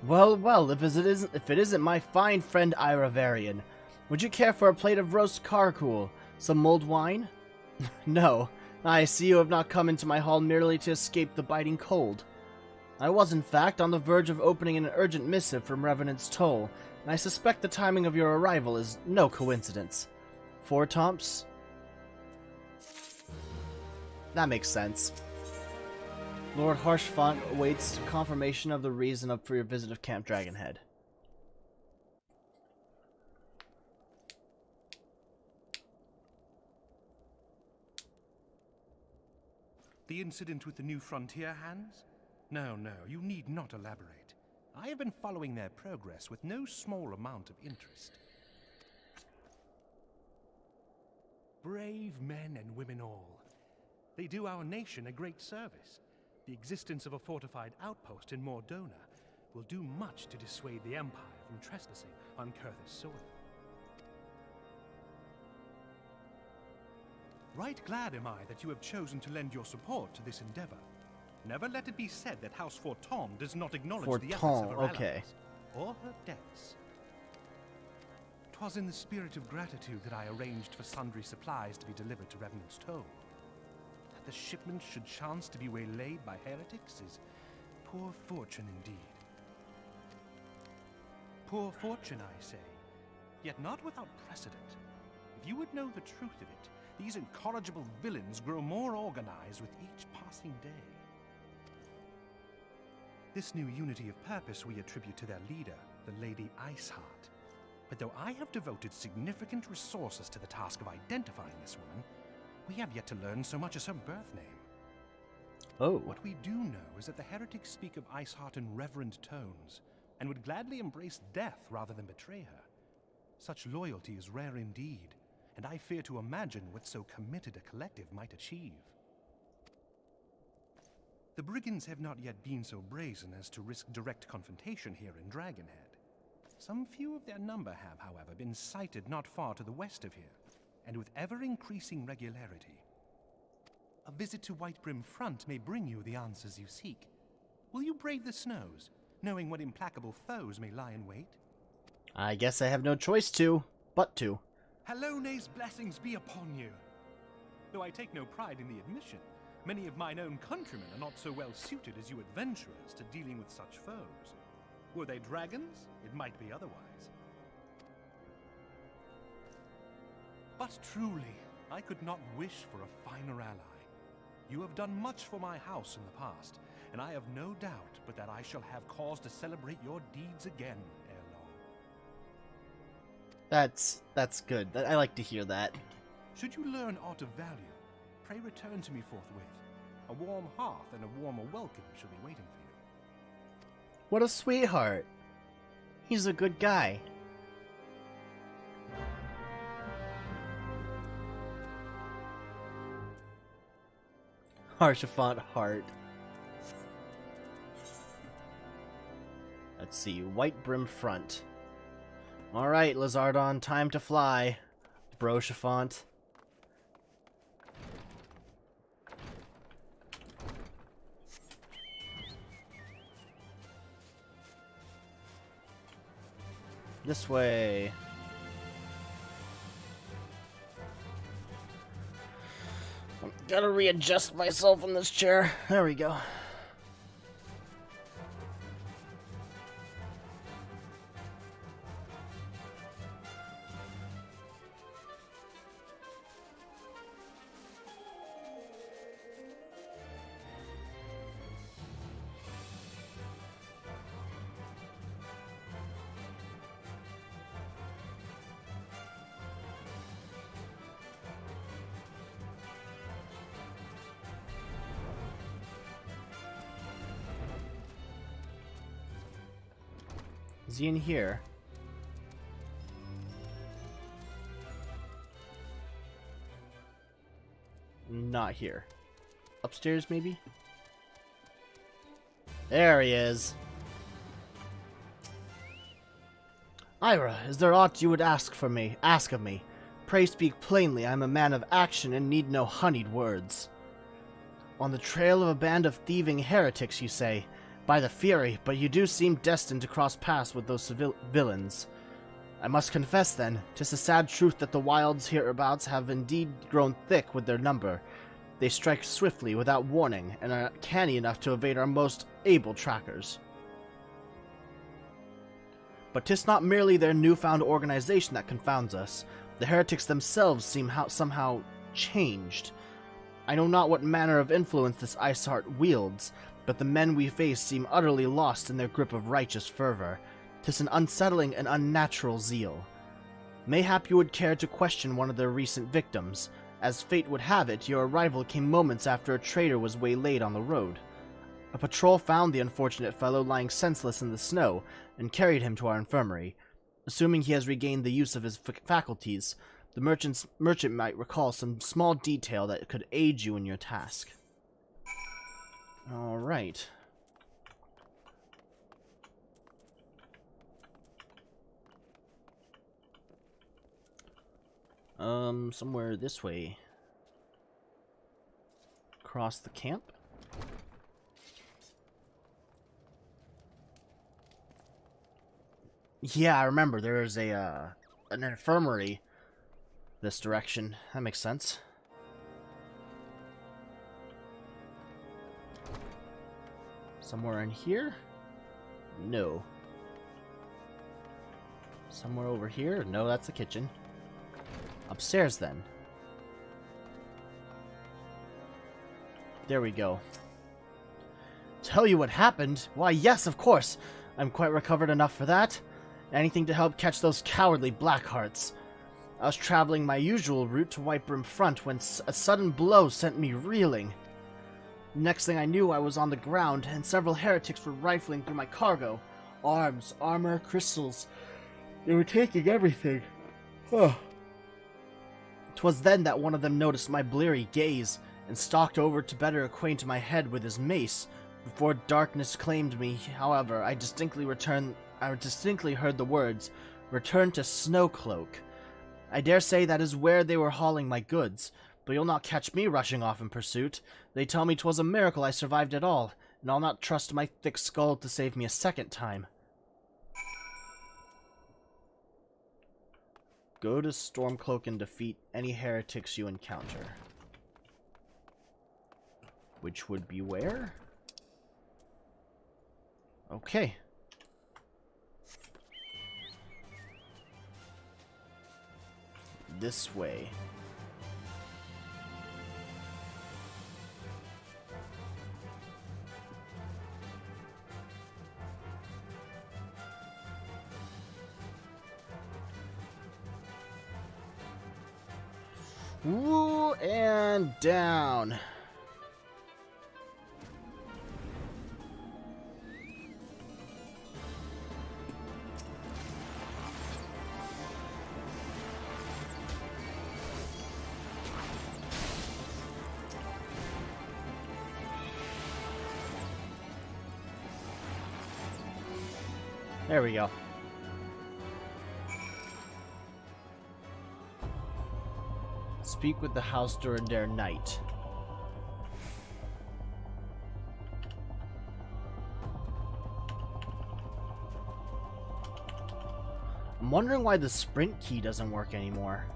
Well, if it isn't my fine friend Ira Varian. Would you care for a plate of roast charcoal? Some mulled wine? No. I see you have not come into my hall merely to escape the biting cold. I was, in fact, on the verge of opening an urgent missive from Revenant's Toll, and I suspect the timing of your arrival is no coincidence. Four Tomps? That makes sense. Lord Haurchefant awaits confirmation of the reason for your visit of Camp Dragonhead. The incident with the new frontier hands? No, you need not elaborate. I have been following their progress with no small amount of interest. Brave men and women all. They do our nation a great service. The existence of a fortified outpost in Mordona will do much to dissuade the Empire from trespassing on Kurthus soil. Right glad am I that you have chosen to lend your support to this endeavor. Never let it be said that House Forton does not acknowledge the efforts of her allies or her debts. 'Twas in the spirit of gratitude that I arranged for sundry supplies to be delivered to Revenant's Toll. That the shipment should chance to be waylaid by heretics is poor fortune indeed. Poor fortune, I say, yet not without precedent. If you would know the truth of it, these incorrigible villains grow more organized with each passing day. This new unity of purpose we attribute to their leader, the Lady Iceheart. But though I have devoted significant resources to the task of identifying this woman, we have yet to learn so much as her birth name. Oh. What we do know is that the heretics speak of Iceheart in reverent tones, and would gladly embrace death rather than betray her. Such loyalty is rare indeed, and I fear to imagine what so committed a collective might achieve. The brigands have not yet been so brazen as to risk direct confrontation here in Dragonhead. Some few of their number have, however, been sighted not far to the west of here, and with ever-increasing regularity. A visit to Whitebrim Front may bring you the answers you seek. Will you brave the snows, knowing what implacable foes may lie in wait? I guess I have no choice but to. Halone's blessings be upon you. Though I take no pride in the admission, many of mine own countrymen are not so well suited as you adventurers to dealing with such foes. Were they dragons, it might be otherwise. But truly, I could not wish for a finer ally. You have done much for my house in the past, and I have no doubt but that I shall have cause to celebrate your deeds again ere long. That's good. I like to hear that. Should you learn aught of value, pray return to me forthwith. A warm hearth and a warmer welcome shall be waiting for you. What a sweetheart. He's a good guy. Archifant Heart. Let's see, White Brim Front. Alright, Lizardon, time to fly. Brochifant. This way. Gotta readjust myself in this chair. There we go. Is he in here? Not here. Upstairs, maybe? There he is. Ira, is there aught you would ask of me? Pray speak plainly. I am a man of action and need no honeyed words. On the trail of a band of thieving heretics, you say? By the Fury, but you do seem destined to cross paths with those villains. I must confess, then, 'tis a sad truth that the wilds hereabouts have indeed grown thick with their number. They strike swiftly, without warning, and are canny enough to evade our most able trackers. But 'tis not merely their newfound organization that confounds us. The heretics themselves seem somehow changed. I know not what manner of influence this Iceheart wields, but the men we face seem utterly lost in their grip of righteous fervor. 'Tis an unsettling and unnatural zeal. Mayhap you would care to question one of their recent victims. As fate would have it, your arrival came moments after a trader was waylaid on the road. A patrol found the unfortunate fellow lying senseless in the snow, and carried him to our infirmary. Assuming he has regained the use of his faculties, the merchant might recall some small detail that could aid you in your task. Alright. Somewhere this way. Across the camp? Yeah, I remember there's an infirmary this direction. That makes sense. Somewhere in here? No. Somewhere over here? No, that's the kitchen. Upstairs, then. There we go. Tell you what happened? Why, yes, of course. I'm quite recovered enough for that. Anything to help catch those cowardly Blackhearts. I was traveling my usual route to White Brim Front when a sudden blow sent me reeling. Next thing I knew, I was on the ground, and several heretics were rifling through my cargo. Arms, armor, crystals. They were taking everything. Oh. 'Twas then that one of them noticed my bleary gaze, and stalked over to better acquaint my head with his mace. Before darkness claimed me, however, I distinctly heard the words, "Return to Snowcloak." I dare say that is where they were hauling my goods, but you'll not catch me rushing off in pursuit. They tell me 'twas a miracle I survived at all, and I'll not trust my thick skull to save me a second time. Go to Stormcloak and defeat any heretics you encounter. Which would be where? Okay. This way. Woo, and down. There we go. Speak with the house during their night. I'm wondering why the sprint key doesn't work anymore.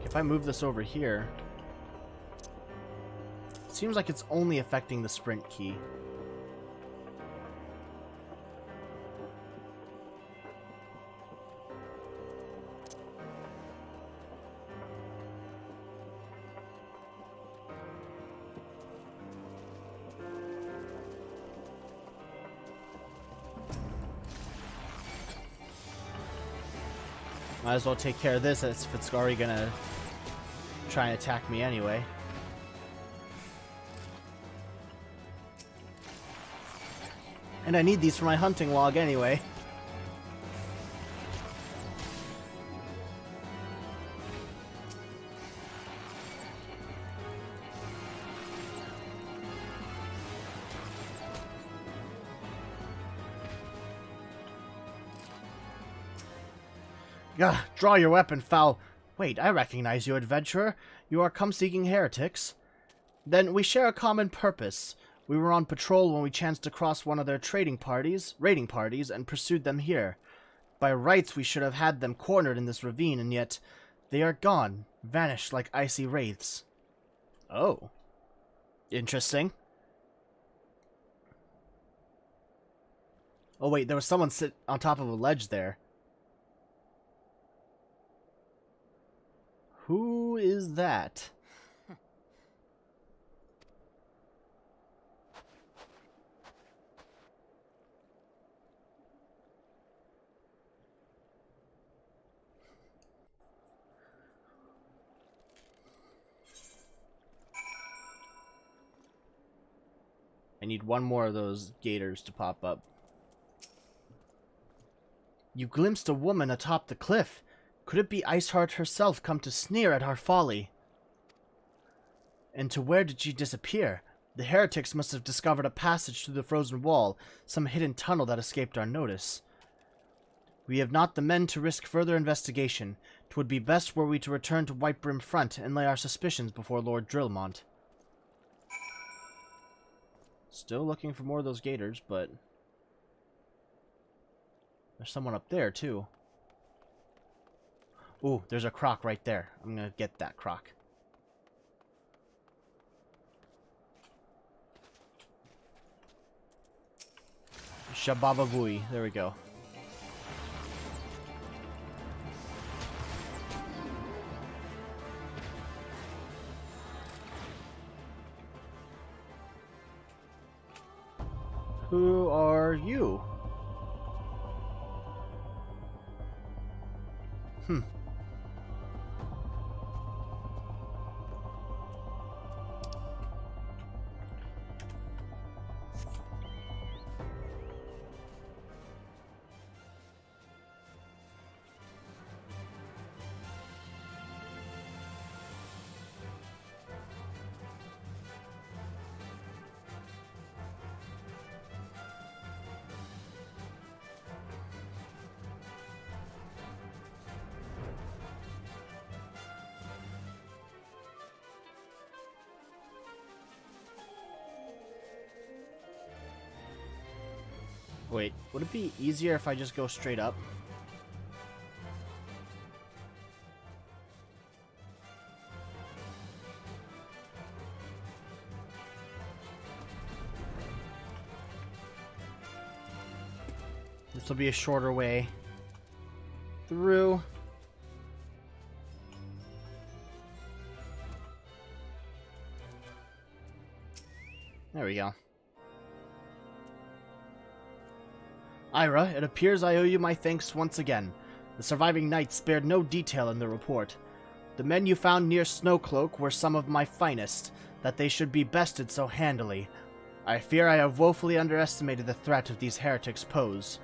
If I move this over here, it seems like it's only affecting the sprint key. Might as well take care of this as if it's already gonna try and attack me anyway. And I need these for my hunting log anyway. Gah, draw your weapon, foul. Wait, I recognize you, adventurer. You are come-seeking heretics. Then we share a common purpose. We were on patrol when we chanced to cross one of their raiding parties, and pursued them here. By rights, we should have had them cornered in this ravine, and yet they are gone, vanished like icy wraiths. Oh. Interesting. Oh wait, there was someone sit on top of a ledge there. Who is that? I need one more of those gators to pop up. You glimpsed a woman atop the cliff. Could it be Iceheart herself come to sneer at our folly? And to where did she disappear? The heretics must have discovered a passage through the frozen wall, some hidden tunnel that escaped our notice. We have not the men to risk further investigation. 'Twould be best were we to return to Whitebrim Front and lay our suspicions before Lord Drillmont. Still looking for more of those gators, but there's someone up there too. Ooh, there's a croc right there. I'm gonna get that croc. Shabababui. There we go. Who are you? Wait, would it be easier if I just go straight up? This will be a shorter way through. There we go. Ira, it appears I owe you my thanks once again. The surviving knights spared no detail in their report. The men you found near Snowcloak were some of my finest, that they should be bested so handily. I fear I have woefully underestimated the threat of these heretics pose.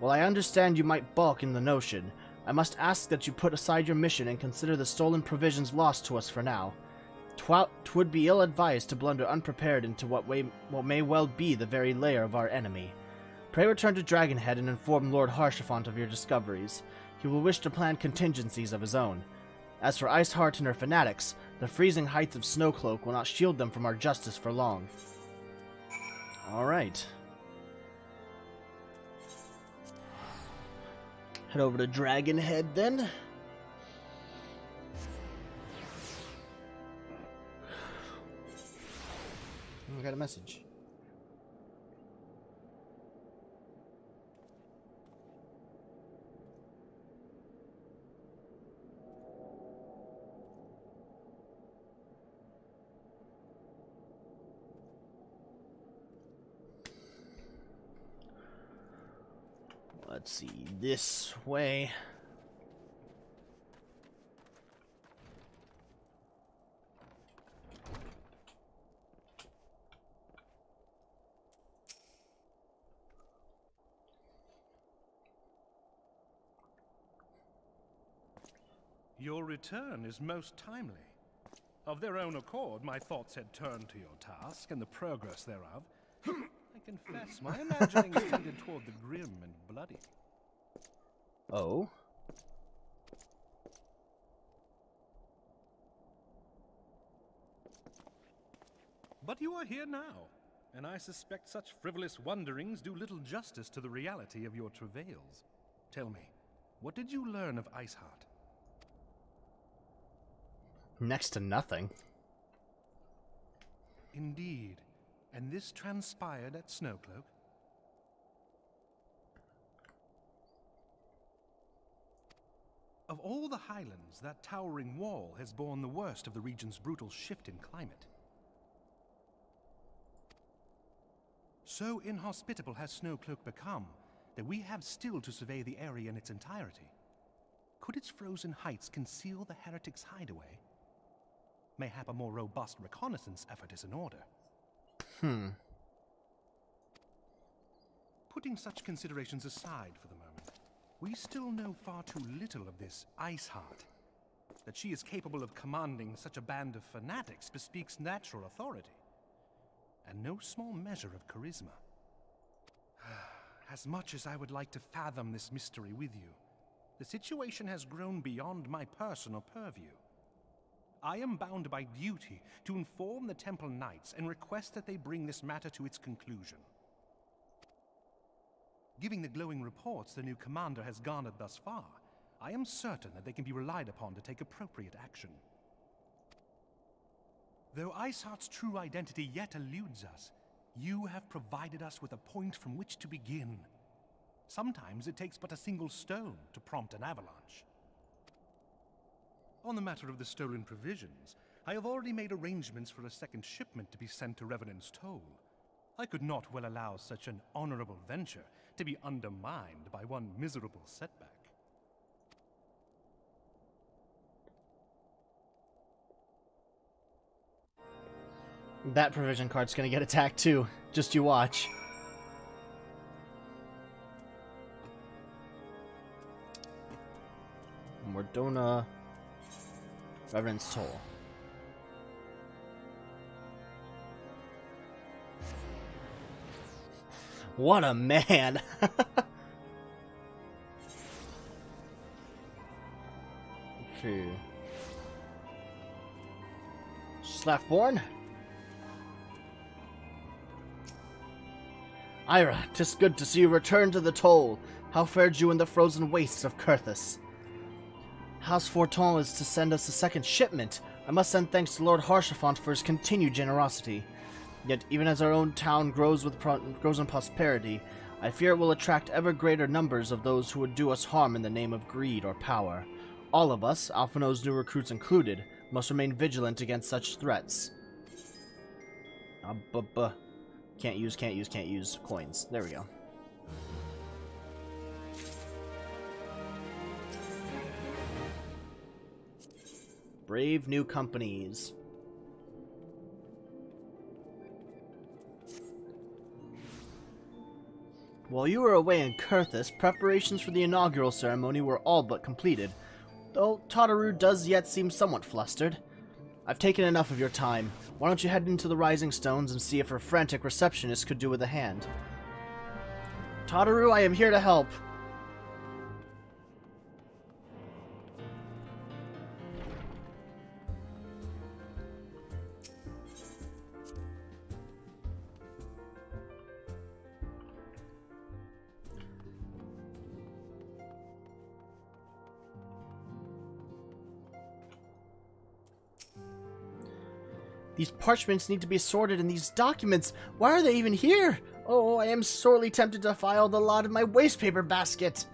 While I understand you might balk in the notion, I must ask that you put aside your mission and consider the stolen provisions lost to us for now. 'Twould be ill-advised to blunder unprepared into what may well be the very lair of our enemy. Pray return to Dragonhead and inform Lord Harshaphant of your discoveries. He will wish to plan contingencies of his own. As for Iceheart and her fanatics, the freezing heights of Snowcloak will not shield them from our justice for long. Alright. Head over to Dragonhead then. I got a message. Let's see, this way. Your return is most timely. Of their own accord, my thoughts had turned to your task and the progress thereof. I confess, my imagining tended toward the grim and bloody. Oh? But you are here now, and I suspect such frivolous wonderings do little justice to the reality of your travails. Tell me, what did you learn of Iceheart? Next to nothing. Indeed. And this transpired at Snowcloak? Of all the highlands, that towering wall has borne the worst of the region's brutal shift in climate. So inhospitable has Snowcloak become that we have still to survey the area in its entirety. Could its frozen heights conceal the heretics' hideaway? Mayhap a more robust reconnaissance effort is in order. Putting such considerations aside for the moment, we still know far too little of this Iceheart. That she is capable of commanding such a band of fanatics bespeaks natural authority, and no small measure of charisma. As much as I would like to fathom this mystery with you, the situation has grown beyond my personal purview. I am bound by duty to inform the Temple Knights and request that they bring this matter to its conclusion. Given the glowing reports the new commander has garnered thus far, I am certain that they can be relied upon to take appropriate action. Though Iceheart's true identity yet eludes us, you have provided us with a point from which to begin. Sometimes it takes but a single stone to prompt an avalanche. On the matter of the stolen provisions, I have already made arrangements for a second shipment to be sent to Revenant's Toll. I could not well allow such an honorable venture to be undermined by one miserable setback. That provision card's gonna get attacked too. Just you watch. Mordona, Reverend's Toll. What a man! Okay. Slaftborn? Ira, 'tis good to see you return to the Toll. How fared you in the frozen wastes of Kurthus? House Forton is to send us a second shipment. I must send thanks to Lord Harshaphant for his continued generosity. Yet, even as our own town grows in prosperity, I fear it will attract ever greater numbers of those who would do us harm in the name of greed or power. All of us, Alphino's new recruits included, must remain vigilant against such threats. Can't use coins. There we go. Brave new companies. While you were away in Kurthus, preparations for the inaugural ceremony were all but completed, though Tataru does yet seem somewhat flustered. I've taken enough of your time. Why don't you head into the Rising Stones and see if her frantic receptionist could do with a hand? Tataru, I am here to help. These parchments need to be sorted in these documents. Why are they even here? Oh, I am sorely tempted to file the lot in my wastepaper basket.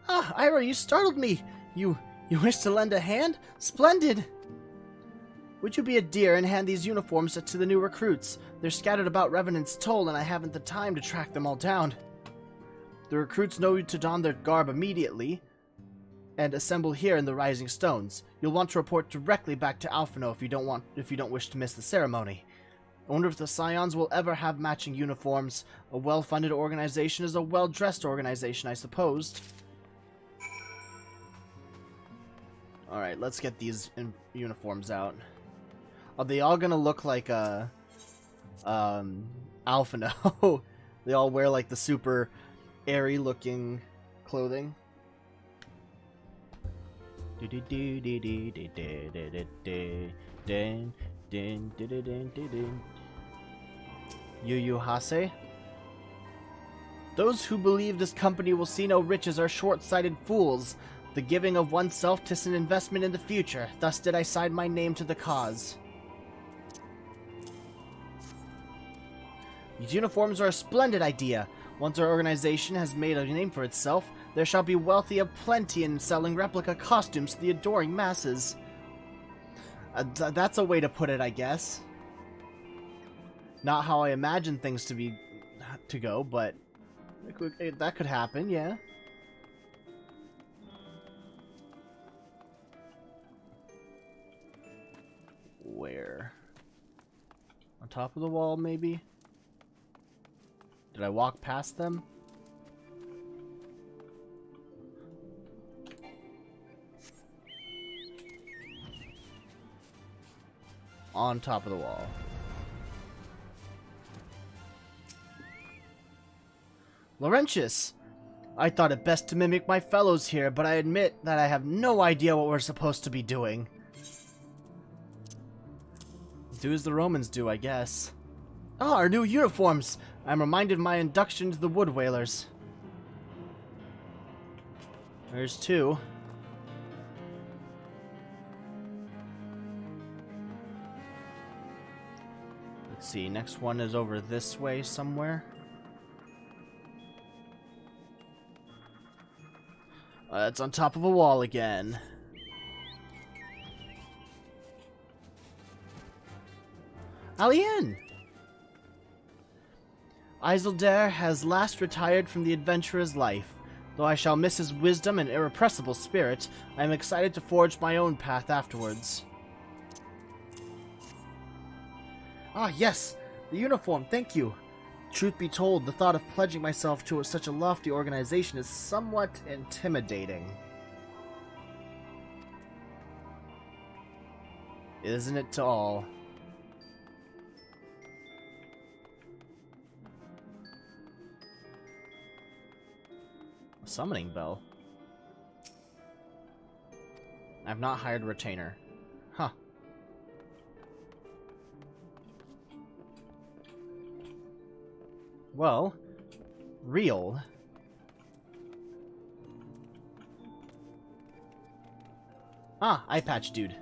Ah, Ira, you startled me. You wish to lend a hand? Splendid. Would you be a dear and hand these uniforms to the new recruits? They're scattered about Revenant's Toll, and I haven't the time to track them all down. The recruits know to don their garb immediately and assemble here in the Rising Stones. You'll want to report directly back to Alphino if you don't wish to miss the ceremony. I wonder if the Scions will ever have matching uniforms. A well-funded organization is a well-dressed organization, I suppose. Alright, let's get these uniforms out. Are they all gonna look like Alphino? They all wear like the super airy looking clothing. Yu Yu Hase? Those who believe this company will see no riches are short-sighted fools. The giving of oneself 'tis an investment in the future. Thus did I sign my name to the cause. These uniforms are a splendid idea. Once our organization has made a name for itself, there shall be wealthy aplenty in selling replica costumes to the adoring masses. That's a way to put it, I guess. Not how I imagine things to go, but that could happen, yeah. Where? On top of the wall, maybe? Did I walk past them? On top of the wall. Laurentius! I thought it best to mimic my fellows here, but I admit that I have no idea what we're supposed to be doing. Do as the Romans do, I guess. Ah, our new uniforms! I'm reminded of my induction to the Wood Whalers. There's two. Let's see, next one is over this way somewhere. It's on top of a wall again. Alien! Isildur has last retired from the adventurer's life. Though I shall miss his wisdom and irrepressible spirit, I am excited to forge my own path afterwards. Ah, yes! The uniform, thank you! Truth be told, the thought of pledging myself to such a lofty organization is somewhat intimidating. Isn't it to all? A summoning bell? I've not hired a retainer. Huh. Well, real. Ah, eye patch dude.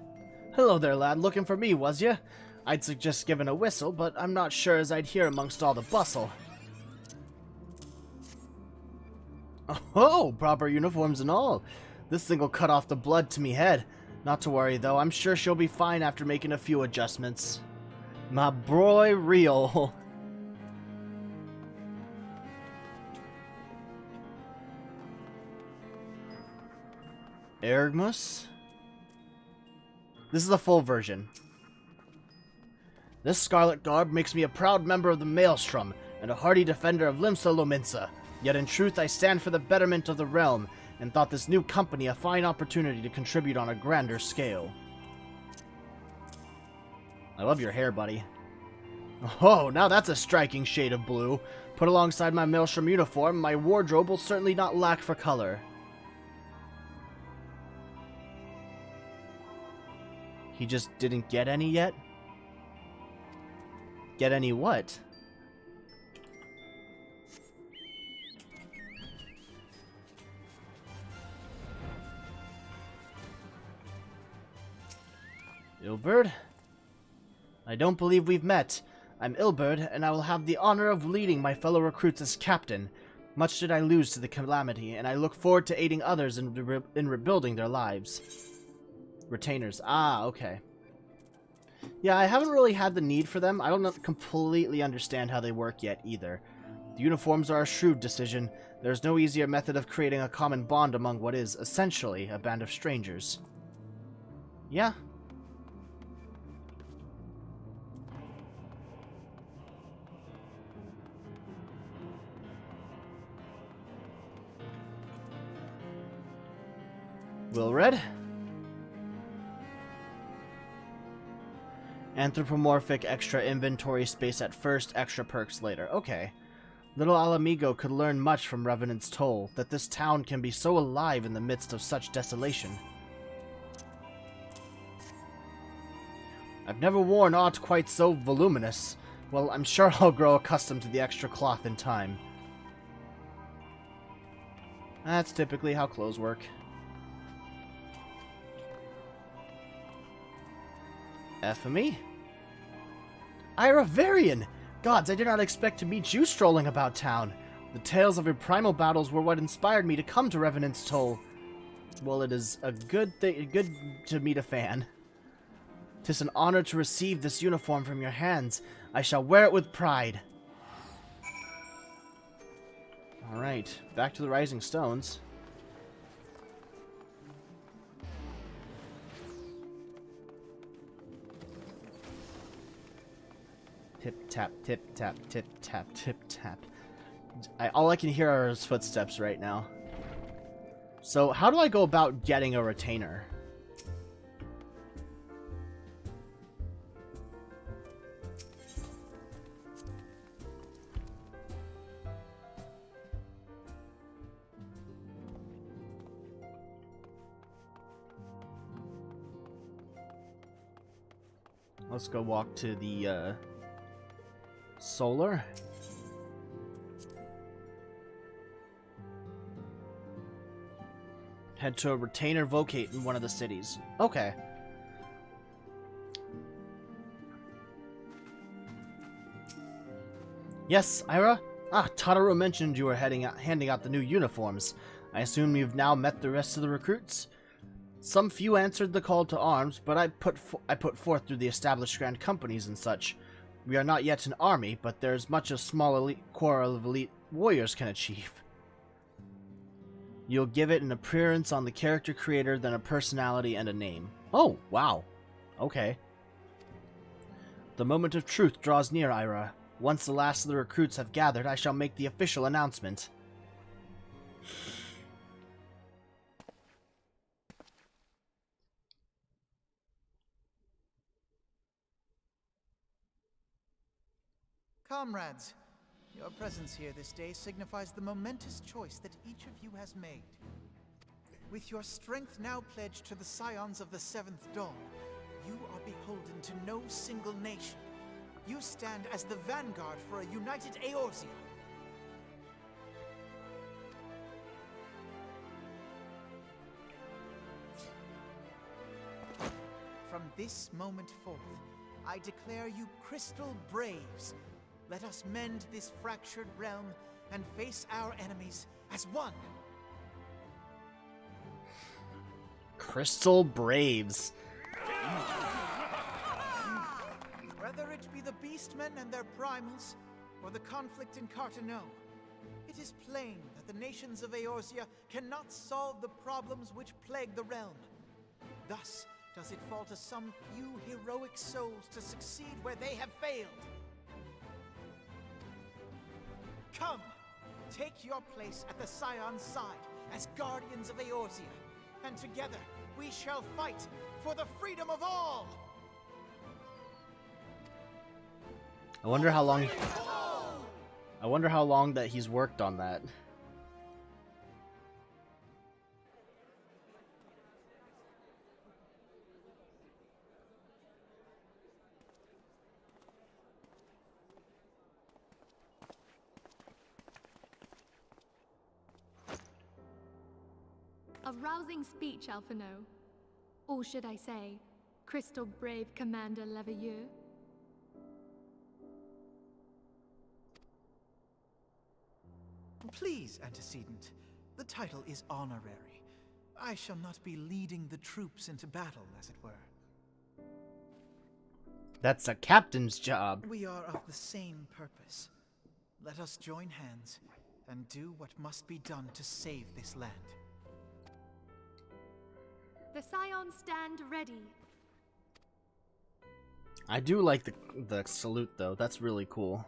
Hello there, lad. Looking for me, was ya? I'd suggest giving a whistle, but I'm not sure as I'd hear amongst all the bustle. Oh, proper uniforms and all. This thing'll cut off the blood to me head. Not to worry, though. I'm sure she'll be fine after making a few adjustments. My boy, real. Ergmus? This is the full version. This scarlet garb makes me a proud member of the Maelstrom and a hardy defender of Limsa Lominsa. Yet in truth I stand for the betterment of the realm and thought this new company a fine opportunity to contribute on a grander scale. I love your hair, buddy. Oh, now that's a striking shade of blue. Put alongside my Maelstrom uniform, my wardrobe will certainly not lack for color. He just didn't get any yet? Get any what? Ilberd? I don't believe we've met. I'm Ilberd, and I will have the honor of leading my fellow recruits as captain. Much did I lose to the calamity, and I look forward to aiding others in rebuilding their lives. Retainers. Ah, okay. Yeah, I haven't really had the need for them. I don't completely understand how they work yet, either. The uniforms are a shrewd decision. There's no easier method of creating a common bond among what is, essentially, a band of strangers. Yeah. Wilred? Anthropomorphic extra inventory space at first, extra perks later. Okay. Little Alamigo could learn much from Revenant's Toll, that this town can be so alive in the midst of such desolation. I've never worn aught quite so voluminous. Well, I'm sure I'll grow accustomed to the extra cloth in time. That's typically how clothes work. Ephemy? Ira Varian! Gods, I did not expect to meet you strolling about town. The tales of your primal battles were what inspired me to come to Revenant's Toll. Well, it is a good to meet a fan. 'Tis an honor to receive this uniform from your hands. I shall wear it with pride. Alright, back to the Rising Stones. Tip tap, tip tap, tip tap, tip tap. All I can hear are his footsteps right now. So, how do I go about getting a retainer? Let's go walk to the, Solar. Head to a retainer vocate in one of the cities. Okay. Yes, Ira? Ah, Totaro mentioned you were handing out the new uniforms. I assume you've now met the rest of the recruits? Some few answered the call to arms, but I put forth through the established grand companies and such. We are not yet an army, but there's much a small elite corps of elite warriors can achieve. You'll give it an appearance on the character creator, then a personality and a name. Oh, wow. Okay. The moment of truth draws near, Ira. Once the last of the recruits have gathered, I shall make the official announcement. Comrades, your presence here this day signifies the momentous choice that each of you has made. With your strength now pledged to the scions of the Seventh Dawn, you are beholden to no single nation. You stand as the vanguard for a united Eorzea. From this moment forth, I declare you Crystal Braves. Let us mend this fractured realm and face our enemies as one. Crystal Braves. Whether it be the Beastmen and their primals, or the conflict in Carteneau, it is plain that the nations of Eorzea cannot solve the problems which plague the realm. Thus, does it fall to some few heroic souls to succeed where they have failed. Come, take your place at the Scion's side as guardians of Eorzea, and together we shall fight for the freedom of all! I wonder how long that he's worked on that. A rousing speech, Alphino. Or should I say, Crystal Brave Commander Leveilleur? Please, Antecedent. The title is honorary. I shall not be leading the troops into battle, as it were. That's a captain's job. We are of the same purpose. Let us join hands and do what must be done to save this land. The Scions stand ready. I do like the salute, though. That's really cool.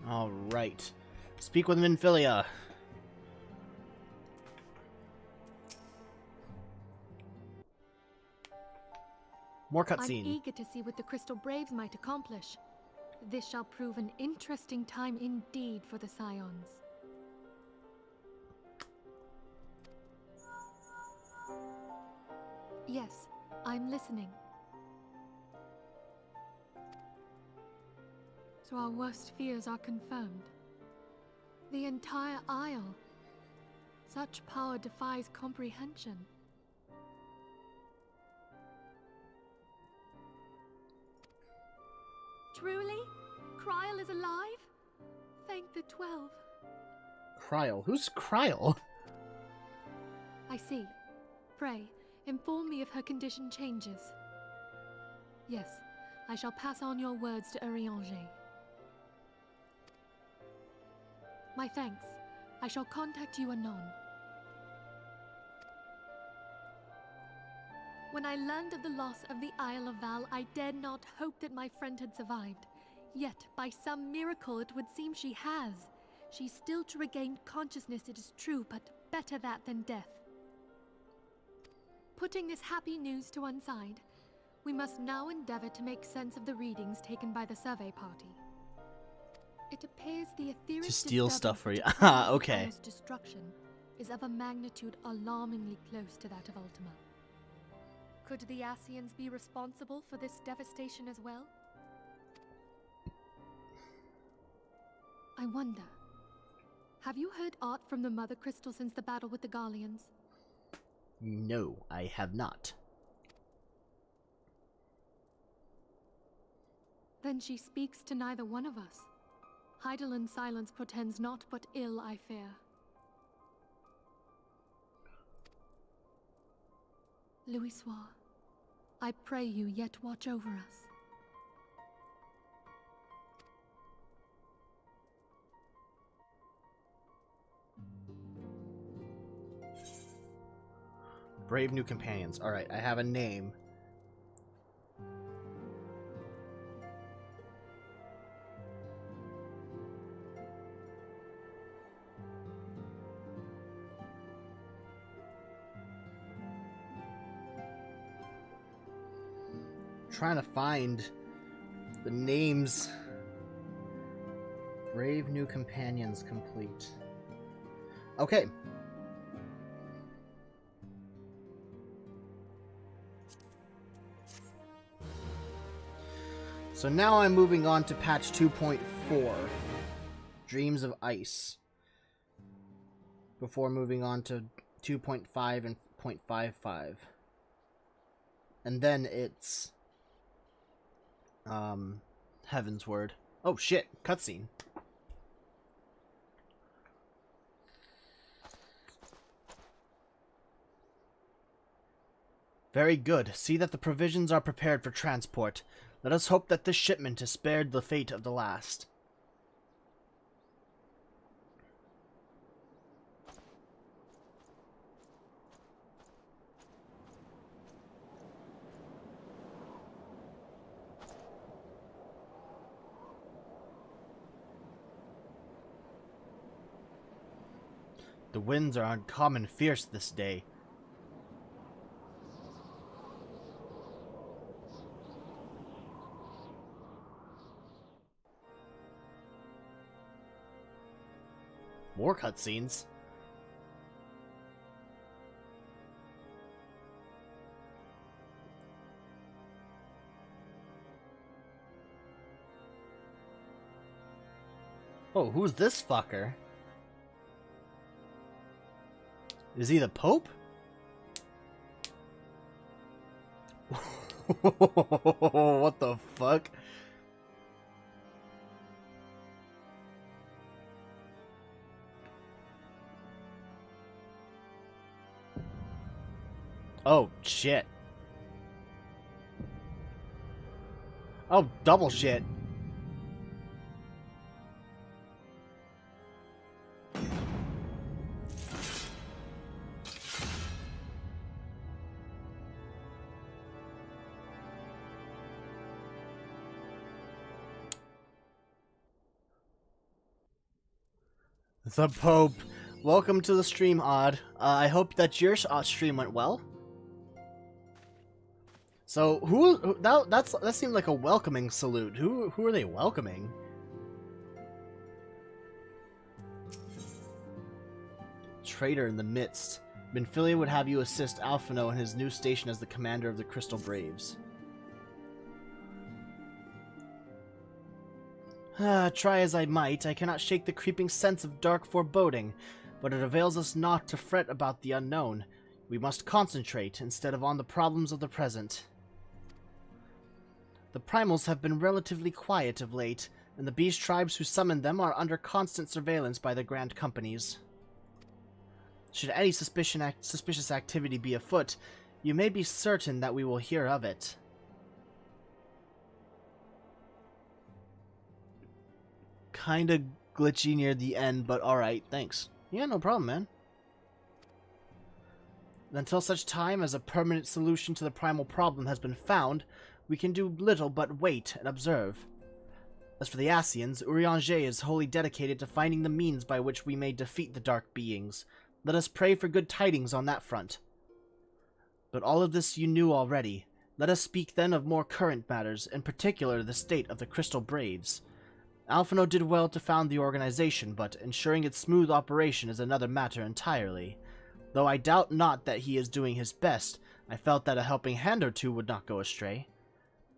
Alright. Speak with Minfilia. More cutscene. I'm eager to see what the Crystal Braves might accomplish. This shall prove an interesting time indeed for the Scions. Yes, I'm listening. So our worst fears are confirmed. The entire Isle. Such power defies comprehension. Truly? Kryl is alive? Thank the 12. Kryl? Who's Kryl? I see. Pray, inform me if her condition changes. Yes, I shall pass on your words to Urianger. My thanks. I shall contact you anon. When I learned of the loss of the Isle of Val, I dared not hope that my friend had survived. Yet, by some miracle, it would seem she has. She's still to regain consciousness, it is true, but better that than death. Putting this happy news to one side, we must now endeavor to make sense of the readings taken by the survey party. It appears the ethereal To steal stuff for you. Okay. Destruction is of a magnitude alarmingly close to that of Ultima. Could the Ascians be responsible for this devastation as well? I wonder. Have you heard aught from the Mother Crystal since the battle with the Garleans? No, I have not. Then she speaks to neither one of us. Heidel's silence portends naught but ill, I fear. Louisoix, I pray you yet watch over us. Brave new companions. Alright, I have a name. Trying to find the names Brave new companions complete. Okay. So now I'm moving on to patch 2.4, Dreams of Ice, before moving on to 2.5 and 0.55. And then it's Heavensward. Oh shit, cutscene. Very good. See that the provisions are prepared for transport. Let us hope that this shipment is spared the fate of the last. The winds are uncommon fierce this day. More cutscenes. Oh, who's this fucker? Is he the Pope? What the fuck? Oh, shit. Oh, double shit. The Pope. Welcome to the stream, Odd. I hope that your stream went well. So, that seemed like a welcoming salute. Who are they welcoming? Traitor in the midst. Benfilia would have you assist Alphino in his new station as the commander of the Crystal Braves. Try as I might, I cannot shake the creeping sense of dark foreboding, but it avails us not to fret about the unknown. We must concentrate instead of on the problems of the present. The primals have been relatively quiet of late, and the beast tribes who summon them are under constant surveillance by the Grand Companies. Should any suspicious activity be afoot, you may be certain that we will hear of it. Kinda glitchy near the end, but alright, thanks. Yeah, no problem, man. Until such time as a permanent solution to the primal problem has been found, we can do little but wait and observe. As for the Ascians, Urianger is wholly dedicated to finding the means by which we may defeat the dark beings. Let us pray for good tidings on that front. But all of this you knew already. Let us speak then of more current matters, in particular the state of the Crystal Braves. Alphino did well to found the organization, but ensuring its smooth operation is another matter entirely. Though I doubt not that he is doing his best, I felt that a helping hand or two would not go astray.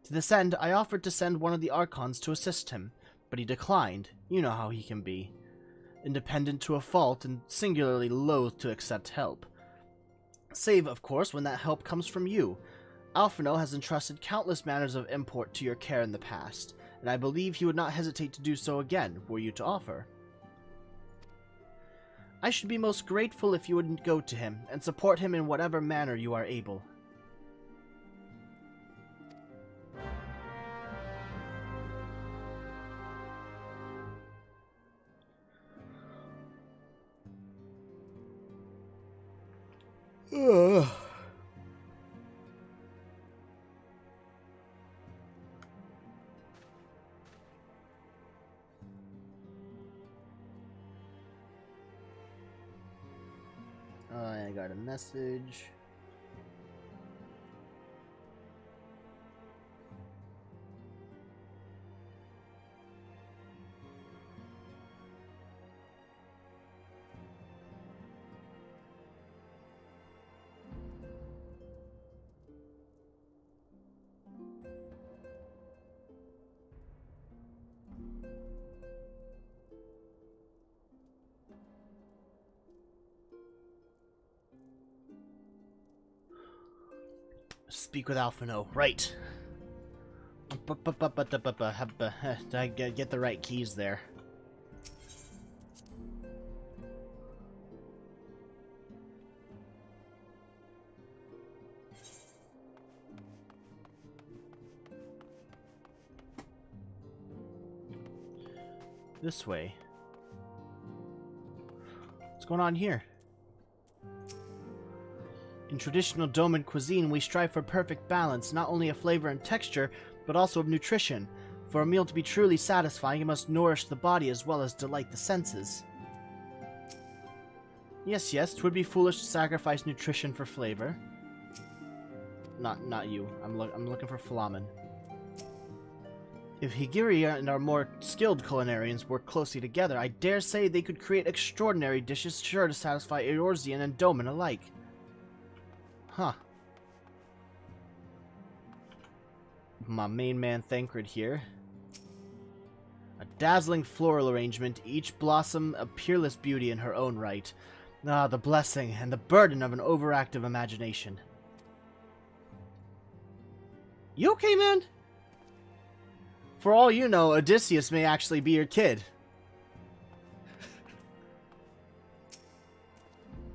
To this end, I offered to send one of the Archons to assist him, but he declined. You know how he can be. Independent to a fault, and singularly loath to accept help. Save, of course, when that help comes from you. Alphino has entrusted countless matters of import to your care in the past, and I believe he would not hesitate to do so again, were you to offer. I should be most grateful if you would go to him, and support him in whatever manner you are able. Ugh. I got a message. Speak with Alphino. Right. Did I get the right keys there? This way. What's going on here? In traditional Doman cuisine, we strive for perfect balance, not only of flavor and texture, but also of nutrition. For a meal to be truly satisfying, it must nourish the body as well as delight the senses. Yes, 'twould be foolish to sacrifice nutrition for flavor. Not you. I'm looking for Flamen. If Higiri and our more skilled culinarians work closely together, I dare say they could create extraordinary dishes sure to satisfy Eorzean and Doman alike. Huh. My main man Thancred here. A dazzling floral arrangement, each blossom a peerless beauty in her own right. Ah, the blessing and the burden of an overactive imagination. You okay, man? For all you know, Odysseus may actually be your kid.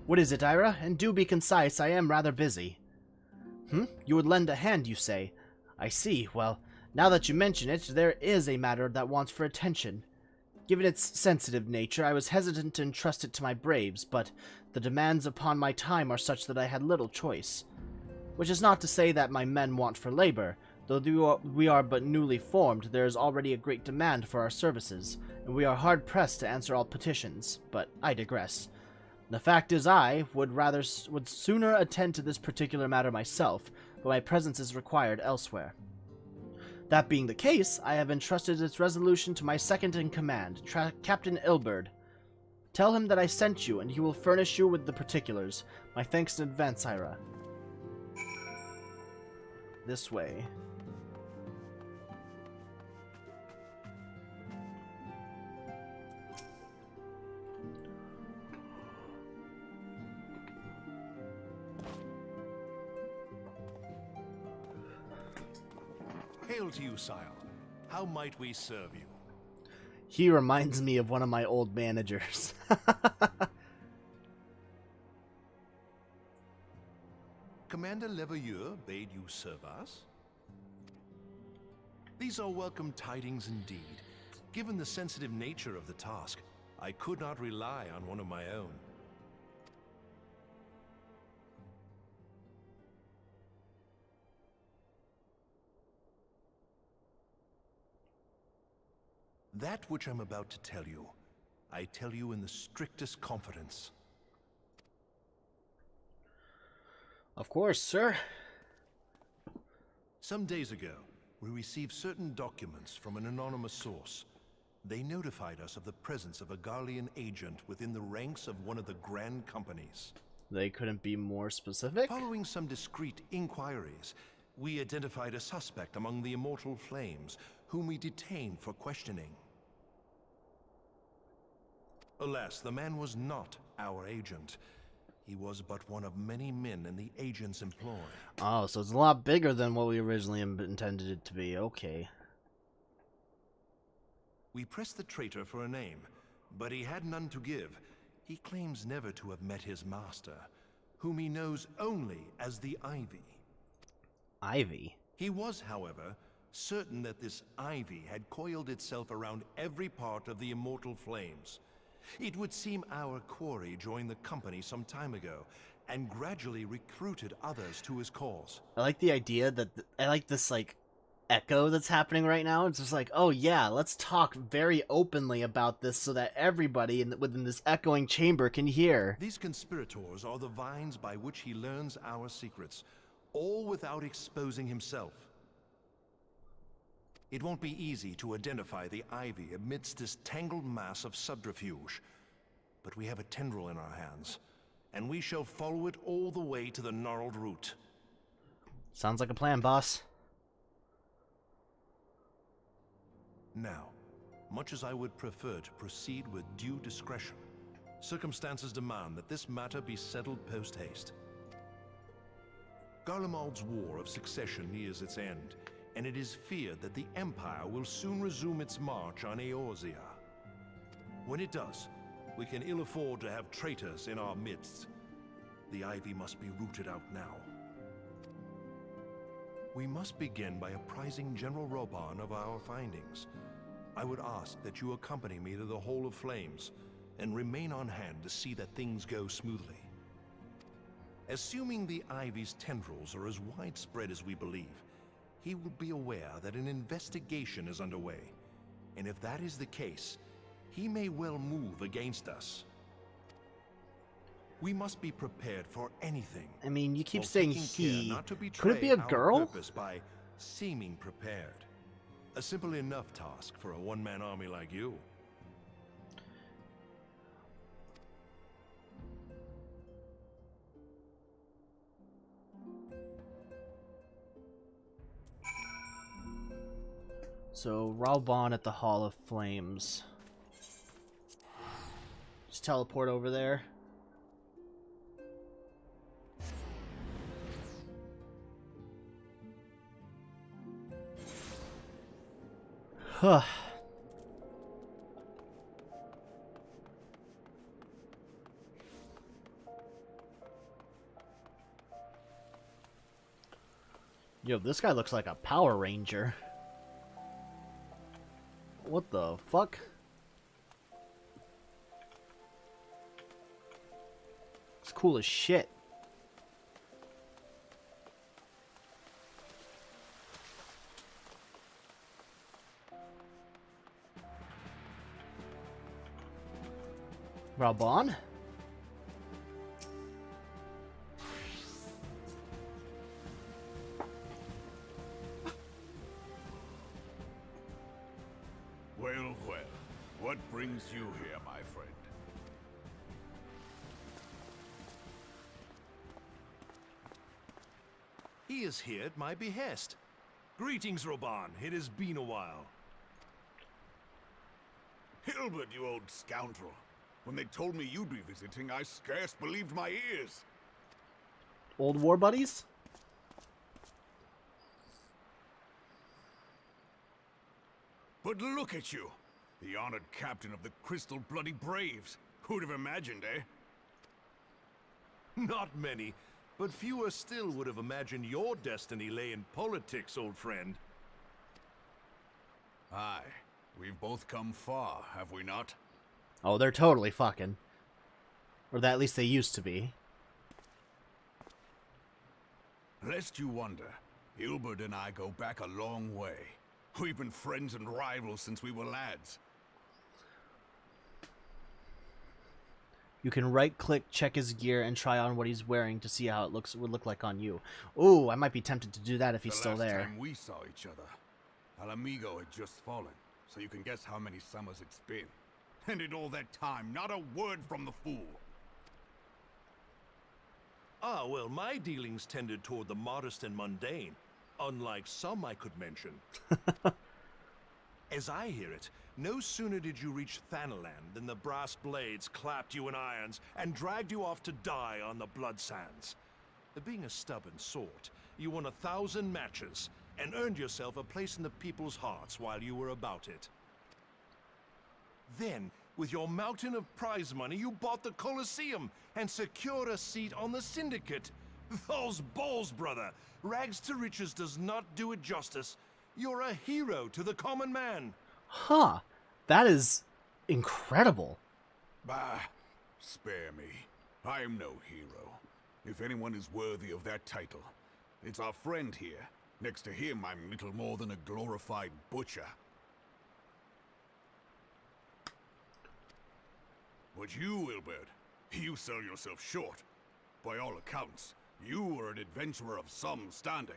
What is it, Ira? And do be concise, I am rather busy. You would lend a hand, you say? I see. Well, now that you mention it, there is a matter that wants for attention. Given its sensitive nature, I was hesitant to entrust it to my braves, but the demands upon my time are such that I had little choice. Which is not to say that my men want for labor. Though we are but newly formed, there is already a great demand for our services, and we are hard-pressed to answer all petitions. But I digress. The fact is I would sooner attend to this particular matter myself, but my presence is required elsewhere. That being the case, I have entrusted its resolution to my second-in-command, Captain Ilberd. Tell him that I sent you, and he will furnish you with the particulars. My thanks in advance, Ira. This way. Hail to you, sire. How might we serve you? He reminds me of one of my old managers. Commander Leveilleur bade you serve us? These are welcome tidings indeed. Given the sensitive nature of the task, I could not rely on one of my own. That which I'm about to tell you, I tell you in the strictest confidence. Of course, sir. Some days ago, we received certain documents from an anonymous source. They notified us of the presence of a Garlean agent within the ranks of one of the Grand Companies. They couldn't be more specific? Following some discreet inquiries, we identified a suspect among the Immortal Flames, whom we detained for questioning. Alas, the man was not our agent. He was but one of many men in the agent's employ. Oh, so it's a lot bigger than what we originally intended it to be. Okay. We pressed the traitor for a name, but he had none to give. He claims never to have met his master, whom he knows only as the Ivy. Ivy? He was, however, certain that this Ivy had coiled itself around every part of the Immortal Flames. It would seem our quarry joined the company some time ago, and gradually recruited others to his cause. I like the idea that, I like this, like, echo that's happening right now. It's just like, oh yeah, let's talk very openly about this so that everybody within this echoing chamber can hear. These conspirators are the vines by which he learns our secrets, all without exposing himself. It won't be easy to identify the Ivy amidst this tangled mass of subterfuge, but we have a tendril in our hands, and we shall follow it all the way to the gnarled root. Sounds like a plan, boss. Now, much as I would prefer to proceed with due discretion, circumstances demand that this matter be settled post-haste. Garlemald's War of Succession nears its end, and it is feared that the Empire will soon resume its march on Eorzea. When it does, we can ill afford to have traitors in our midst. The Ivy must be rooted out now. We must begin by apprising General Roban of our findings. I would ask that you accompany me to the Hall of Flames, and remain on hand to see that things go smoothly. Assuming the Ivy's tendrils are as widespread as we believe, he will be aware that an investigation is underway, and if that is the case, he may well move against us. We must be prepared for anything. I mean, you keep while saying taking he. care not to Could it be a betray our girl? purpose by seeming prepared. A simple enough task for a one-man army like you. So, Ralbon at the Hall of Flames. Just teleport over there. Huh. Yo, this guy looks like a Power Ranger. What the fuck? It's cool as shit. Ralbon? Well, well. What brings you here, my friend? He is here at my behest. Greetings, Roban. It has been a while. Hilbert, you old scoundrel. When they told me you'd be visiting, I scarce believed my ears. Old war buddies? But look at you. The honored captain of the Crystal Bloody Braves. Who'd have imagined, eh? Not many, but fewer still would have imagined your destiny lay in politics, old friend. Aye. We've both come far, have we not? Oh, they're totally fucking. Or that at least they used to be. Lest you wonder, Hilbert and I go back a long way. We've been friends and rivals since we were lads. You can right-click, check his gear, and try on what he's wearing to see how it would look like on you. Ooh, I might be tempted to do that if he's still there. The last time we saw each other, Alamigo had just fallen, so you can guess how many summers it's been. And in all that time, not a word from the fool. Ah, well, my dealings tended toward the modest and mundane, unlike some I could mention. As I hear it, no sooner did you reach Thanalan than the brass blades clapped you in irons and dragged you off to die on the blood sands. Being a stubborn sort, you won 1,000 matches and earned yourself a place in the people's hearts while you were about it. Then, with your mountain of prize money, you bought the Colosseum and secured a seat on the Syndicate. Those balls, brother! Rags to riches does not do it justice. You're a hero to the common man. Huh. That is incredible. Bah, spare me. I am no hero. If anyone is worthy of that title, it's our friend here. Next to him, I'm little more than a glorified butcher. But you, Wilbert, you sell yourself short. By all accounts, you are an adventurer of some standing.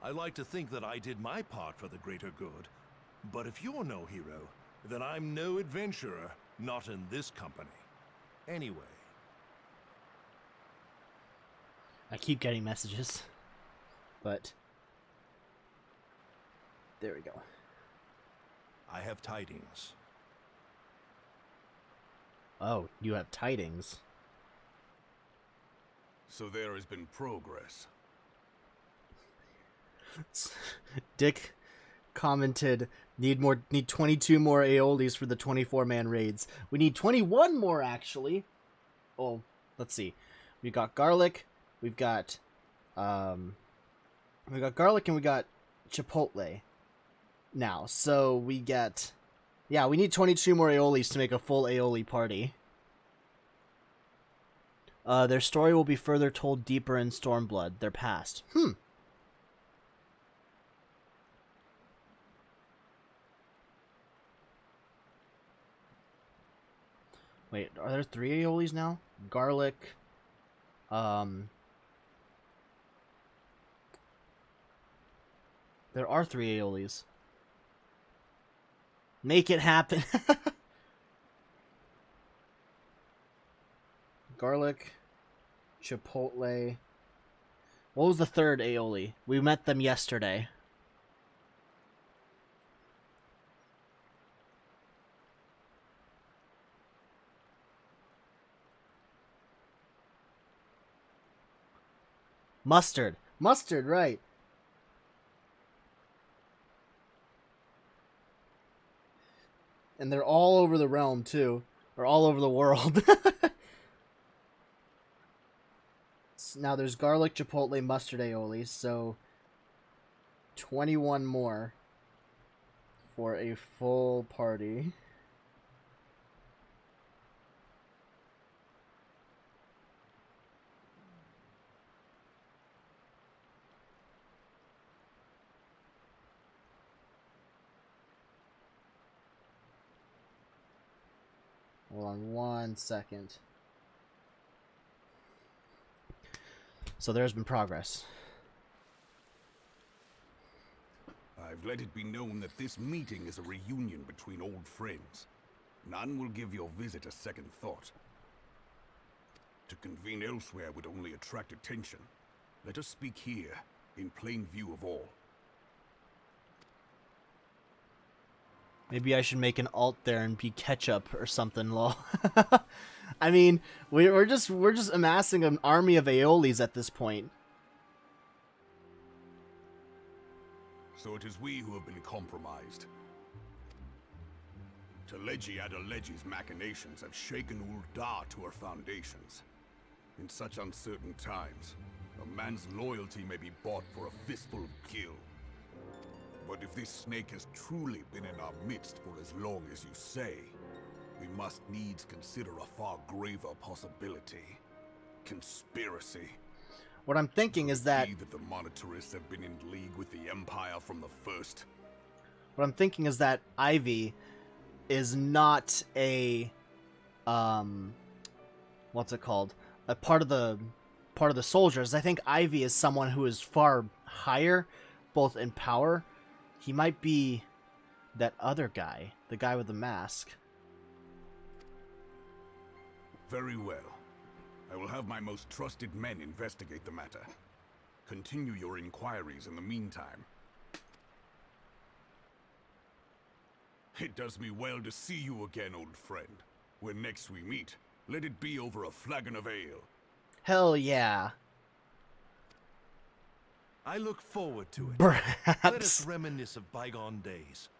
I like to think that I did my part for the greater good. But if you're no hero, then I'm no adventurer, not in this company. Anyway. I keep getting messages. But there we go. I have tidings. Oh, you have tidings. So there has been progress. Dick commented, need 22 more Aeolis for the 24-man raids. We need 21 more, actually. Oh, let's see. We got garlic, we've got garlic, and we got chipotle now. So we get, yeah, we need 22 more Aeolis to make a full Aeoli party. Their story will be further told deeper in Stormblood, their past. Wait, are there 3 Aeolis now? Garlic, there are 3 Aeolis. Make it happen. Garlic, chipotle. What was the 3rd Aeoli? We met them yesterday. Mustard. Mustard, right. And they're all over the realm, too. Or all over the world. Now there's garlic, chipotle, mustard aioli, so 21 more for a full party. Hold on 1 second. So there's been progress. I've let it be known that this meeting is a reunion between old friends. None will give your visit a second thought. To convene elsewhere would only attract attention. Let us speak here, in plain view of all. Maybe I should make an alt there and be ketchup or something, lol. I mean, we're just amassing an army of Aeolis at this point. So it is we who have been compromised. Teleji Adeleji's machinations have shaken Ul'dah to her foundations. In such uncertain times, a man's loyalty may be bought for a fistful of gil. But if this snake has truly been in our midst for as long as you say, we must needs consider a far graver possibility. Conspiracy. What I'm thinking is that the monetarists have been in league with the Empire from the first. What I'm thinking is that Ivy is not a what's it called? A part of the soldiers. I think Ivy is someone who is far higher, both in power. He might be that other guy, the guy with the mask. Very well. I will have my most trusted men investigate the matter. Continue your inquiries in the meantime. It does me well to see you again, old friend. When next we meet, let it be over a flagon of ale. Hell yeah. I look forward to it. Perhaps. Let us reminisce of bygone days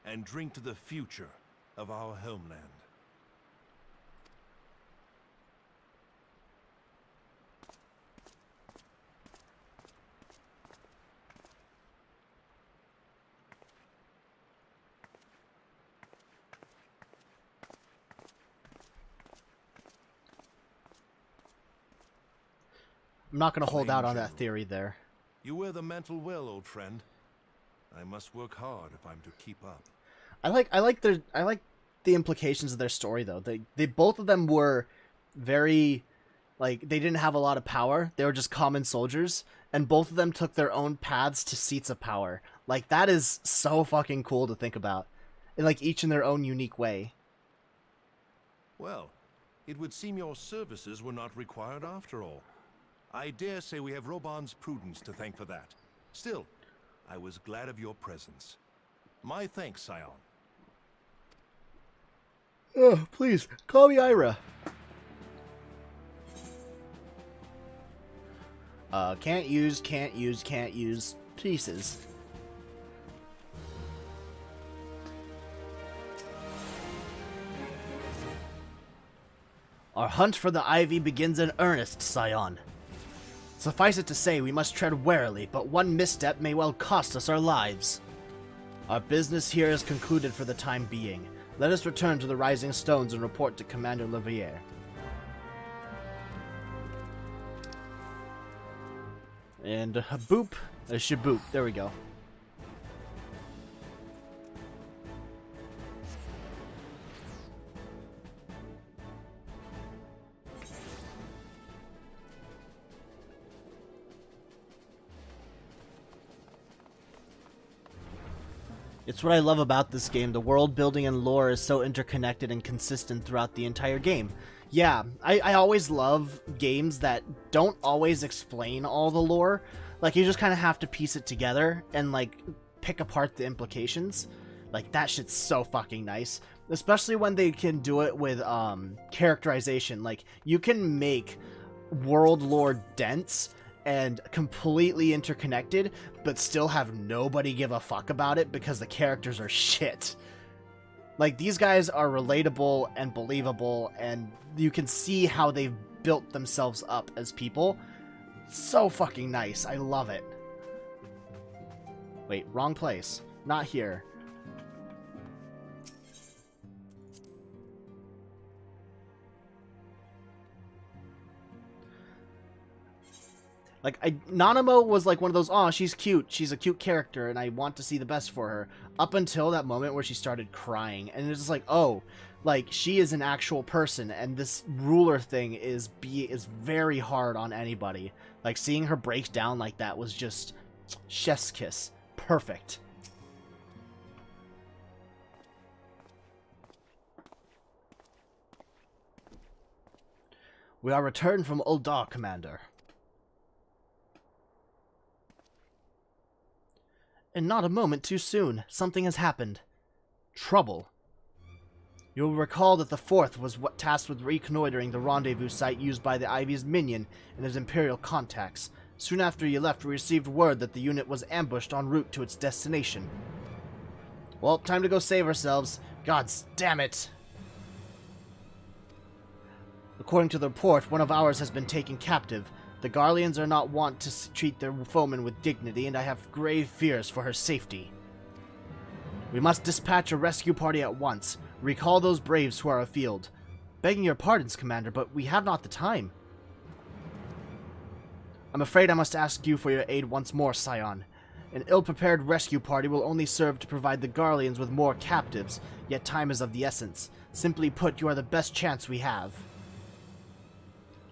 and drink to the future of our homeland. I'm not going to hold out on that theory there. You wear the mantle well, old friend. I must work hard if I'm to keep up. I like the implications of their story though. They both of them were very, like, they didn't have a lot of power. They were just common soldiers, and both of them took their own paths to seats of power. Like, that is so fucking cool to think about. And, like, each in their own unique way. Well, it would seem your services were not required after all. I dare say we have Roban's prudence to thank for that. Still, I was glad of your presence. My thanks, Scion. Oh, please, call me Ira. Can't use pieces. Our hunt for the ivy begins in earnest, Scion. Suffice it to say, we must tread warily, but one misstep may well cost us our lives. Our business here is concluded for the time being. Let us return to the Rising Stones and report to Commander Levier. And a boop, a shaboop. There we go. It's what I love about this game. The world building and lore is so interconnected and consistent throughout the entire game. Yeah, I always love games that don't always explain all the lore. Like, you just kind of have to piece it together and, like, pick apart the implications. Like, that shit's so fucking nice. Especially when they can do it with characterization. Like, you can make world lore dense and completely interconnected, but still have nobody give a fuck about it because the characters are shit. Like, these guys are relatable and believable, and you can see how they've built themselves up as people. So fucking nice. I love it. Wait, wrong place. Not here. Like, Nanamo was like one of those, oh, she's cute, she's a cute character, and I want to see the best for her. Up until that moment where she started crying, and it's just like, oh, like, she is an actual person, and this ruler thing is very hard on anybody. Like, seeing her break down like that was just chef's kiss. Perfect. We are returned from Uldar, Commander. And not a moment too soon. Something has happened. Trouble. You'll recall that the Fourth was tasked with reconnoitering the rendezvous site used by the Ivy's minion and his Imperial contacts. Soon after you left, we received word that the unit was ambushed en route to its destination. Well, time to go save ourselves. Gods damn it! According to the report, one of ours has been taken captive. The Garleans are not wont to treat their foemen with dignity, and I have grave fears for her safety. We must dispatch a rescue party at once. Recall those braves who are afield. Begging your pardons, Commander, but we have not the time. I'm afraid I must ask you for your aid once more, Scion. An ill-prepared rescue party will only serve to provide the Garleans with more captives, yet time is of the essence. Simply put, you are the best chance we have.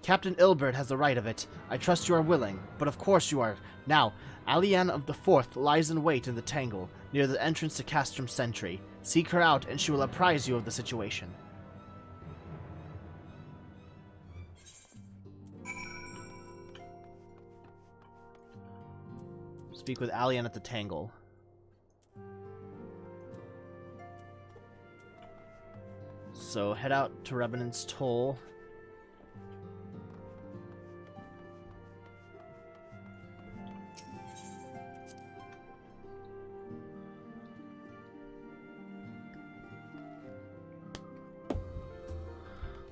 Captain Ilbert has the right of it. I trust you are willing, but of course you are. Now, Alianne of the Fourth lies in wait in the Tangle, near the entrance to Castrum Sentry. Seek her out, and she will apprise you of the situation. Speak with Alianne at the Tangle. So, head out to Revenant's Toll.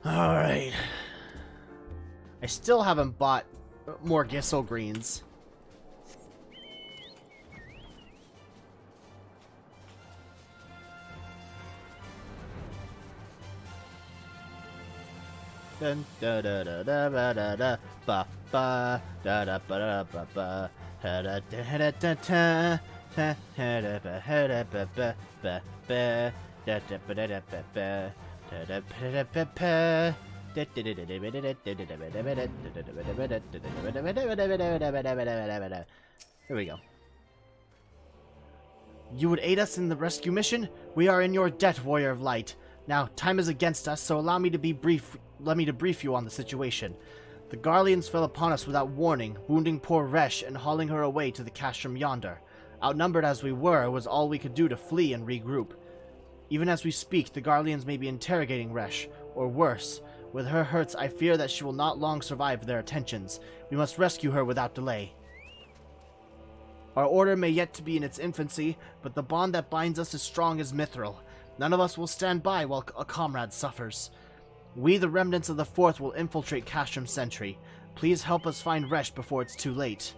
Alright. I still haven't bought more Gissel Greens. Dun da da da da da da da ba ba da da ba da ba ba da da da da da da da da ba da da ba ba ba ba da da ba da ba ba. Here we go. You would aid us in the rescue mission? We are in your debt, Warrior of Light. Now, time is against us, so allow me to brief you on the situation. The Garleans fell upon us without warning, wounding poor Resh and hauling her away to the castrum yonder. Outnumbered as we were, it was all we could do to flee and regroup. Even as we speak, the Garleans may be interrogating Resh, or worse. With her hurts, I fear that she will not long survive their attentions. We must rescue her without delay. Our order may yet to be in its infancy, but the bond that binds us is strong as mithril. None of us will stand by while a comrade suffers. We, the remnants of the Fourth, will infiltrate Castrom's sentry. Please help us find Resh before it's too late.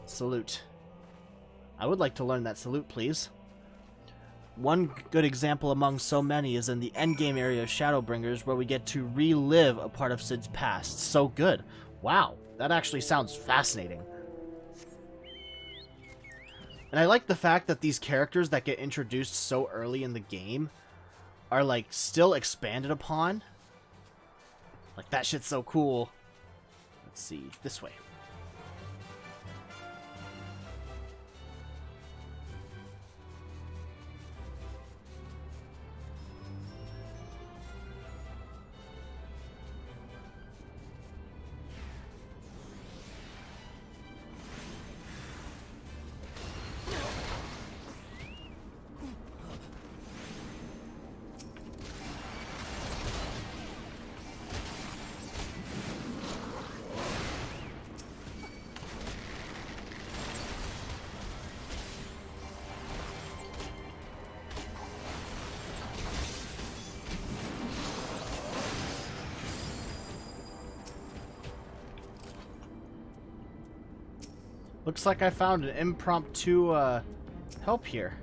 Salute. I would like to learn that salute, please. One good example among so many is in the endgame area of Shadowbringers, where we get to relive a part of Cid's past. So good. Wow, that actually sounds fascinating. And I like the fact that these characters that get introduced so early in the game are, like, still expanded upon. Like, that shit's so cool. Let's see, this way. Looks like I found an impromptu help here.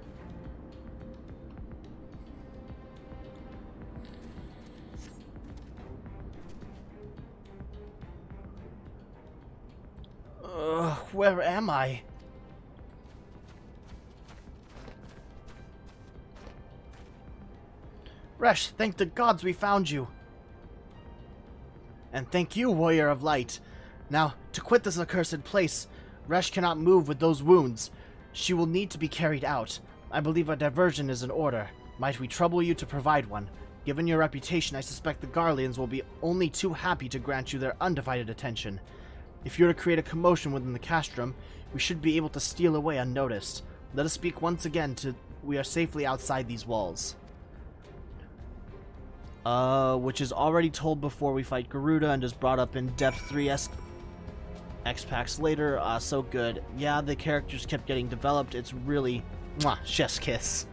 Where am I? Resh, thank the gods we found you. And thank you, Warrior of Light. Now, to quit this accursed place, Resh cannot move with those wounds. She will need to be carried out. I believe a diversion is in order. Might we trouble you to provide one? Given your reputation, I suspect the Garleans will be only too happy to grant you their undivided attention. If you're to create a commotion within the castrum, we should be able to steal away unnoticed. Let us speak once again till we are safely outside these walls. Which is already told before we fight Garuda and is brought up in Depth 3 X-Packs later. So good. Yeah, the characters kept getting developed. It's really... Mwah, chef's kiss.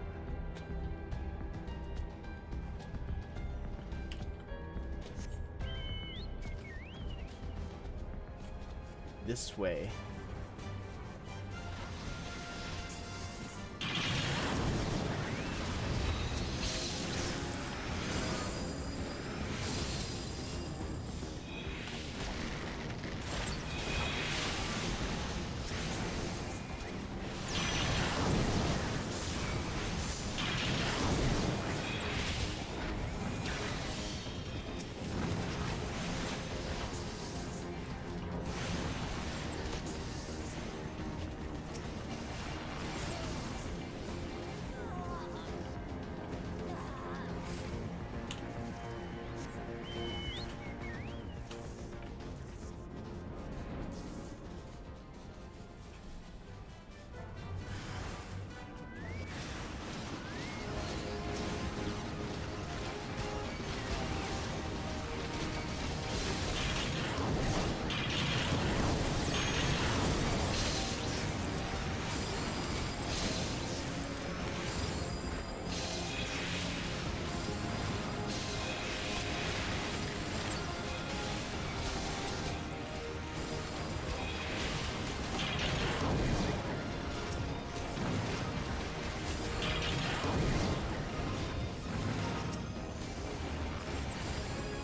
This way.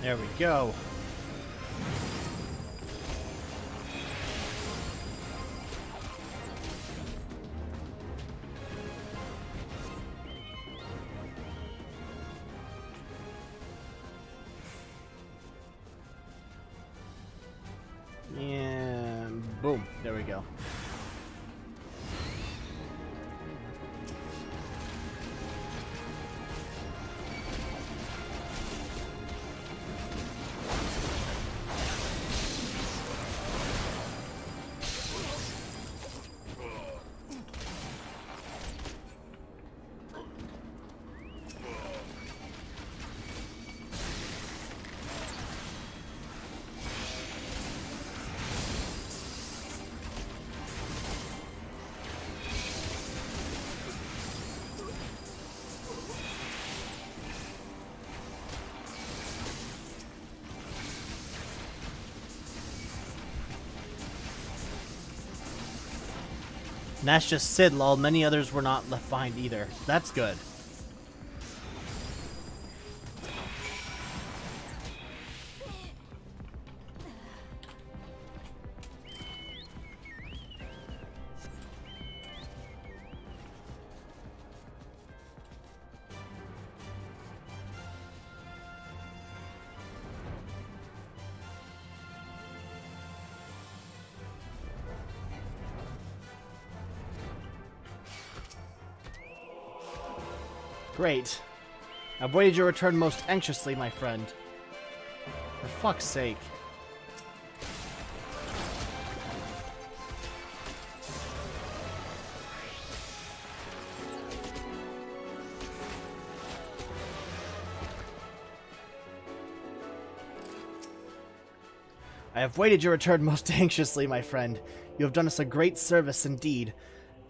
There we go. And boom, there we go. And that's just Sid, lol. Many others were not left behind either. That's good. Great. I've waited your return most anxiously, my friend. For fuck's sake. I have waited your return most anxiously, my friend. You have done us a great service indeed.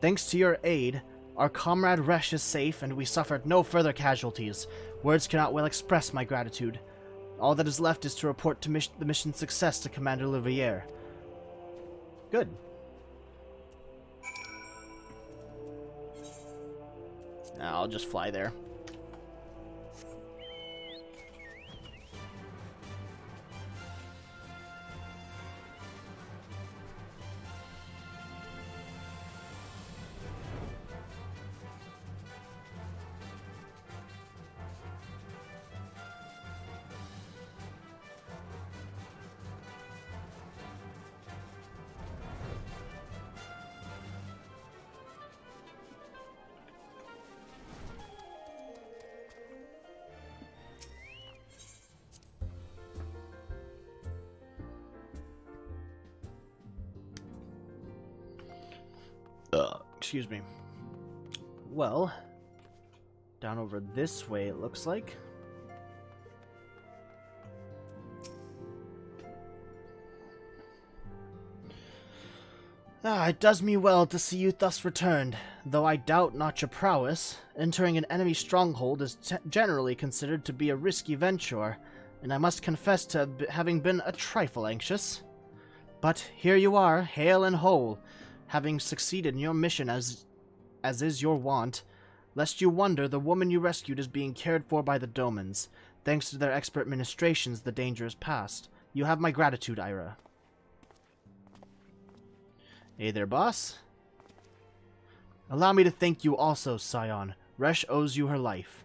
Thanks to your aid, our comrade Resh is safe, and we suffered no further casualties. Words cannot well express my gratitude. All that is left is to report to the mission's success to Commander Louvier. Good. I'll just fly there. Excuse me. Well, down over this way it looks like. It does me well to see you thus returned, though I doubt not your prowess. Entering an enemy stronghold is generally considered to be a risky venture, and I must confess to having been a trifle anxious. But here you are, hale and whole, having succeeded in your mission as is your wont. Lest you wonder, the woman you rescued is being cared for by the Domans. Thanks to their expert ministrations, the danger is past. You have my gratitude, Ira. Hey there, boss. Allow me to thank you also, Scion. Resh owes you her life.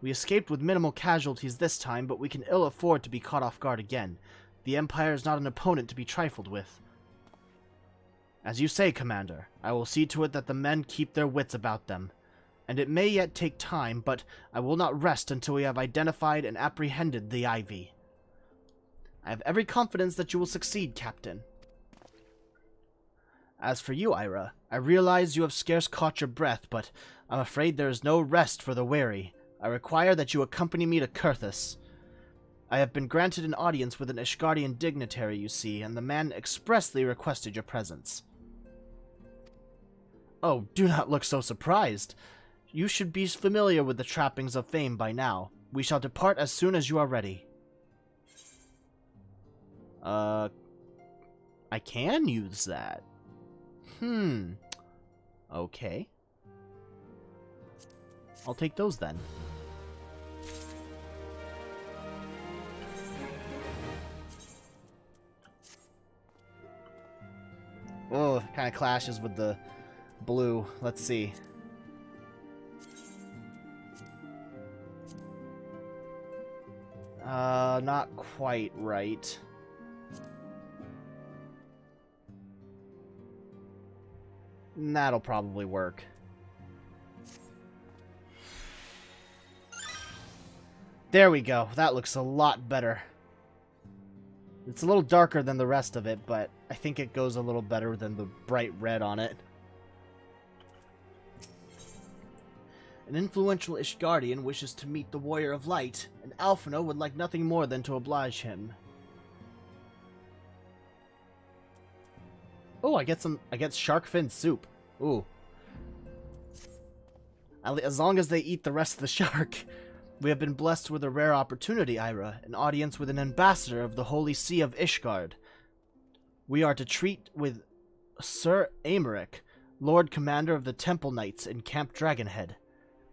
We escaped with minimal casualties this time, but we can ill afford to be caught off guard again. The Empire is not an opponent to be trifled with. As you say, Commander, I will see to it that the men keep their wits about them. And it may yet take time, but I will not rest until we have identified and apprehended the Ivy. I have every confidence that you will succeed, Captain. As for you, Ira, I realize you have scarce caught your breath, but I'm afraid there is no rest for the weary. I require that you accompany me to Kurthus. I have been granted an audience with an Ishgardian dignitary, you see, and the man expressly requested your presence. Oh, do not look so surprised. You should be familiar with the trappings of fame by now. We shall depart as soon as you are ready. I can use that. Okay. I'll take those then. Oh, kind of clashes with the blue. Let's see. Not quite right. That'll probably work. There we go. That looks a lot better. It's a little darker than the rest of it, but I think it goes a little better than the bright red on it. An influential Ishgardian wishes to meet the Warrior of Light, and Alphino would like nothing more than to oblige him. Oh, I get shark fin soup. Ooh. As long as they eat the rest of the shark. We have been blessed with a rare opportunity, Ira, an audience with an ambassador of the Holy See of Ishgard. We are to treat with Sir Aymeric, Lord Commander of the Temple Knights in Camp Dragonhead.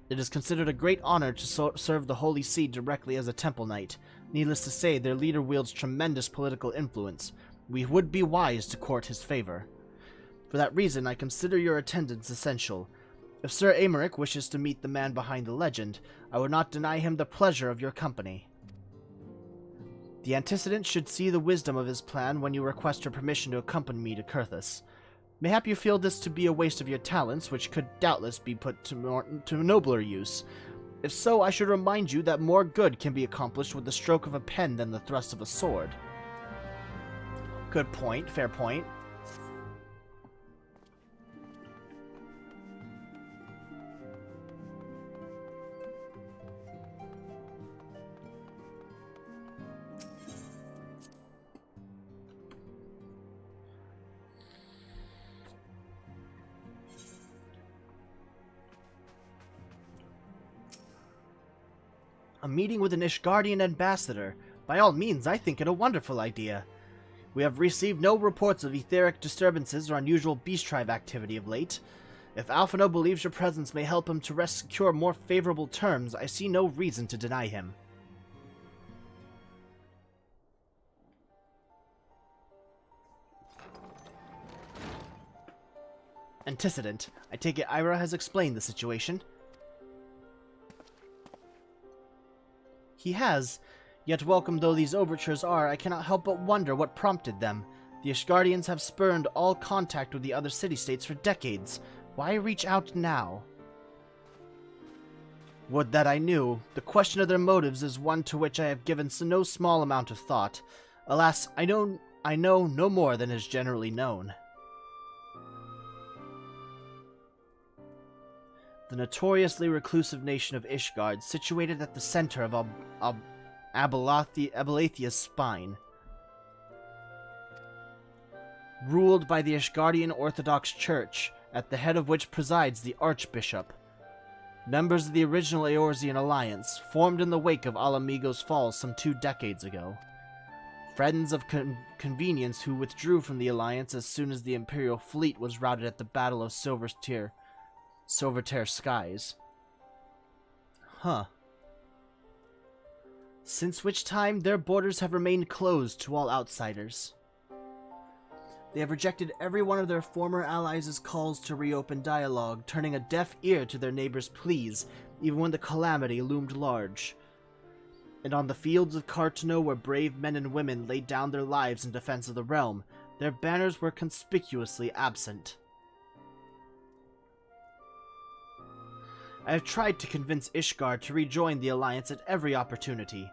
It is considered a great honor to serve the Holy See directly as a Temple Knight. Needless to say, their leader wields tremendous political influence. We would be wise to court his favor. For that reason, I consider your attendance essential. If Sir Aymeric wishes to meet the man behind the legend, I would not deny him the pleasure of your company. The antecedent should see the wisdom of his plan when you request your permission to accompany me to Kurthus. Mayhap you feel this to be a waste of your talents, which could doubtless be put to nobler use. If so, I should remind you that more good can be accomplished with the stroke of a pen than the thrust of a sword. Good point, fair point. A meeting with an Ishgardian ambassador. By all means, I think it a wonderful idea. We have received no reports of etheric disturbances or unusual beast tribe activity of late. If Alphino believes your presence may help him to secure more favorable terms, I see no reason to deny him. Antecedent. I take it Ira has explained the situation. He has, yet welcome though these overtures are, I cannot help but wonder what prompted them. The Ishgardians have spurned all contact with the other city-states for decades. Why reach out now? Would that I knew. The question of their motives is one to which I have given no small amount of thought. Alas, I know no more than is generally known. The notoriously reclusive nation of Ishgard, situated at the center of Abelathia's spine. Ruled by the Ishgardian Orthodox Church, at the head of which presides the Archbishop. Members of the original Eorzean alliance, formed in the wake of Alamigo's fall some 2 decades ago. Friends of convenience who withdrew from the alliance as soon as the Imperial fleet was routed at the Battle of Silvertear Skies. Huh. Since which time their borders have remained closed to all outsiders. They have rejected every one of their former allies' calls to reopen dialogue, turning a deaf ear to their neighbors' pleas, even when the calamity loomed large. And on the fields of Cartano, where brave men and women laid down their lives in defense of the realm, their banners were conspicuously absent. I have tried to convince Ishgard to rejoin the Alliance at every opportunity.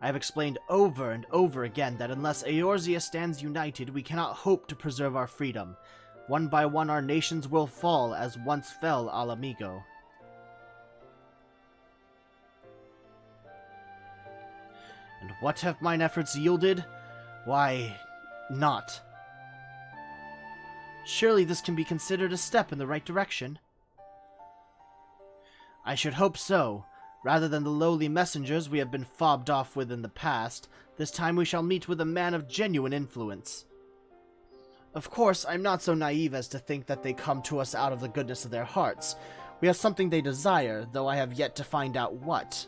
I have explained over and over again that unless Eorzea stands united, we cannot hope to preserve our freedom. One by one our nations will fall, as once fell Alamigo. And what have mine efforts yielded? Why, naught. Surely this can be considered a step in the right direction. I should hope so. Rather than the lowly messengers we have been fobbed off with in the past, this time we shall meet with a man of genuine influence. Of course, I'm not so naive as to think that they come to us out of the goodness of their hearts. We have something they desire, though I have yet to find out what.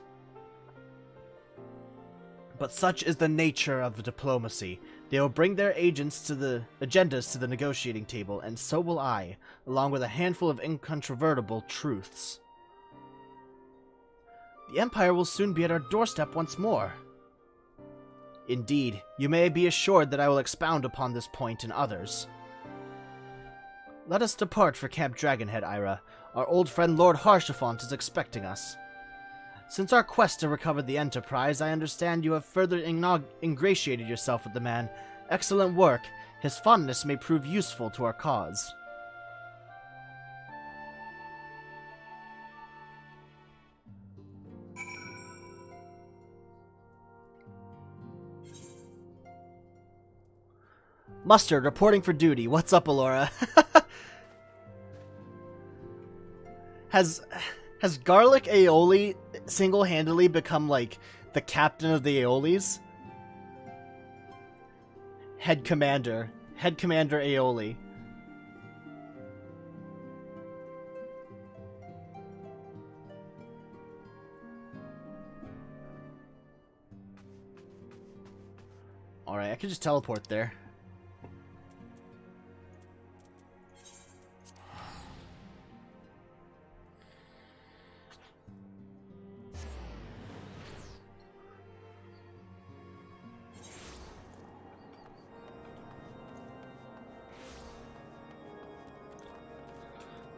But such is the nature of diplomacy. They will bring their agendas to the negotiating table, and so will I, along with a handful of incontrovertible truths. The Empire will soon be at our doorstep once more. Indeed, you may be assured that I will expound upon this point and others. Let us depart for Camp Dragonhead, Ira. Our old friend Lord Haurchefant is expecting us. Since our quest to recover the Enterprise, I understand you have further ingratiated yourself with the man. Excellent work. His fondness may prove useful to our cause. Mustard, reporting for duty. What's up, Alora? Has Garlic Aioli single-handedly become, like, the captain of the Aeolis? Head Commander Aioli. Alright, I could just teleport there.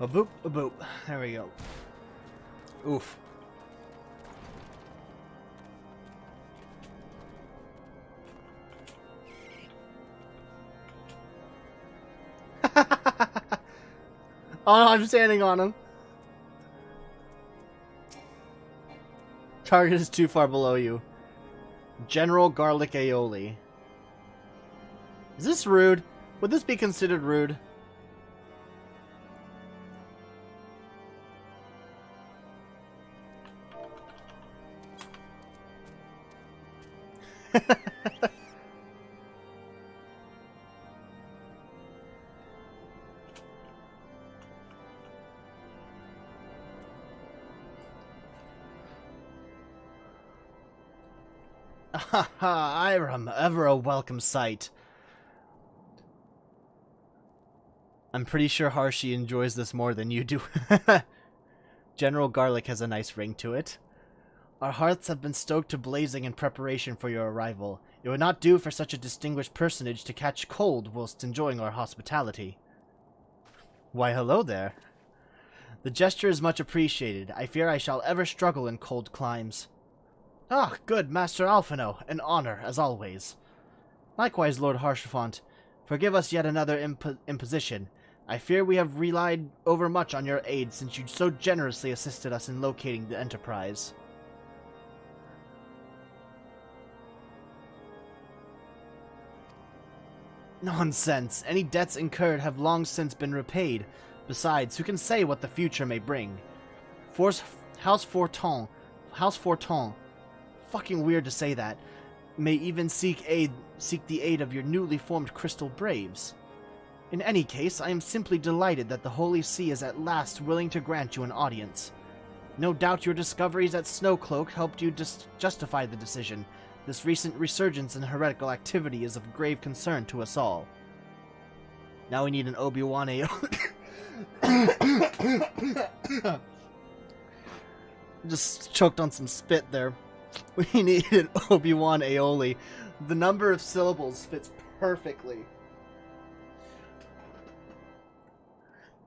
A boop, a boop. There we go. Oof. Oh, I'm standing on him. Target is too far below you. General Garlic Aioli. Is this rude? Would this be considered rude? Iram, ever a welcome sight. I'm pretty sure Harshi enjoys this more than you do. General Garlic has a nice ring to it. Our hearts have been stoked to blazing in preparation for your arrival. It would not do for such a distinguished personage to catch cold whilst enjoying our hospitality. Why, hello there. The gesture is much appreciated. I fear I shall ever struggle in cold climes. Ah, good, Master Alphino. An honor, as always. Likewise, Lord Harshafont. Forgive us yet another imposition. I fear we have relied overmuch on your aid since you so generously assisted us in locating the Enterprise. Nonsense. Any debts incurred have long since been repaid. Besides, who can say what the future may bring? House Forton, fucking weird to say that, may even seek the aid of your newly formed Crystal Braves. In any case, I am simply delighted that the Holy See is at last willing to grant you an audience. No doubt your discoveries at Snowcloak helped you justify the decision. This recent resurgence in heretical activity is of grave concern to us all. Now we need an Obi-Wan Just choked on some spit there. We need an Obi-Wan aioli. The number of syllables fits perfectly.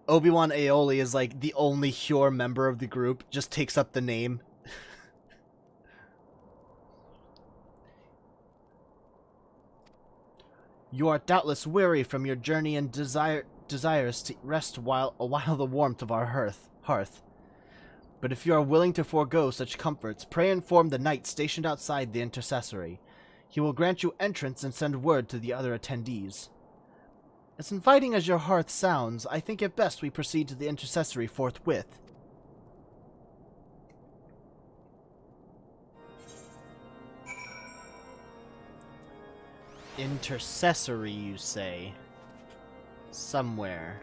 Obi-Wan aioli is like the only Hyur member of the group, just takes up the name. You are doubtless weary from your journey and desires to rest while the warmth of our hearth. But if you are willing to forego such comforts, pray inform the knight stationed outside the intercessory. He will grant you entrance and send word to the other attendees. As inviting as your hearth sounds, I think it best we proceed to the intercessory forthwith. Intercessory, you say? Somewhere.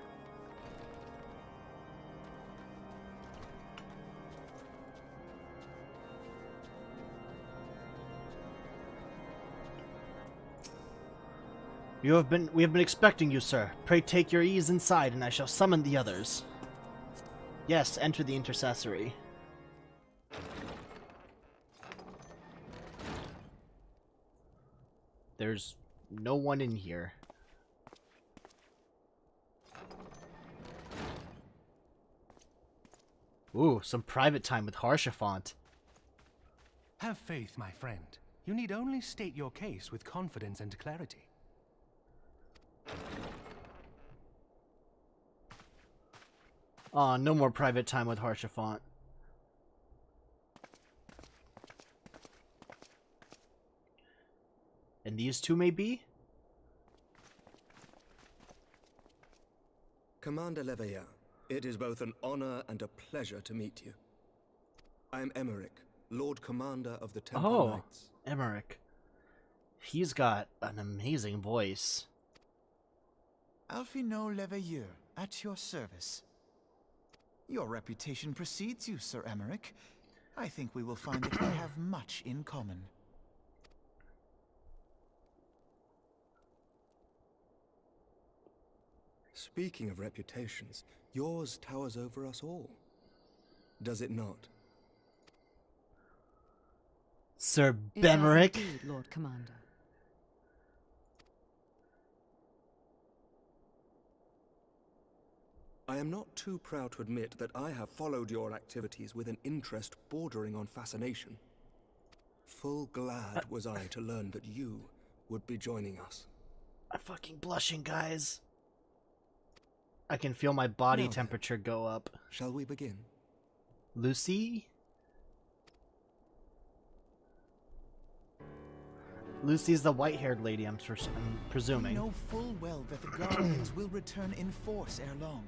We have been expecting you, sir. Pray take your ease inside, and I shall summon the others. Yes, enter the intercessory. There's no one in here. Ooh, some private time with Harshafont. Have faith, my friend. You need only state your case with confidence and clarity. Aw, no more private time with Harshafont. And these two may be? Commander Leveilleur, it is both an honor and a pleasure to meet you. I am Emmerich, Lord Commander of the Temple Knights. Emmerich. He's got an amazing voice. Alphino Leveilleur, at your service. Your reputation precedes you, Sir Emmerich. I think we will find that we have much in common. Speaking of reputations, yours towers over us all. Does it not? Sir It does Bemerick? indeed, Lord Commander. I am not too proud to admit that I have followed your activities with an interest bordering on fascination. Full glad was I to learn that you would be joining us. I'm fucking blushing, guys. I can feel my body Now temperature go up. Shall we begin? Lucy? Lucy's the white-haired lady, I'm presuming. We know full well that the Guardians will return in force ere long.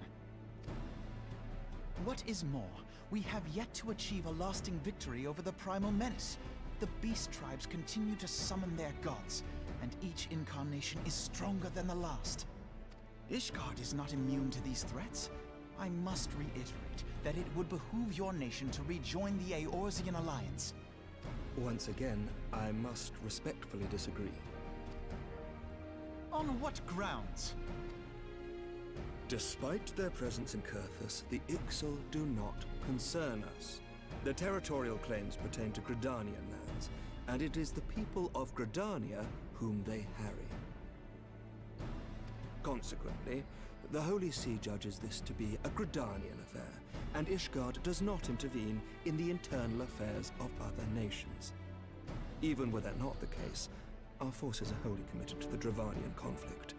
What is more, we have yet to achieve a lasting victory over the Primal Menace. The Beast Tribes continue to summon their gods, and each incarnation is stronger than the last. Ishgard is not immune to these threats. I must reiterate that it would behoove your nation to rejoin the Eorzean Alliance. Once again, I must respectfully disagree. On what grounds? Despite their presence in Kurthus, the Ixal do not concern us. Their territorial claims pertain to Gridanian lands, and it is the people of Gridania whom they harry. Consequently, the Holy See judges this to be a Gridanian affair, and Ishgard does not intervene in the internal affairs of other nations. Even were that not the case, our forces are wholly committed to the Dravanian conflict.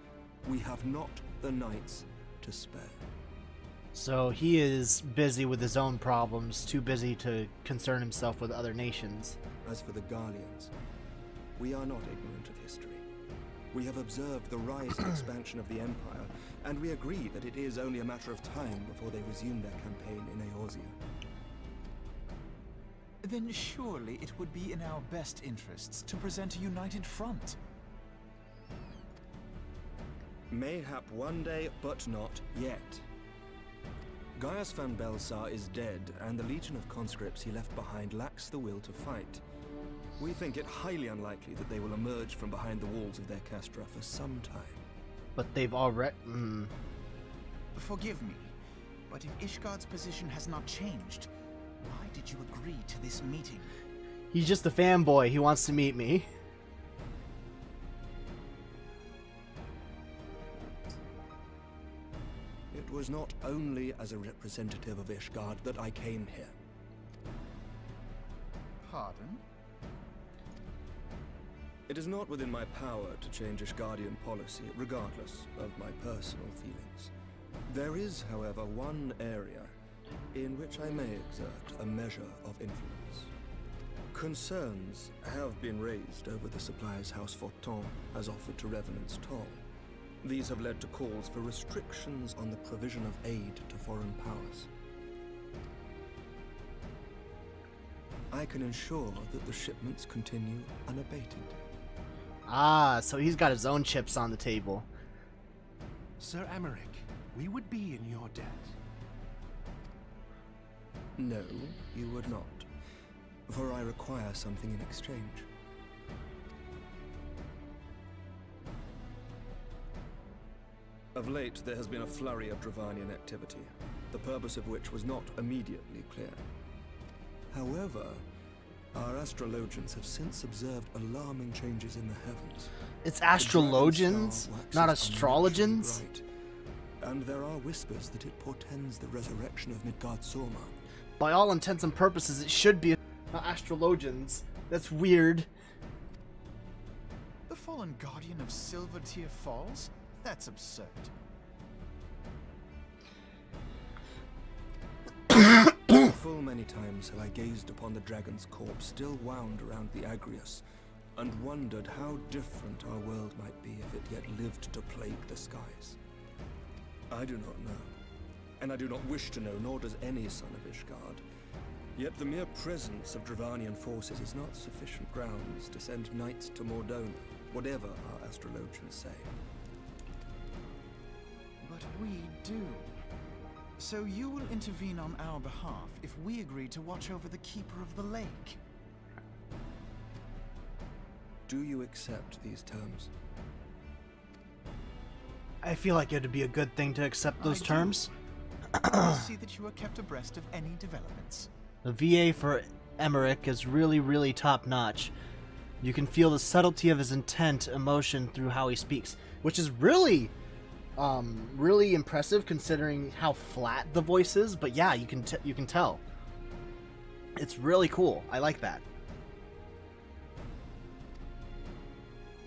We have not the knights to spare. So he is busy with his own problems, too busy to concern himself with other nations. As for the Garleans, we are not ignorant of history. We have observed the rise and expansion of the Empire, and we agree that it is only a matter of time before they resume their campaign in Eorzea. Then surely it would be in our best interests to present a united front. Mayhap one day, but not yet. Gaius van Belsar is dead, and the legion of conscripts he left behind lacks the will to fight. We think it highly unlikely that they will emerge from behind the walls of their castra for some time. But they've already... Forgive me, but if Ishgard's position has not changed, why did you agree to this meeting? He's just a fanboy. He wants to meet me. It was not only as a representative of Ishgard that I came here. Pardon? It is not within my power to change Ishgardian policy, regardless of my personal feelings. There is, however, one area in which I may exert a measure of influence. Concerns have been raised over the supplies House Forton has offered to Revenant's Toll. These have led to calls for restrictions on the provision of aid to foreign powers. I can ensure that the shipments continue unabated. Ah, so he's got his own chips on the table. Sir Emeric, we would be in your debt. No, you would not. For I require something in exchange. Of late, there has been a flurry of Dravanian activity, the purpose of which was not immediately clear. However, our astrologians have since observed alarming changes in the heavens. It's astrologians, not astrologians? Bright, and there are whispers that it portends the resurrection of Midgard-Sorma. By all intents and purposes, it should be not astrologians. That's weird. The fallen guardian of Silvertear Falls? That's absurd. Full many times have I gazed upon the dragon's corpse still wound around the Agrius, and wondered how different our world might be if it yet lived to plague the skies. I do not know, and I do not wish to know, nor does any son of Ishgard. Yet the mere presence of Dravanian forces is not sufficient grounds to send knights to Mordona, whatever our astrologians say. But we do. So you will intervene on our behalf if we agree to watch over the Keeper of the Lake. Do you accept these terms? I feel like it'd be a good thing to accept those terms. I'll see that you are kept abreast of any developments. The VA for Emmerich is really, really top-notch. You can feel the subtlety of his intent, emotion through how he speaks, which is really, really impressive considering how flat the voice is. But yeah, you can tell. It's really cool. I like that.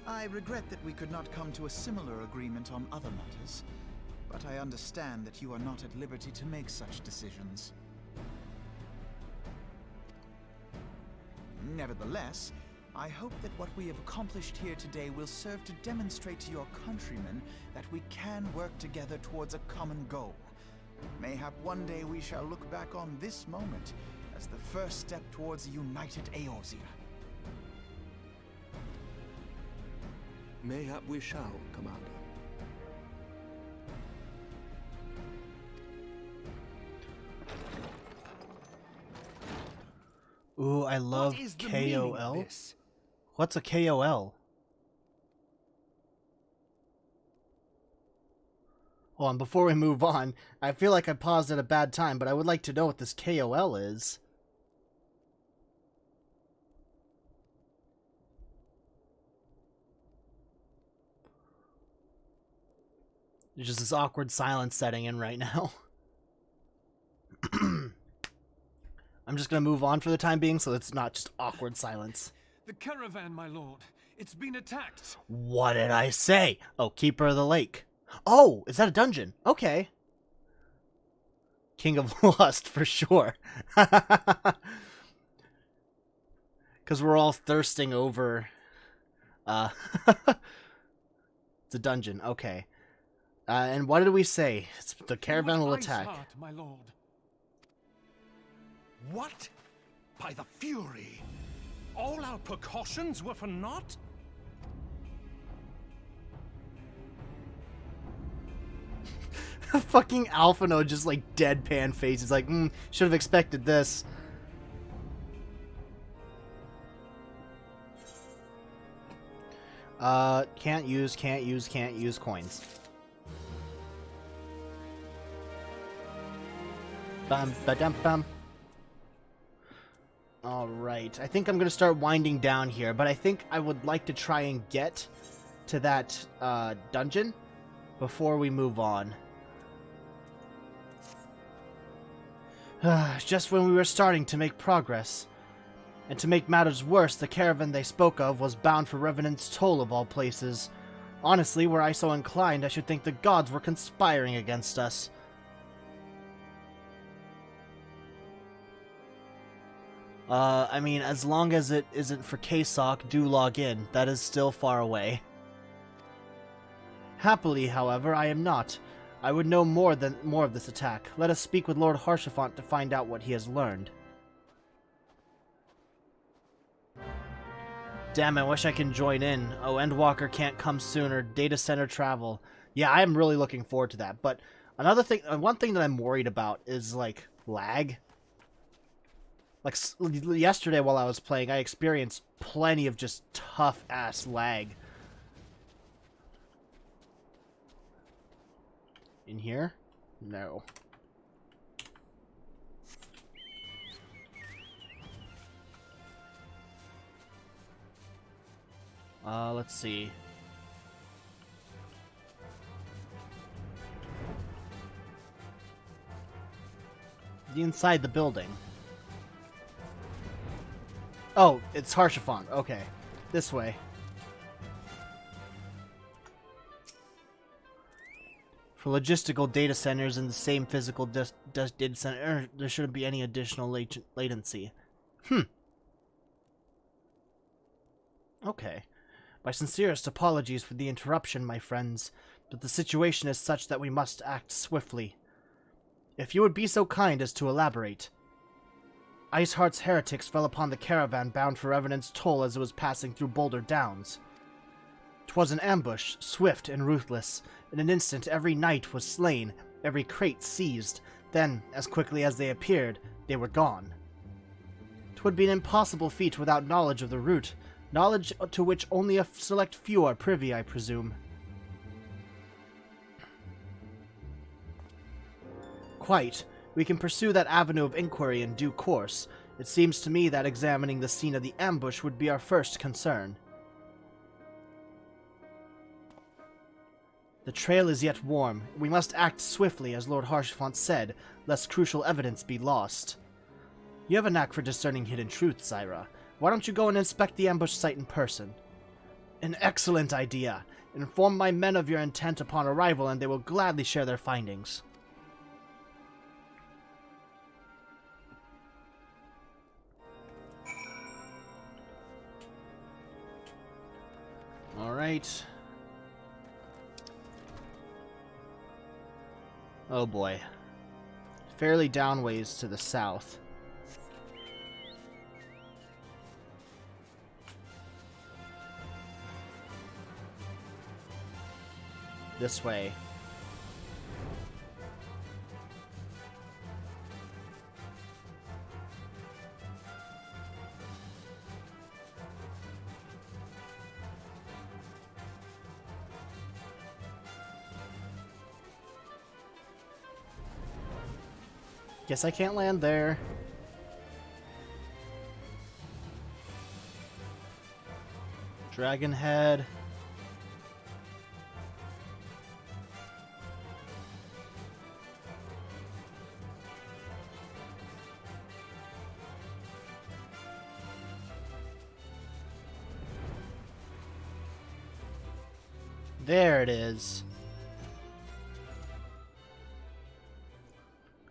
I regret that we could not come to a similar agreement on other matters, but I understand that you are not at liberty to make such decisions. Nevertheless, I hope that what we have accomplished here today will serve to demonstrate to your countrymen that we can work together towards a common goal. Mayhap one day we shall look back on this moment as the first step towards a united Eorzea. Mayhap we shall, Commander. Ooh, I love KOL. What's a KOL? Hold on, before we move on, I feel like I paused at a bad time, but I would like to know what this KOL is. There's just this awkward silence setting in right now. I'm just going to move on for the time being so it's not just awkward silence. The caravan, my lord. It's been attacked. What did I say? Oh, Keeper of the Lake. Oh, is that a dungeon? Okay. King of Lust, for sure. Because we're all thirsting over... it's a dungeon, okay. And what did we say? The caravan will attack. Heart, my lord. What? By the Fury? All our precautions were for naught? Fucking Alphino just like deadpan face. He's like, should have expected this. Can't use coins. Bam, ba-dum, bam. Alright, I think I'm going to start winding down here, but I think I would like to try and get to that dungeon before we move on. Just when we were starting to make progress. And to make matters worse, the caravan they spoke of was bound for Revenant's Toll of all places. Honestly, were I so inclined, I should think the gods were conspiring against us. I mean, as long as it isn't for K-Sawk, do log in. That is still far away. Happily, however, I am not. I would know more of this attack. Let us speak with Lord Haurchefant to find out what he has learned. Damn, I wish I can join in. Oh, Endwalker can't come sooner. Data center travel. Yeah, I am really looking forward to that. But another thing, one thing that I'm worried about is, like, lag. Like, yesterday while I was playing, I experienced plenty of just tough-ass lag. In here? No. Let's see. Inside the building. Oh, it's Haurchefant. Okay. This way. For logistical data centers in the same physical data center, there shouldn't be any additional latency. Okay. My sincerest apologies for the interruption, my friends, but the situation is such that we must act swiftly. If you would be so kind as to elaborate. Iceheart's heretics fell upon the caravan bound for Revenant's Toll as it was passing through Boulder Downs. 'Twas an ambush, swift and ruthless. In an instant every knight was slain, every crate seized. Then, as quickly as they appeared, they were gone. 'Twould be an impossible feat without knowledge of the route, knowledge to which only a select few are privy, I presume. Quite. We can pursue that avenue of inquiry in due course. It seems to me that examining the scene of the ambush would be our first concern. The trail is yet warm. We must act swiftly, as Lord Haurchefant said, lest crucial evidence be lost. You have a knack for discerning hidden truths, Zyra. Why don't you go and inspect the ambush site in person? An excellent idea. Inform my men of your intent upon arrival, and they will gladly share their findings. Alright. Oh boy. Fairly downways to the south. This way. Guess I can't land there. Dragon Head. There it is.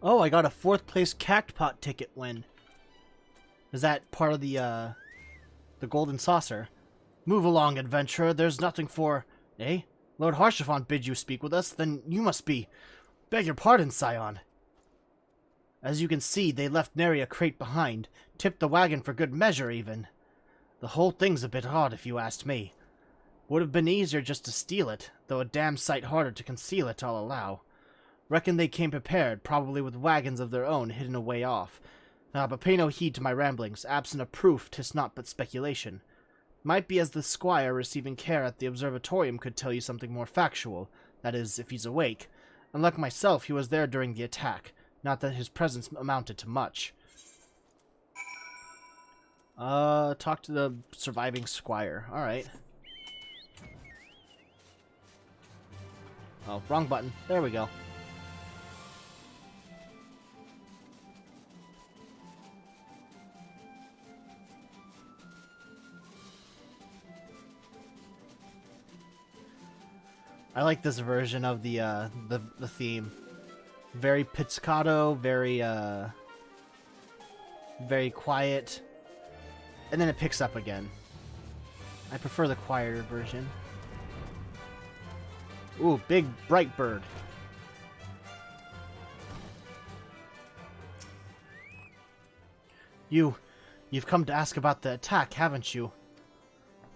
Oh, I got a 4th place Cactpot ticket win. Is that part of the Golden Saucer? Move along, adventurer. There's nothing for... Eh? Lord Haurchefant bid you speak with us? Then you must be... Beg your pardon, Scion. As you can see, they left nary a crate behind. Tipped the wagon for good measure, even. The whole thing's a bit odd, if you asked me. Would have been easier just to steal it, though a damn sight harder to conceal it, I'll allow. Reckon they came prepared, probably with wagons of their own hidden away off. But pay no heed to my ramblings. Absent of proof, 'tis naught but speculation. Might be as the squire receiving care at the observatorium could tell you something more factual. That is, if he's awake. Unlike myself, he was there during the attack. Not that his presence amounted to much. Talk to the surviving squire. Alright. Oh, wrong button. There we go. I like this version of the theme. Very pizzicato, very quiet, and then it picks up again. I prefer the quieter version. Ooh, big bright bird. You've come to ask about the attack, haven't you?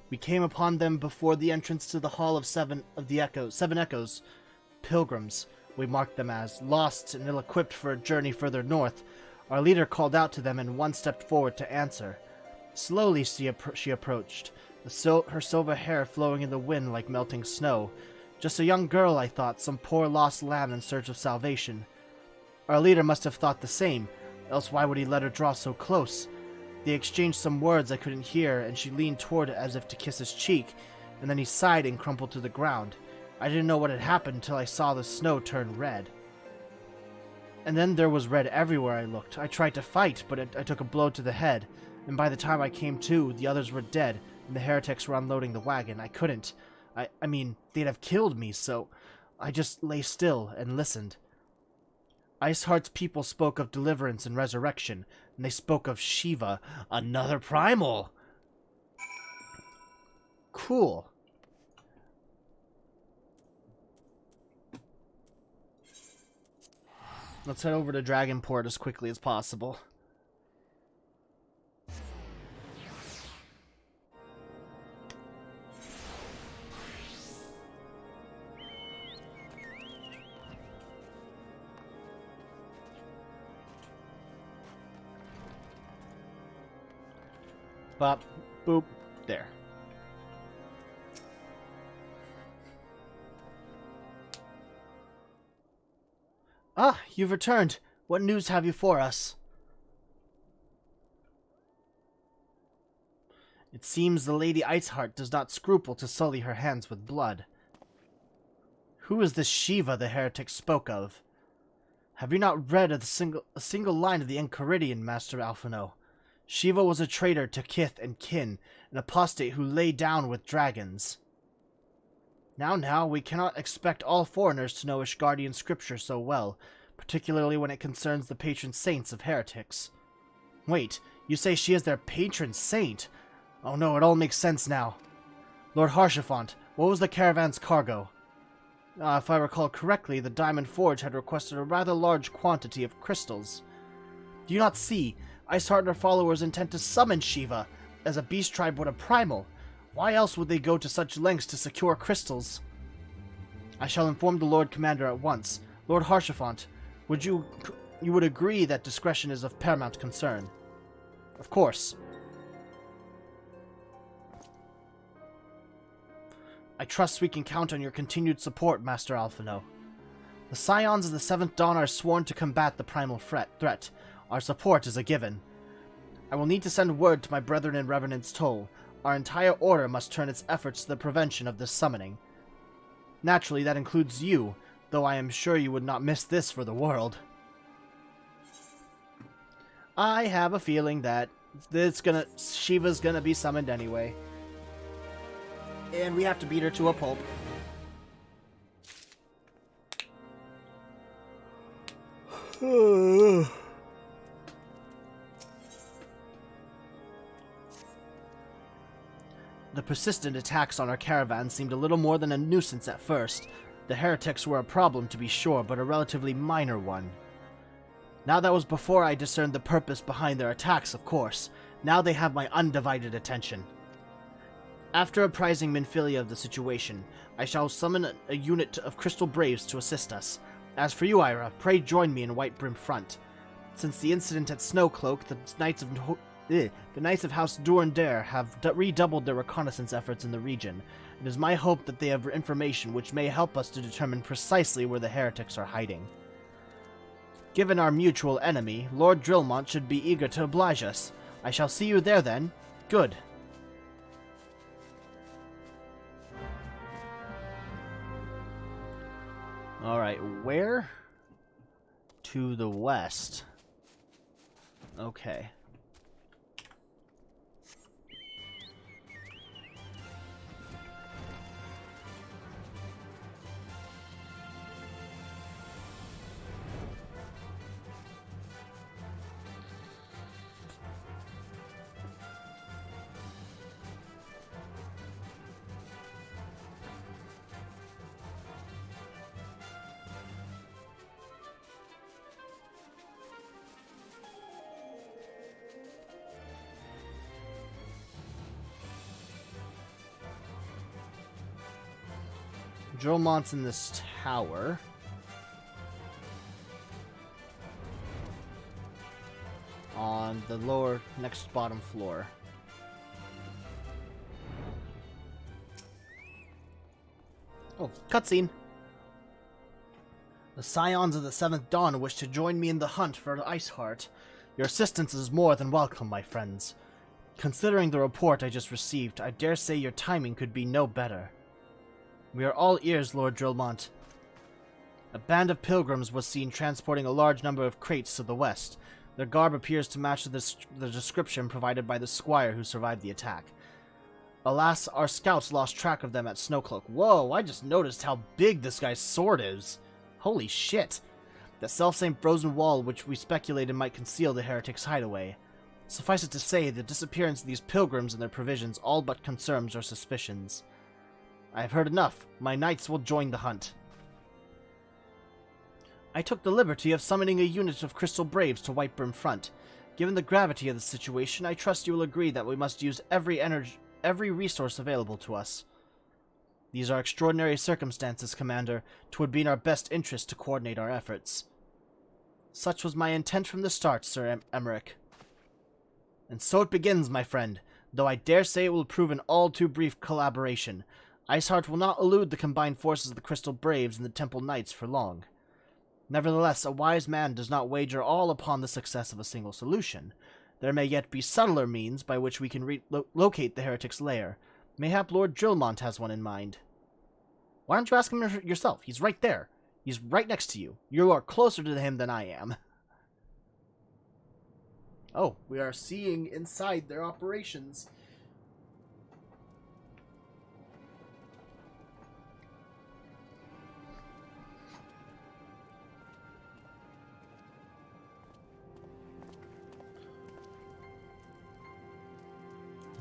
We came upon them before the entrance to the Hall of Seven Echoes. Pilgrims, we marked them as, lost and ill-equipped for a journey further north. Our leader called out to them, and one stepped forward to answer. Slowly she approached, her silver hair flowing in the wind like melting snow. Just a young girl, I thought, some poor lost lamb in search of salvation. Our leader must have thought the same, else why would he let her draw so close? They exchanged some words I couldn't hear, and she leaned toward it as if to kiss his cheek, and then he sighed and crumpled to the ground. I didn't know what had happened until I saw the snow turn red. And then there was red everywhere I looked. I tried to fight, but I took a blow to the head, and by the time I came to, the others were dead, and the heretics were unloading the wagon. I couldn't. I mean, they'd have killed me, so I just lay still and listened. Iceheart's people spoke of deliverance and resurrection, and they spoke of Shiva, another primal. Cool. Let's head over to Dragonport as quickly as possible. Bop, boop, there. Ah, you've returned. What news have you for us? It seems the Lady Iceheart does not scruple to sully her hands with blood. Who is this Shiva the heretic spoke of? Have you not read a single line of the Enchiridion, Master Alphino? Shiva was a traitor to kith and kin, an apostate who lay down with dragons. Now, we cannot expect all foreigners to know Ishgardian scripture so well, particularly when it concerns the patron saints of heretics. Wait, you say she is their patron saint? Oh no, it all makes sense now. Lord Harshaphant, what was the caravan's cargo? If I recall correctly, the Diamond Forge had requested a rather large quantity of crystals. Do you not see? Iceheart and her followers intend to summon Shiva, as a beast tribe would a primal. Why else would they go to such lengths to secure crystals? I shall inform the Lord Commander at once. Lord Harshaphant, you would agree that discretion is of paramount concern? Of course. I trust we can count on your continued support, Master Alphino. The Scions of the Seventh Dawn are sworn to combat the primal threat. Our support is a given. I will need to send word to my brethren in Revenant's Toll. Our entire order must turn its efforts to the prevention of this summoning. Naturally, that includes you, though I am sure you would not miss this for the world. I have a feeling that Shiva's gonna be summoned anyway. And we have to beat her to a pulp. The persistent attacks on our caravan seemed a little more than a nuisance at first. The heretics were a problem, to be sure, but a relatively minor one. Now that was before I discerned the purpose behind their attacks, of course. Now they have my undivided attention. After apprising Minfilia of the situation, I shall summon a unit of Crystal Braves to assist us. As for you, Ira, pray join me in Whitebrim Front. Since the incident at Snowcloak, the Knights of House Durandare have redoubled their reconnaissance efforts in the region. It is my hope that they have information which may help us to determine precisely where the heretics are hiding. Given our mutual enemy, Lord Drillmont should be eager to oblige us. I shall see you there then. Good. Alright, where? To the west. Okay. Drillmont's in this tower. On the lower, next bottom floor. Oh, cutscene. The Scions of the Seventh Dawn wish to join me in the hunt for Iceheart. Your assistance is more than welcome, my friends. Considering the report I just received, I dare say your timing could be no better. We are all ears, Lord Drillmont. A band of pilgrims was seen transporting a large number of crates to the west. Their garb appears to match the description provided by the squire who survived the attack. Alas, our scouts lost track of them at Snowcloak. Whoa, I just noticed how big this guy's sword is. Holy shit. The selfsame frozen wall which we speculated might conceal the heretics' hideaway. Suffice it to say, the disappearance of these pilgrims and their provisions all but confirms our suspicions. I have heard enough. My knights will join the hunt. I took the liberty of summoning a unit of Crystal Braves to Whitebrim Front. Given the gravity of the situation, I trust you will agree that we must use every resource available to us. These are extraordinary circumstances, Commander. 'Twould be in our best interest to coordinate our efforts. Such was my intent from the start, Sir Emmerich. And so it begins, my friend, though I dare say it will prove an all too brief collaboration. Iceheart will not elude the combined forces of the Crystal Braves and the Temple Knights for long. Nevertheless, a wise man does not wager all upon the success of a single solution. There may yet be subtler means by which we can locate the heretic's lair. Mayhap Lord Drillmont has one in mind. Why don't you ask him yourself? He's right there. He's right next to you. You are closer to him than I am. Oh, we are seeing inside their operations.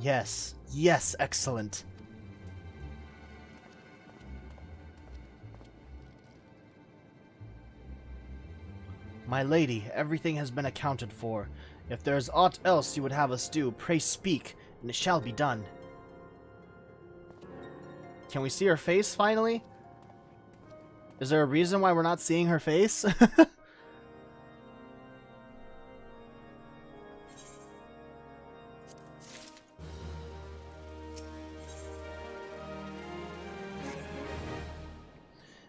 Yes, yes, excellent. My lady, everything has been accounted for. If there is aught else you would have us do, pray speak, and it shall be done. Can we see her face, finally? Is there a reason why we're not seeing her face?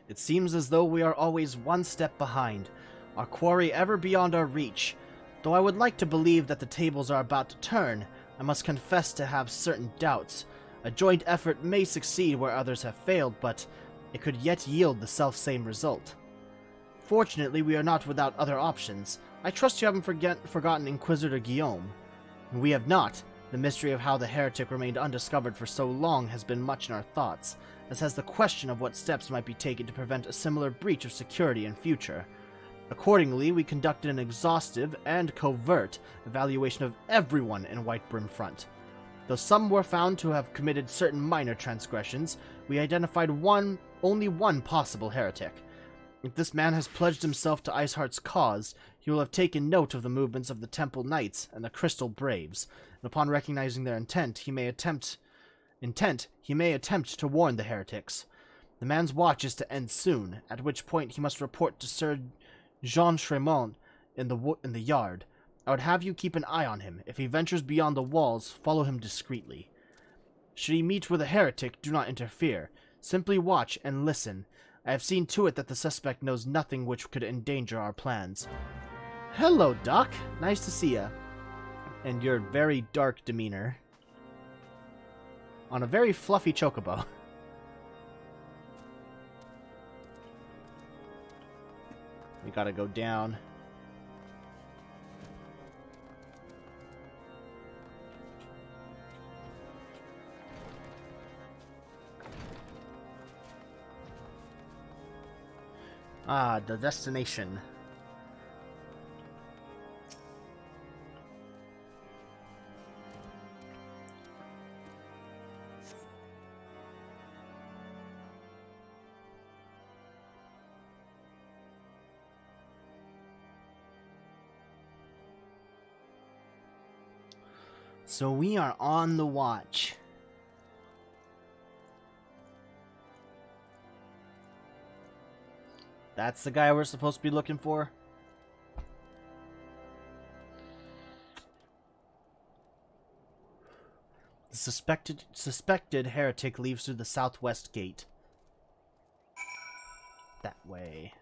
It seems as though we are always one step behind, our quarry ever beyond our reach. Though I would like to believe that the tables are about to turn, I must confess to have certain doubts. A joint effort may succeed where others have failed, but it could yet yield the self-same result. Fortunately, we are not without other options. I trust you haven't forgotten Inquisitor Guillaume. We have not. The mystery of how the heretic remained undiscovered for so long has been much in our thoughts, as has the question of what steps might be taken to prevent a similar breach of security in future. Accordingly, we conducted an exhaustive and covert evaluation of everyone in White Brim Front. Though some were found to have committed certain minor transgressions, we identified only one possible heretic. If this man has pledged himself to Iceheart's cause, he will have taken note of the movements of the Temple Knights and the Crystal Braves, and upon recognizing their intent, he may attempt to warn the heretics. The man's watch is to end soon, at which point he must report to Sir Jean Tremont in the yard. I would have you keep an eye on him. If he ventures beyond the walls, follow him discreetly. Should he meet with a heretic, do not interfere. Simply watch and listen. I have seen to it that the suspect knows nothing which could endanger our plans. Hello, Doc. Nice to see ya. And your very dark demeanor. On a very fluffy chocobo. We gotta go down. Ah, the destination. So we are on the watch. That's the guy we're supposed to be looking for? The suspected heretic leaves through the southwest gate. That way.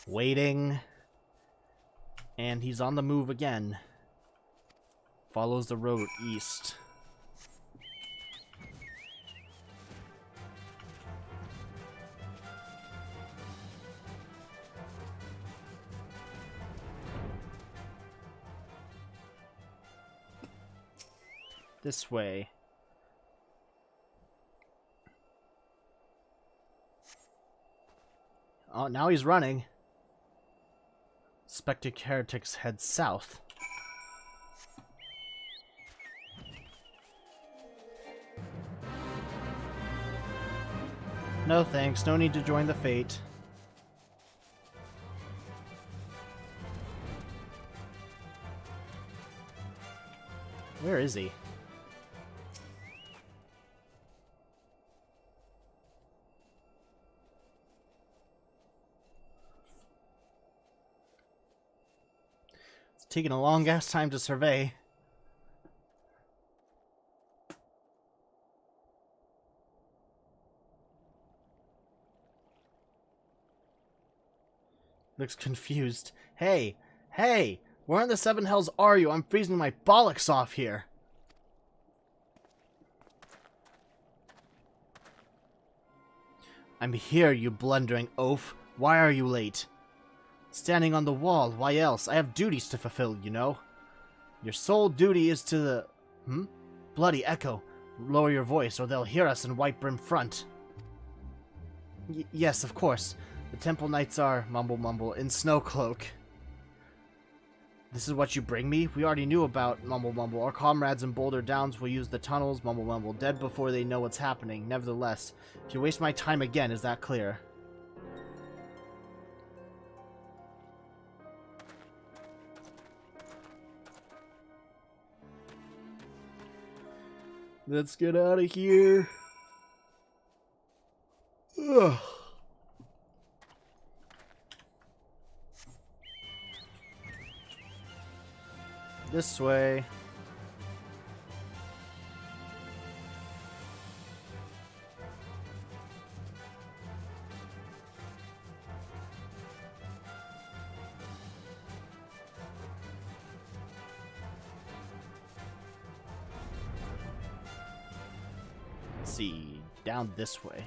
Waiting. And he's on the move again. Follows the road east. This way. Oh, now he's running. Suspected heretics head south. No thanks, no need to join the fate. Where is he? Taking a long ass time to survey. Looks confused. Hey! Hey! Where in the seven hells are you? I'm freezing my bollocks off here. I'm here, you blundering oaf. Why are you late? Standing on the wall, why else? I have duties to fulfill, you know. Your sole duty is to the... Bloody echo. Lower your voice, or they'll hear us in White Brim Front. Yes, of course. The Temple Knights are, mumble mumble, in Snowcloak. This is what you bring me? We already knew about, mumble mumble. Our comrades in Boulder Downs will use the tunnels, mumble mumble, dead before they know what's happening. Nevertheless, if you waste my time again, is that clear? Let's get out of here. Ugh. This way. Let's see, down this way.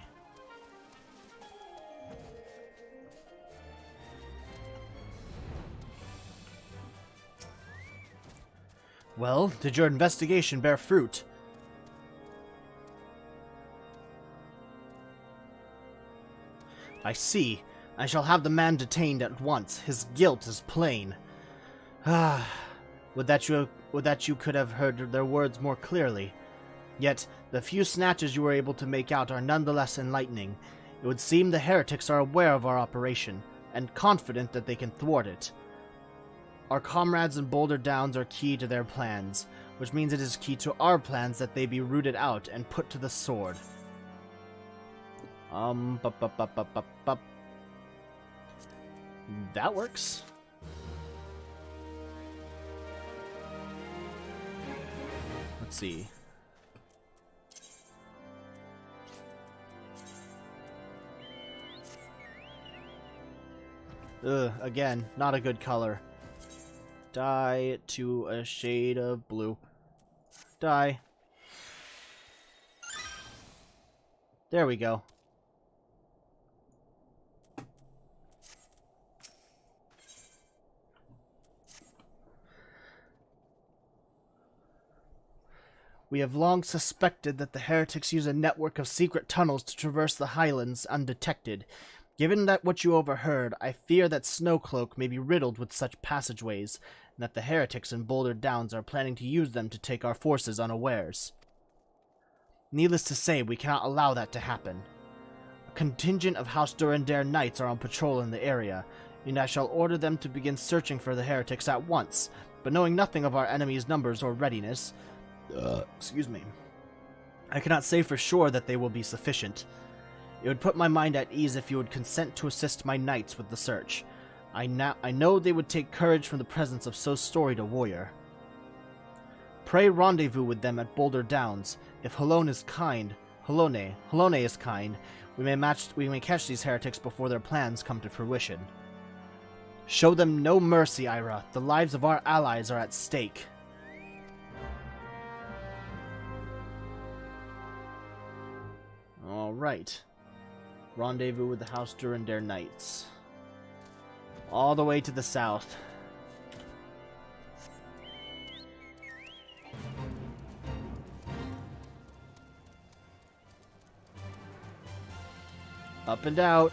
Well, did your investigation bear fruit? I see. I shall have the man detained at once. His guilt is plain. Would that you could have heard their words more clearly. Yet, the few snatches you were able to make out are nonetheless enlightening. It would seem the heretics are aware of our operation, and confident that they can thwart it. Our comrades in Boulder Downs are key to their plans, which means it is key to our plans that they be rooted out and put to the sword. That works. Let's see. Again, not a good color. Dye it to a shade of blue. Dye. There we go. We have long suspected that the heretics use a network of secret tunnels to traverse the highlands undetected. Given that what you overheard, I fear that Snowcloak may be riddled with such passageways, and that the heretics in Boulder Downs are planning to use them to take our forces unawares. Needless to say, we cannot allow that to happen. A contingent of House Durandare Knights are on patrol in the area, and I shall order them to begin searching for the heretics at once, but knowing nothing of our enemy's numbers or readiness, excuse me, I cannot say for sure that they will be sufficient. It would put my mind at ease if you would consent to assist my knights with the search. I know they would take courage from the presence of so storied a warrior. Pray rendezvous with them at Boulder Downs. If Halone is kind, we may catch these heretics before their plans come to fruition. Show them no mercy, Ira. The lives of our allies are at stake. All right. Rendezvous with the House Durandare Knights. All the way to the south. Up and out.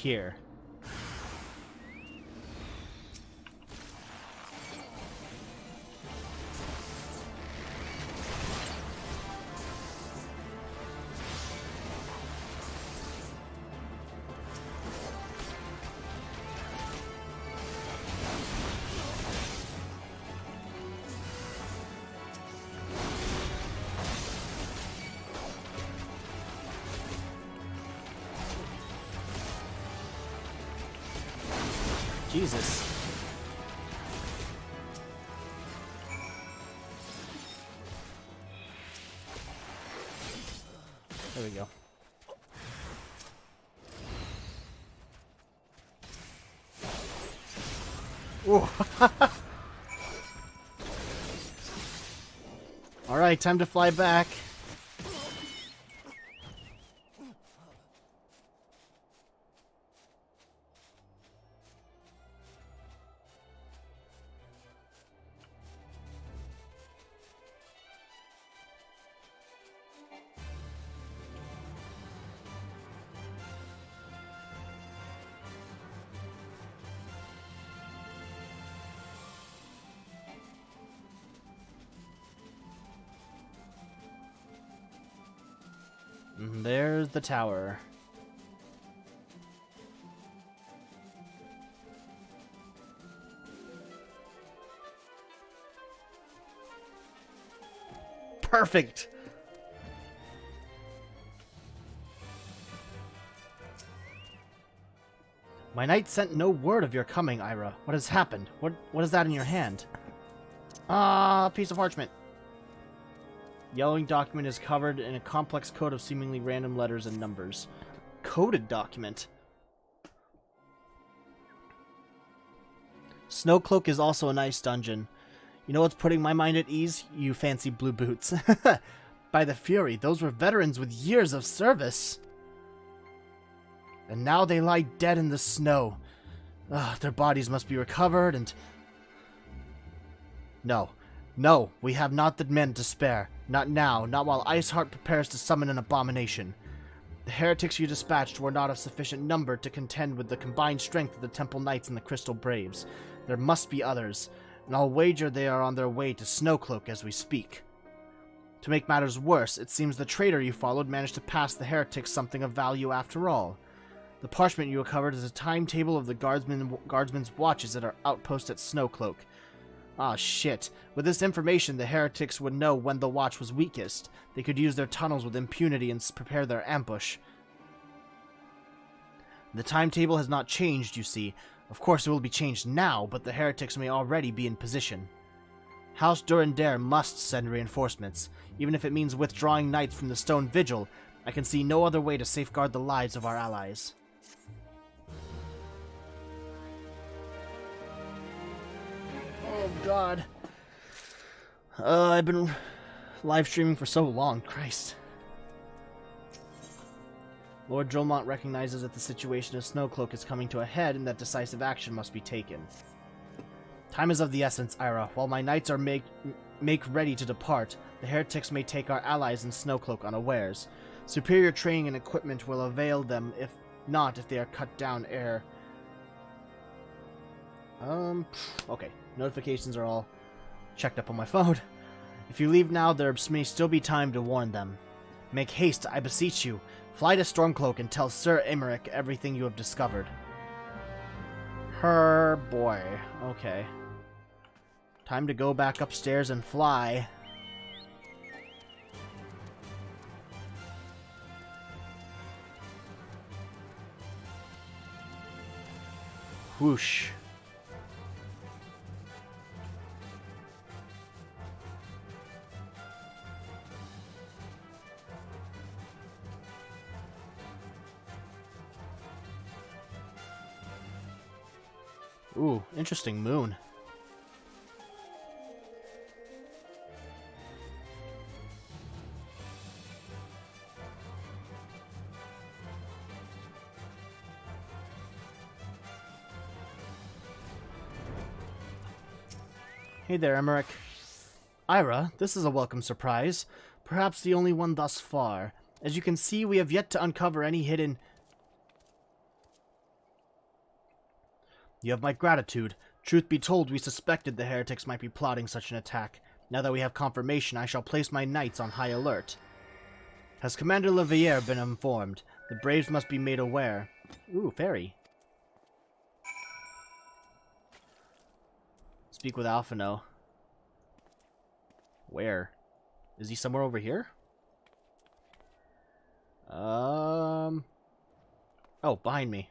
here. Jesus. There we go. Ooh. All right, time to fly back. There's the tower. Perfect. My knight sent no word of your coming, Ira. What has happened? What is that in your hand? Ah, piece of parchment. Yellowing document is covered in a complex code of seemingly random letters and numbers. Coded document. Snowcloak is also a nice dungeon. You know what's putting my mind at ease? You fancy blue boots. By the Fury, those were veterans with years of service. And now they lie dead in the snow. Their bodies must be recovered and... No, we have not the men to spare. Not now, not while Iceheart prepares to summon an abomination. The heretics you dispatched were not of sufficient number to contend with the combined strength of the Temple Knights and the Crystal Braves. There must be others, and I'll wager they are on their way to Snowcloak as we speak. To make matters worse, it seems the traitor you followed managed to pass the heretics something of value after all. The parchment you recovered is a timetable of the guardsmen's watches at our outpost at Snowcloak. Ah, shit. With this information, the heretics would know when the watch was weakest. They could use their tunnels with impunity and prepare their ambush. The timetable has not changed, you see. Of course it will be changed now, but the heretics may already be in position. House Durandare must send reinforcements. Even if it means withdrawing knights from the Stone Vigil, I can see no other way to safeguard the lives of our allies. Oh god. I've been live streaming for so long, Christ. Lord Dromont recognizes that the situation of Snowcloak is coming to a head and that decisive action must be taken. Time is of the essence, Ira. While my knights are make ready to depart, the heretics may take our allies in Snowcloak unawares. Superior training and equipment will avail them, if they are cut down ere... Okay. Notifications are all checked up on my phone. If you leave now, there may still be time to warn them. Make haste, I beseech you. Fly to Stormcloak and tell Sir Emmerich everything you have discovered. Her boy. Okay. Time to go back upstairs and fly. Whoosh. Ooh, interesting moon. Hey there, Emmerich. Ira, this is a welcome surprise. Perhaps the only one thus far. As you can see, we have yet to uncover any hidden... You have my gratitude. Truth be told, we suspected the heretics might be plotting such an attack. Now that we have confirmation, I shall place my knights on high alert. Has Commander Levier been informed? The Braves must be made aware. Ooh, fairy. Speak with Alphino. Where? Is he somewhere over here? Oh, behind me.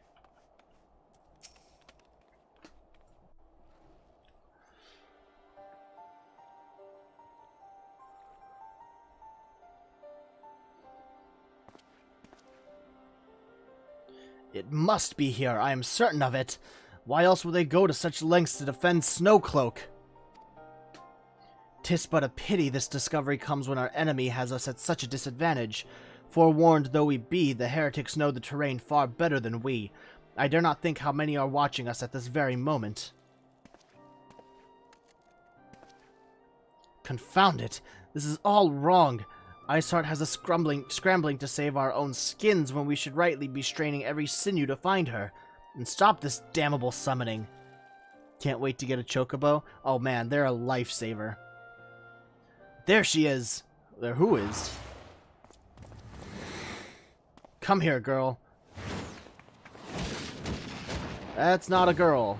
It must be here, I am certain of it. Why else would they go to such lengths to defend Snowcloak? 'Tis but a pity this discovery comes when our enemy has us at such a disadvantage. Forewarned though we be, the heretics know the terrain far better than we. I dare not think how many are watching us at this very moment. Confound it! This is all wrong! Iceheart has us scrambling to save our own skins when we should rightly be straining every sinew to find her. And stop this damnable summoning. Can't wait to get a chocobo? Oh man, they're a lifesaver. There she is! There who is? Come here, girl. That's not a girl.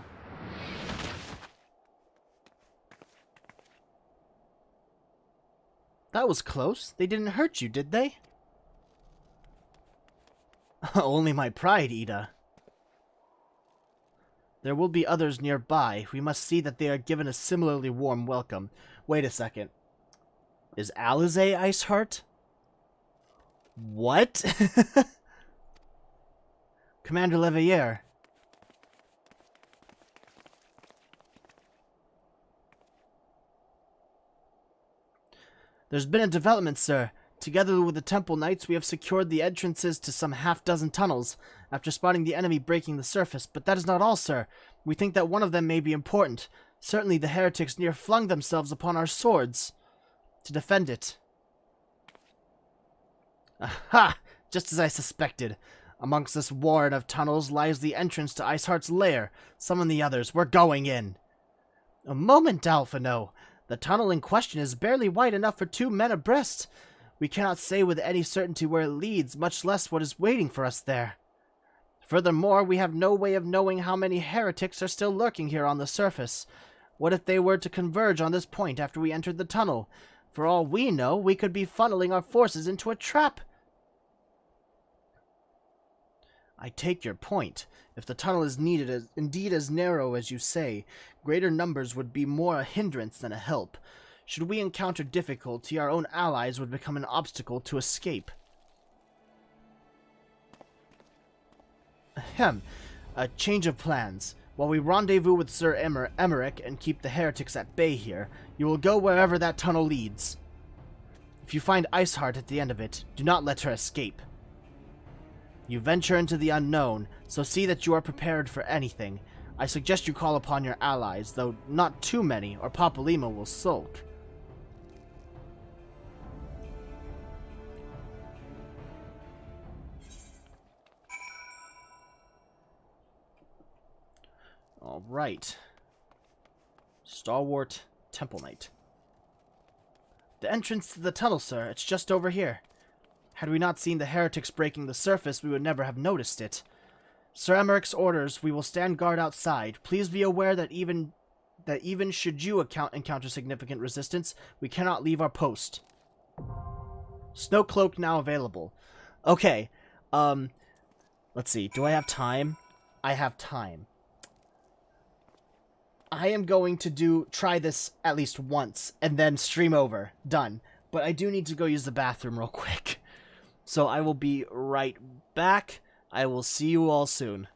That was close. They didn't hurt you, did they? Only my pride, Ida. There will be others nearby. We must see that they are given a similarly warm welcome. Wait a second. Is Alize Iceheart? What? Commander Levier. There's been a development, sir. Together with the Temple Knights, we have secured the entrances to some half-dozen tunnels, after spotting the enemy breaking the surface. But that is not all, sir. We think that one of them may be important. Certainly the heretics near flung themselves upon our swords to defend it. Aha! Just as I suspected. Amongst this warren of tunnels lies the entrance to Iceheart's lair. Summon the others. We're going in. A moment, Alphino. The tunnel in question is barely wide enough for 2 men abreast. We cannot say with any certainty where it leads, much less what is waiting for us there. Furthermore, we have no way of knowing how many heretics are still lurking here on the surface. What if they were to converge on this point after we entered the tunnel? For all we know, we could be funneling our forces into a trap. I take your point. If the tunnel is indeed as narrow as you say, greater numbers would be more a hindrance than a help. Should we encounter difficulty, our own allies would become an obstacle to escape. Ahem. A change of plans. While we rendezvous with Sir Emmerich and keep the heretics at bay here, you will go wherever that tunnel leads. If you find Iceheart at the end of it, do not let her escape. You venture into the unknown, so see that you are prepared for anything. I suggest you call upon your allies, though not too many, or Papalymo will sulk. Alright. Stalwart Temple Knight. The entrance to the tunnel, sir. It's just over here. Had we not seen the heretics breaking the surface, we would never have noticed it. Sir Emmerich's orders, we will stand guard outside. Please be aware that even should you encounter significant resistance, we cannot leave our post. Snowcloak now available. Okay, let's see. Do I have time? I have time. I am going to try this at least once, and then stream over. Done. But I do need to go use the bathroom real quick. So I will be right back. I will see you all soon.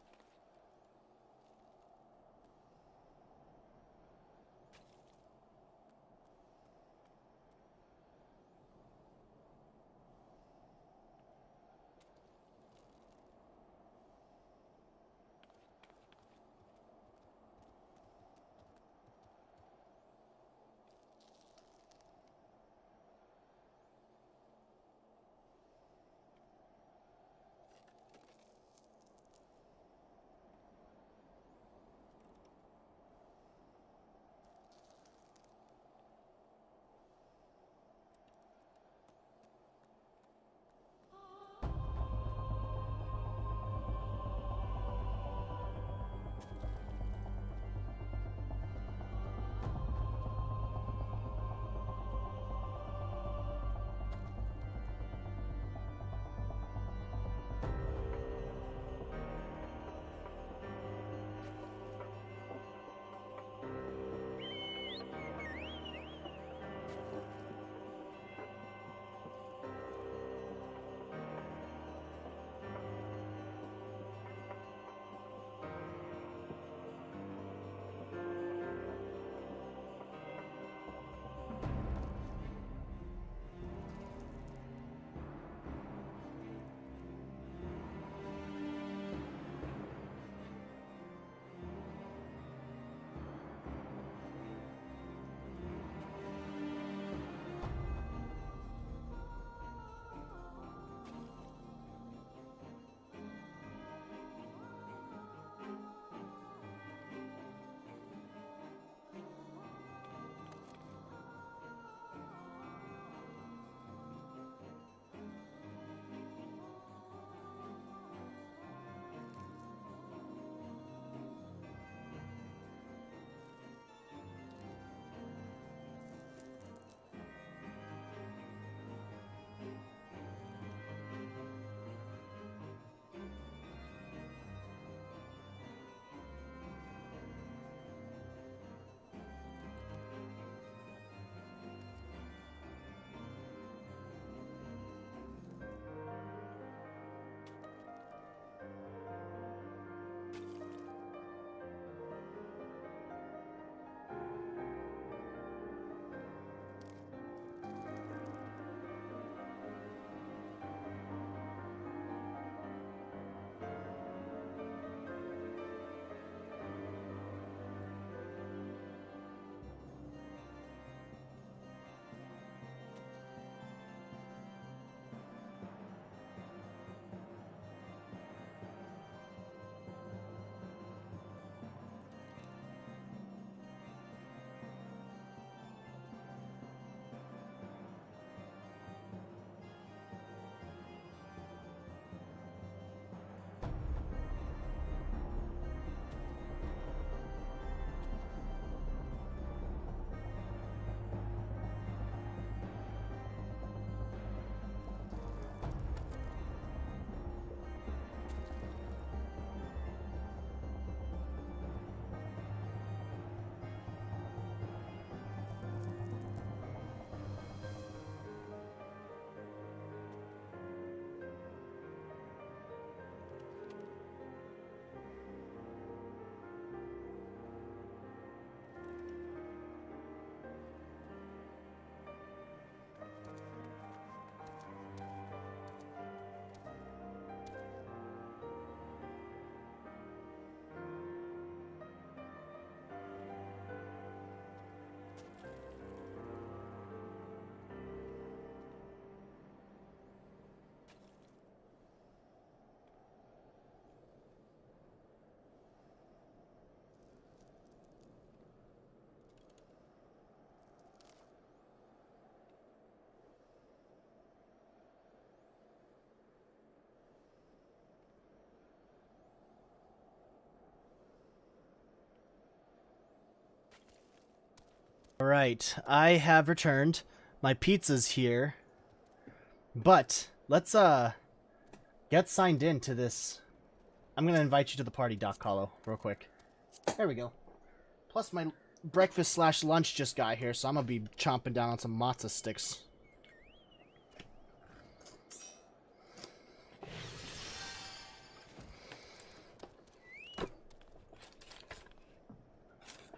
Alright, I have returned. My pizza's here. But, let's, get signed in to this. I'm gonna invite you to the party, Doc Kahlo, real quick. There we go. Plus, my breakfast/lunch just got here, so I'm gonna be chomping down on some matzo sticks.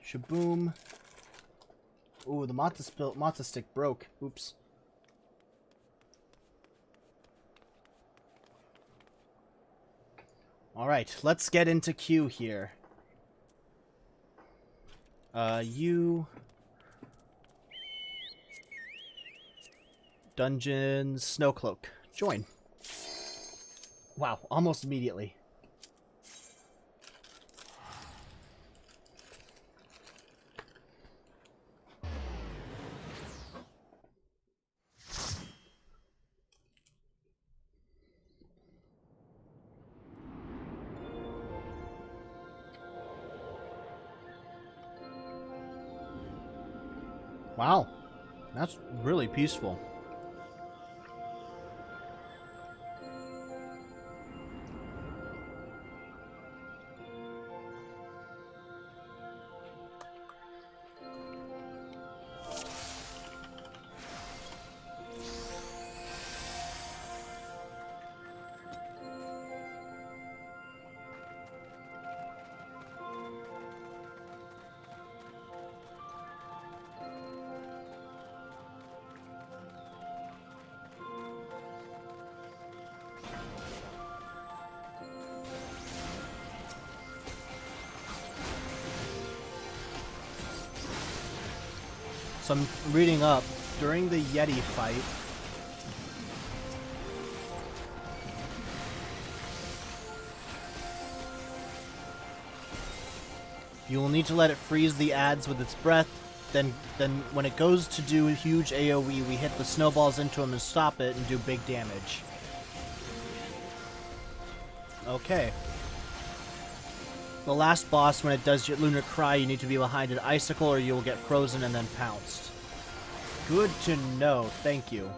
Shaboom. Ooh, the matzo stick broke. Oops. Alright, let's get into queue here. You... Dungeons Snowcloak. Join. Wow, almost immediately. Wow, that's really peaceful. So I'm reading up, during the Yeti fight, you will need to let it freeze the adds with its breath, then when it goes to do a huge AoE, we hit the snowballs into him and stop it and do big damage. Okay. The last boss, when it does your lunar cry, you need to be behind an icicle or you will get frozen and then pounced. Good to know, thank you.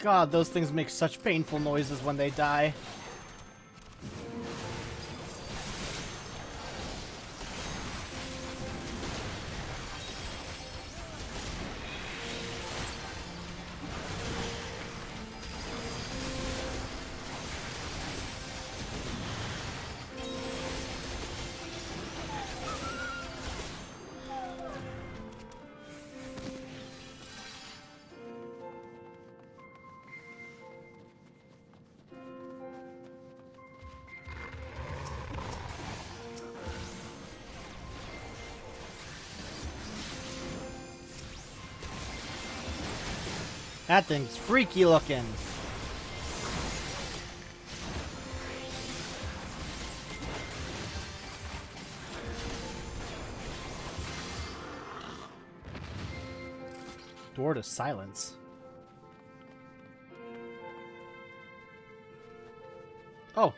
God, those things make such painful noises when they die. That thing's freaky looking. Door to silence. Oh.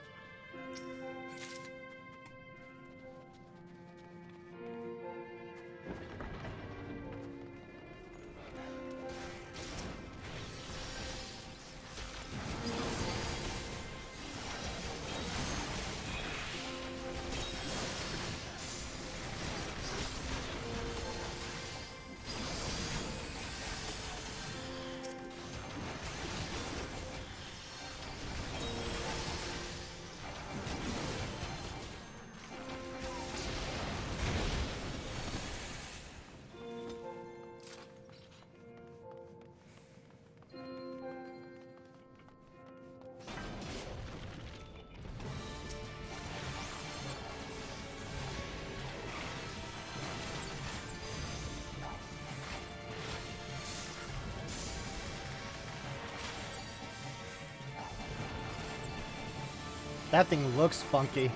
That thing looks funky.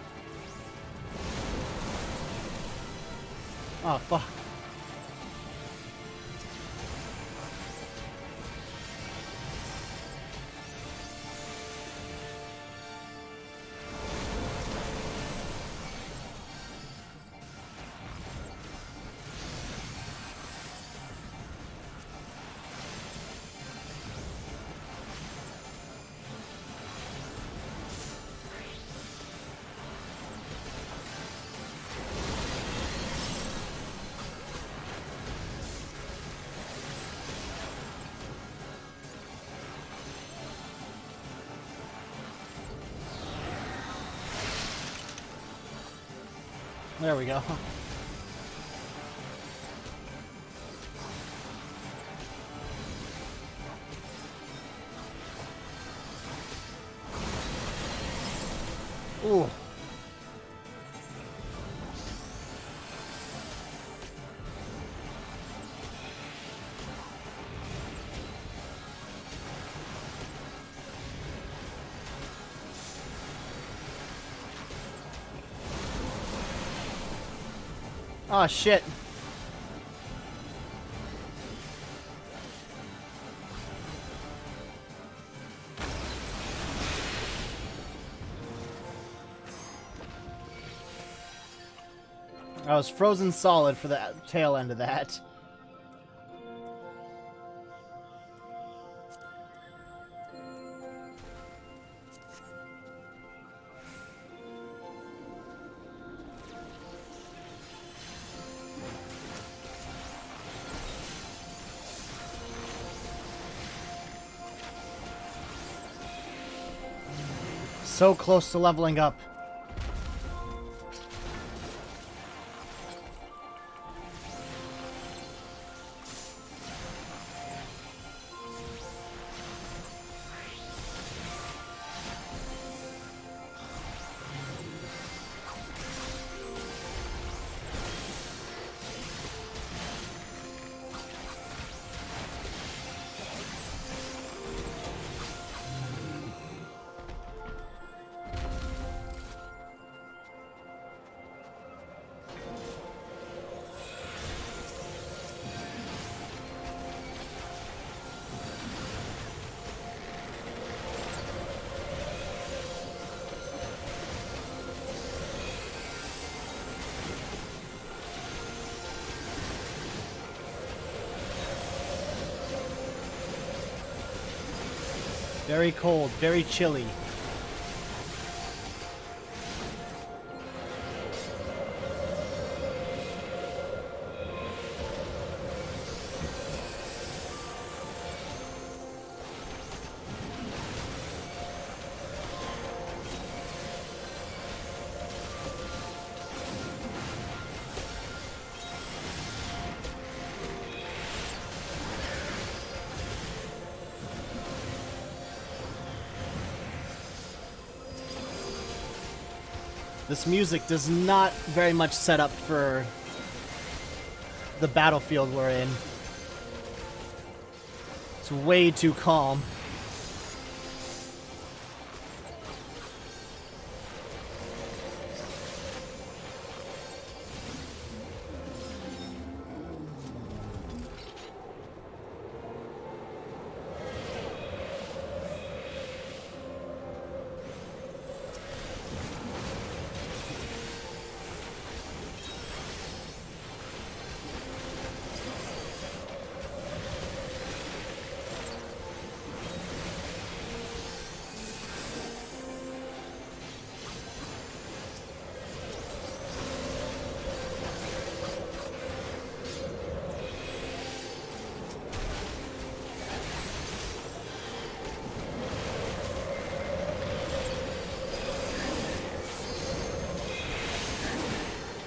Oh, fuck. There we go. Ooh. Oh shit. I was frozen solid for the tail end of that. So close to leveling up. Very cold, very chilly. This music does not very much set up for the battlefield we're in. It's way too calm.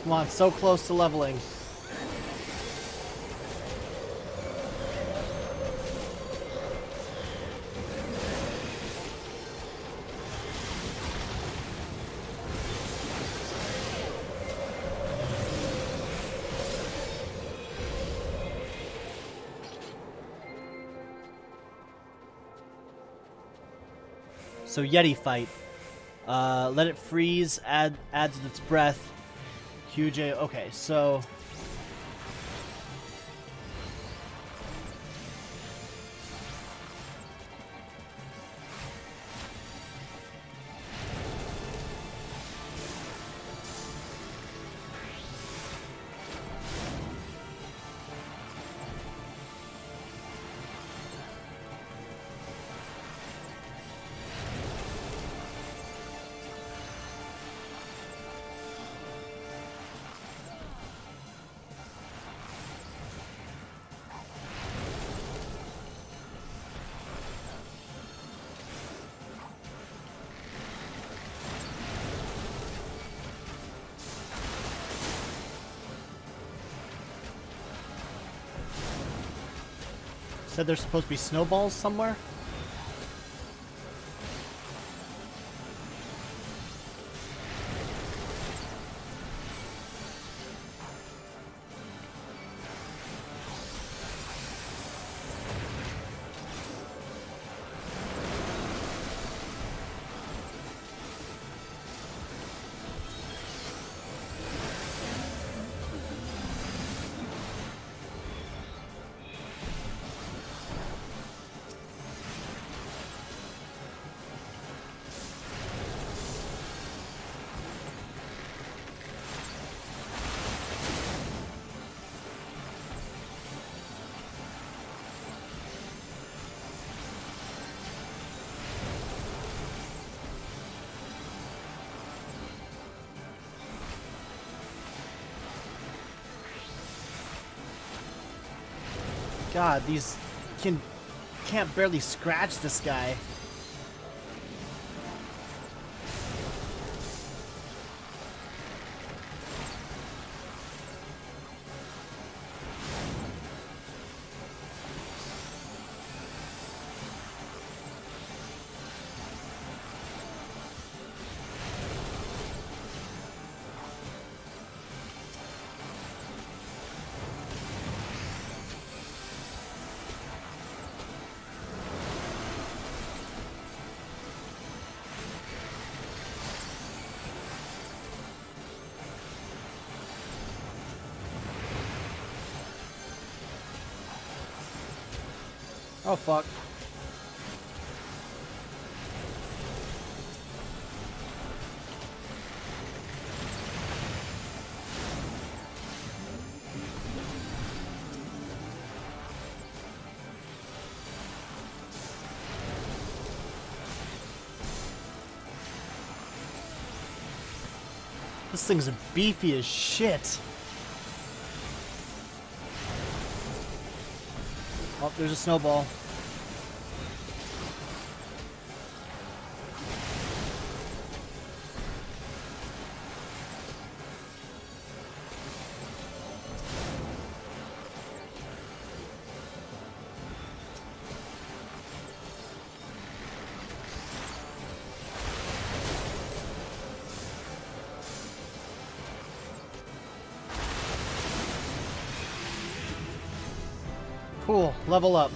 Come on, so close to leveling. So Yeti fight. Let it freeze, adds its breath. QJ, okay, so... Said there's supposed to be snowballs somewhere? God, these can't barely scratch this guy. Oh, fuck. This thing's beefy as shit. Oh, there's a snowball. Cool, level up.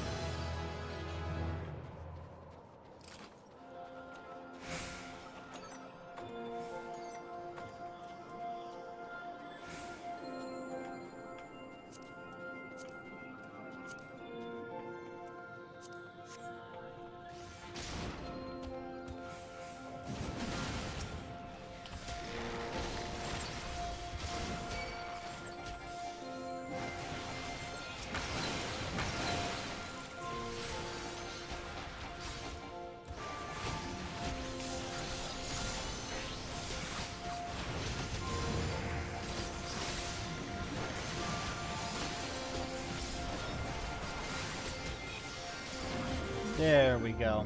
There we go.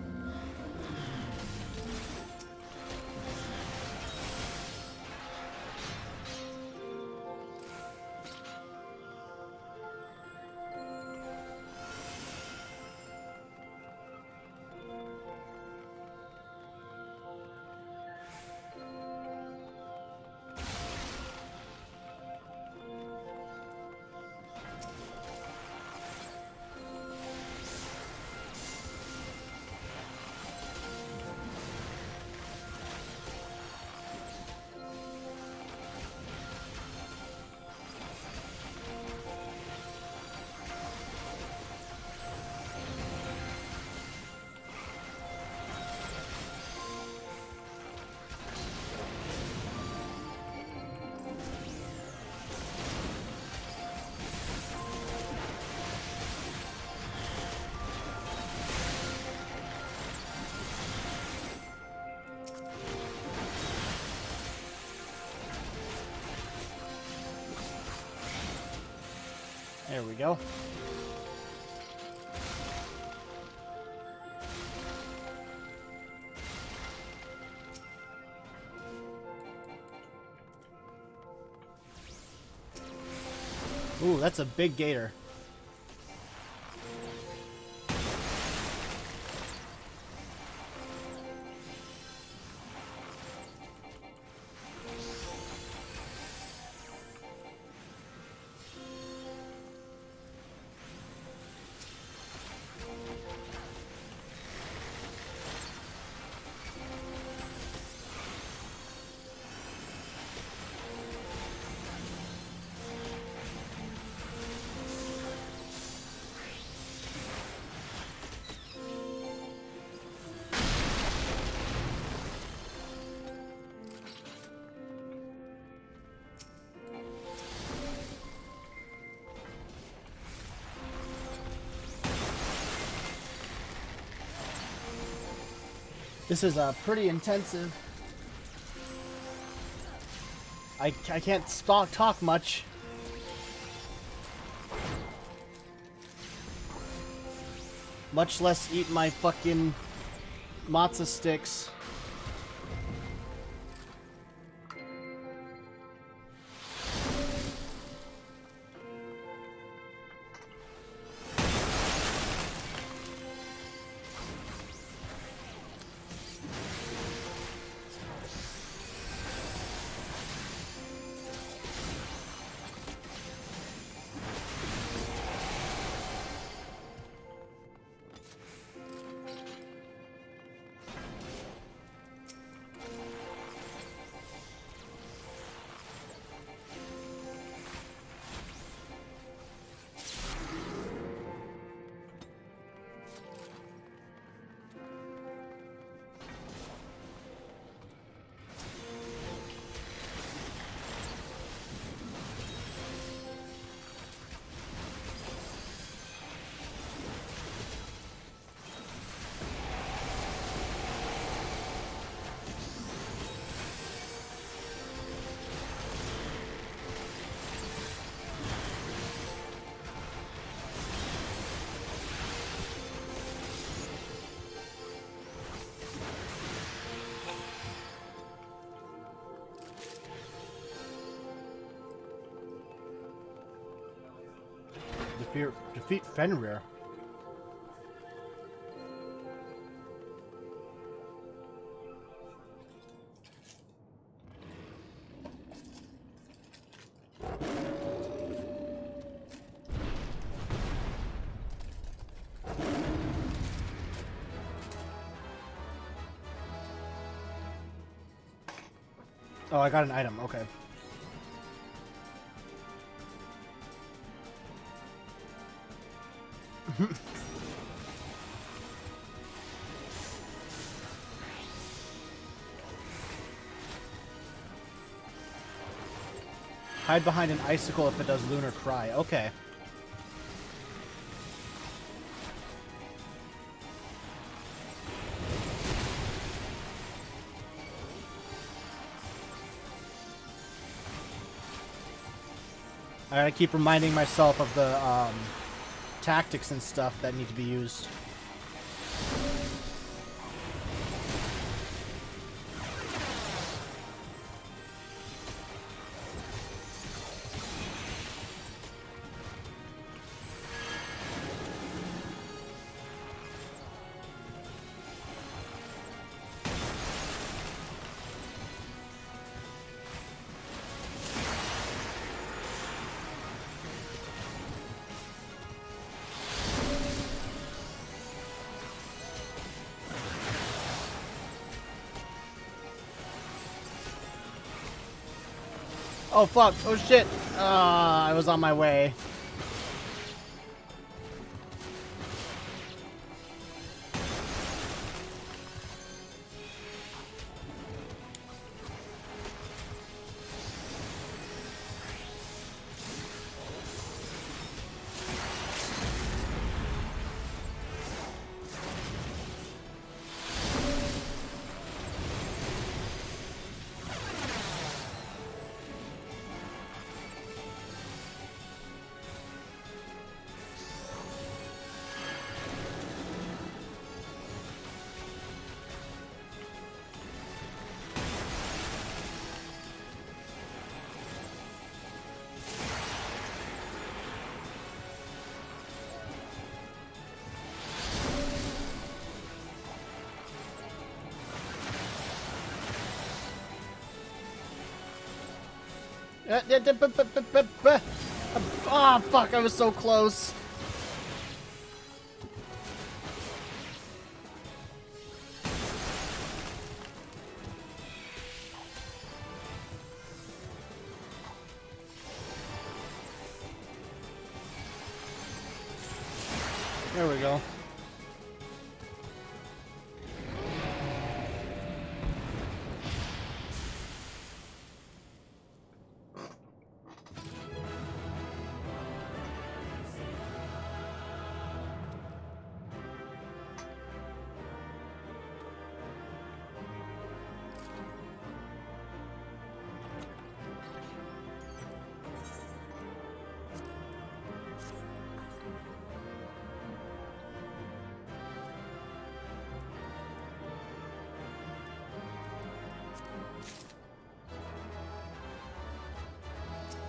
There we go. Ooh, that's a big gator. This is pretty intensive. I can't talk much. Much less eat my fucking matzo sticks. Defeat Fenrir. Oh, I got an item. Okay. Hide behind an icicle if it does lunar cry. Okay. I gotta keep reminding myself of the tactics and stuff that need to be used. Oh fuck, oh shit. I was on my way. Ah, fuck, I was so close. There we go.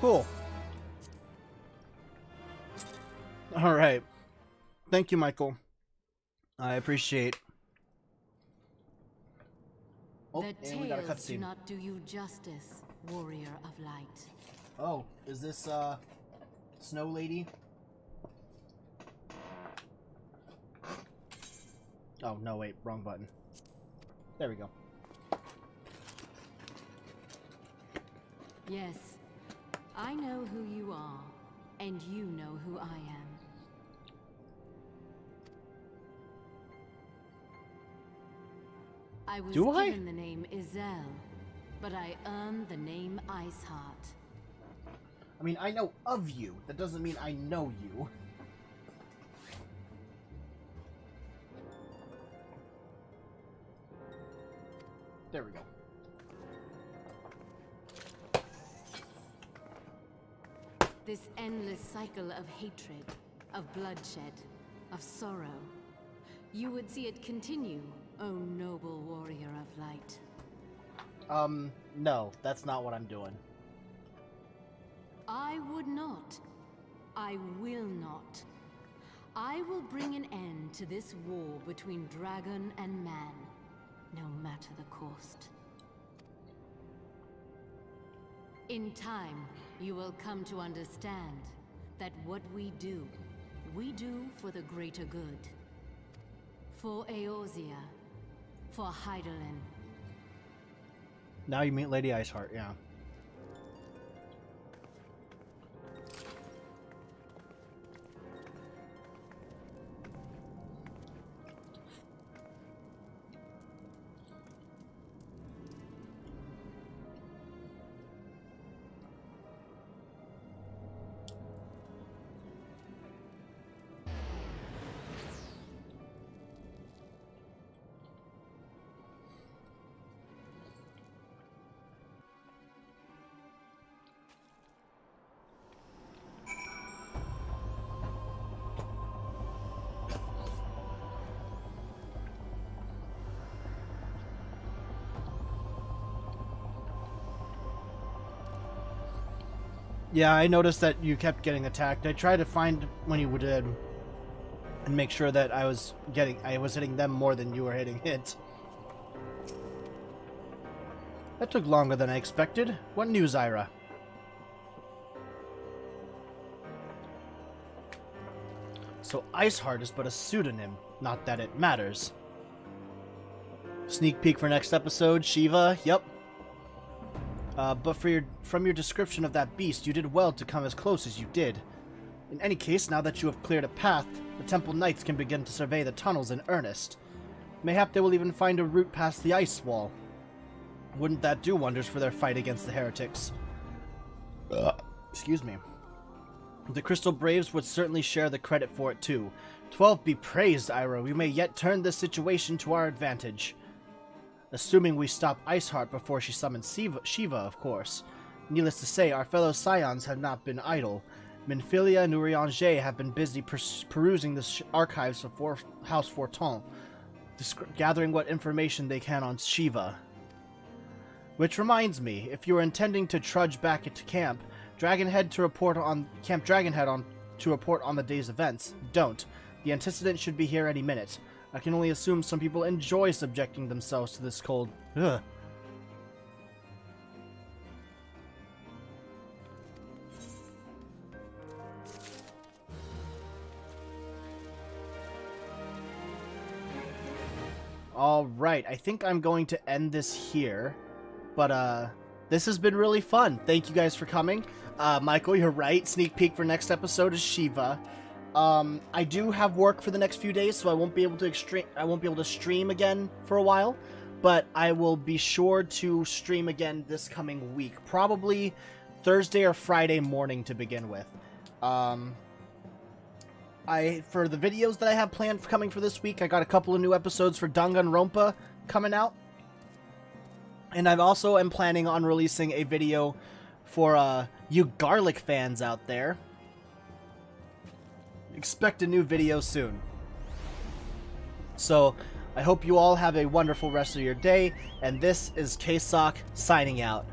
Cool. All right. Thank you, Michael. I appreciate. Oh, The and we got a tales do cutscene. not do you justice, warrior of light. Oh, is this Snow Lady? Oh no, wait, wrong button. There we go. Yes, I know who you are, and you know who I am. I was given the name Izel, but I earned the name Iceheart. I mean, I know of you. That doesn't mean I know you. There we go. This endless cycle of hatred, of bloodshed, of sorrow. You would see it continue, O noble warrior of light. No, that's not what I'm doing. I would not. I will not. I will bring an end to this war between dragon and man, no matter the cost. In time, you will come to understand that what we do for the greater good. For Eorzea, for Hydaelyn. Now you meet Lady Iceheart, yeah. Yeah, I noticed that you kept getting attacked. I tried to find when you did and make sure that I was hitting them more than you were hitting it. That took longer than I expected. What news, Ira? So Iceheart is but a pseudonym, not that it matters. Sneak peek for next episode, Shiva, yep. But from your description of that beast, you did well to come as close as you did. In any case, now that you have cleared a path, the Temple Knights can begin to survey the tunnels in earnest. Mayhap they will even find a route past the ice wall. Wouldn't that do wonders for their fight against the heretics? Excuse me. The Crystal Braves would certainly share the credit for it too. 12 be praised, Ira. We may yet turn this situation to our advantage. Assuming we stop Iceheart before she summons Shiva, of course. Needless to say, our fellow Scions have not been idle. Minfilia and Urianger have been busy perusing the archives of House Forton, gathering what information they can on Shiva. Which reminds me, if you are intending to trudge back into Camp Dragonhead to report on the day's events, don't. The antecedent should be here any minute. I can only assume some people enjoy subjecting themselves to this cold. Ugh. All right, I think I'm going to end this here, but this has been really fun. Thank you guys for coming. Michael, you're right. Sneak peek for next episode is Shiva. I do have work for the next few days, so I won't be able to stream again for a while, but I will be sure to stream again this coming week, probably Thursday or Friday morning to begin with. For the videos that I have planned coming for this week, I got a couple of new episodes for Danganronpa coming out. And I also am planning on releasing a video for you garlic fans out there. Expect a new video soon. So, I hope you all have a wonderful rest of your day, and this is K-Sawk signing out.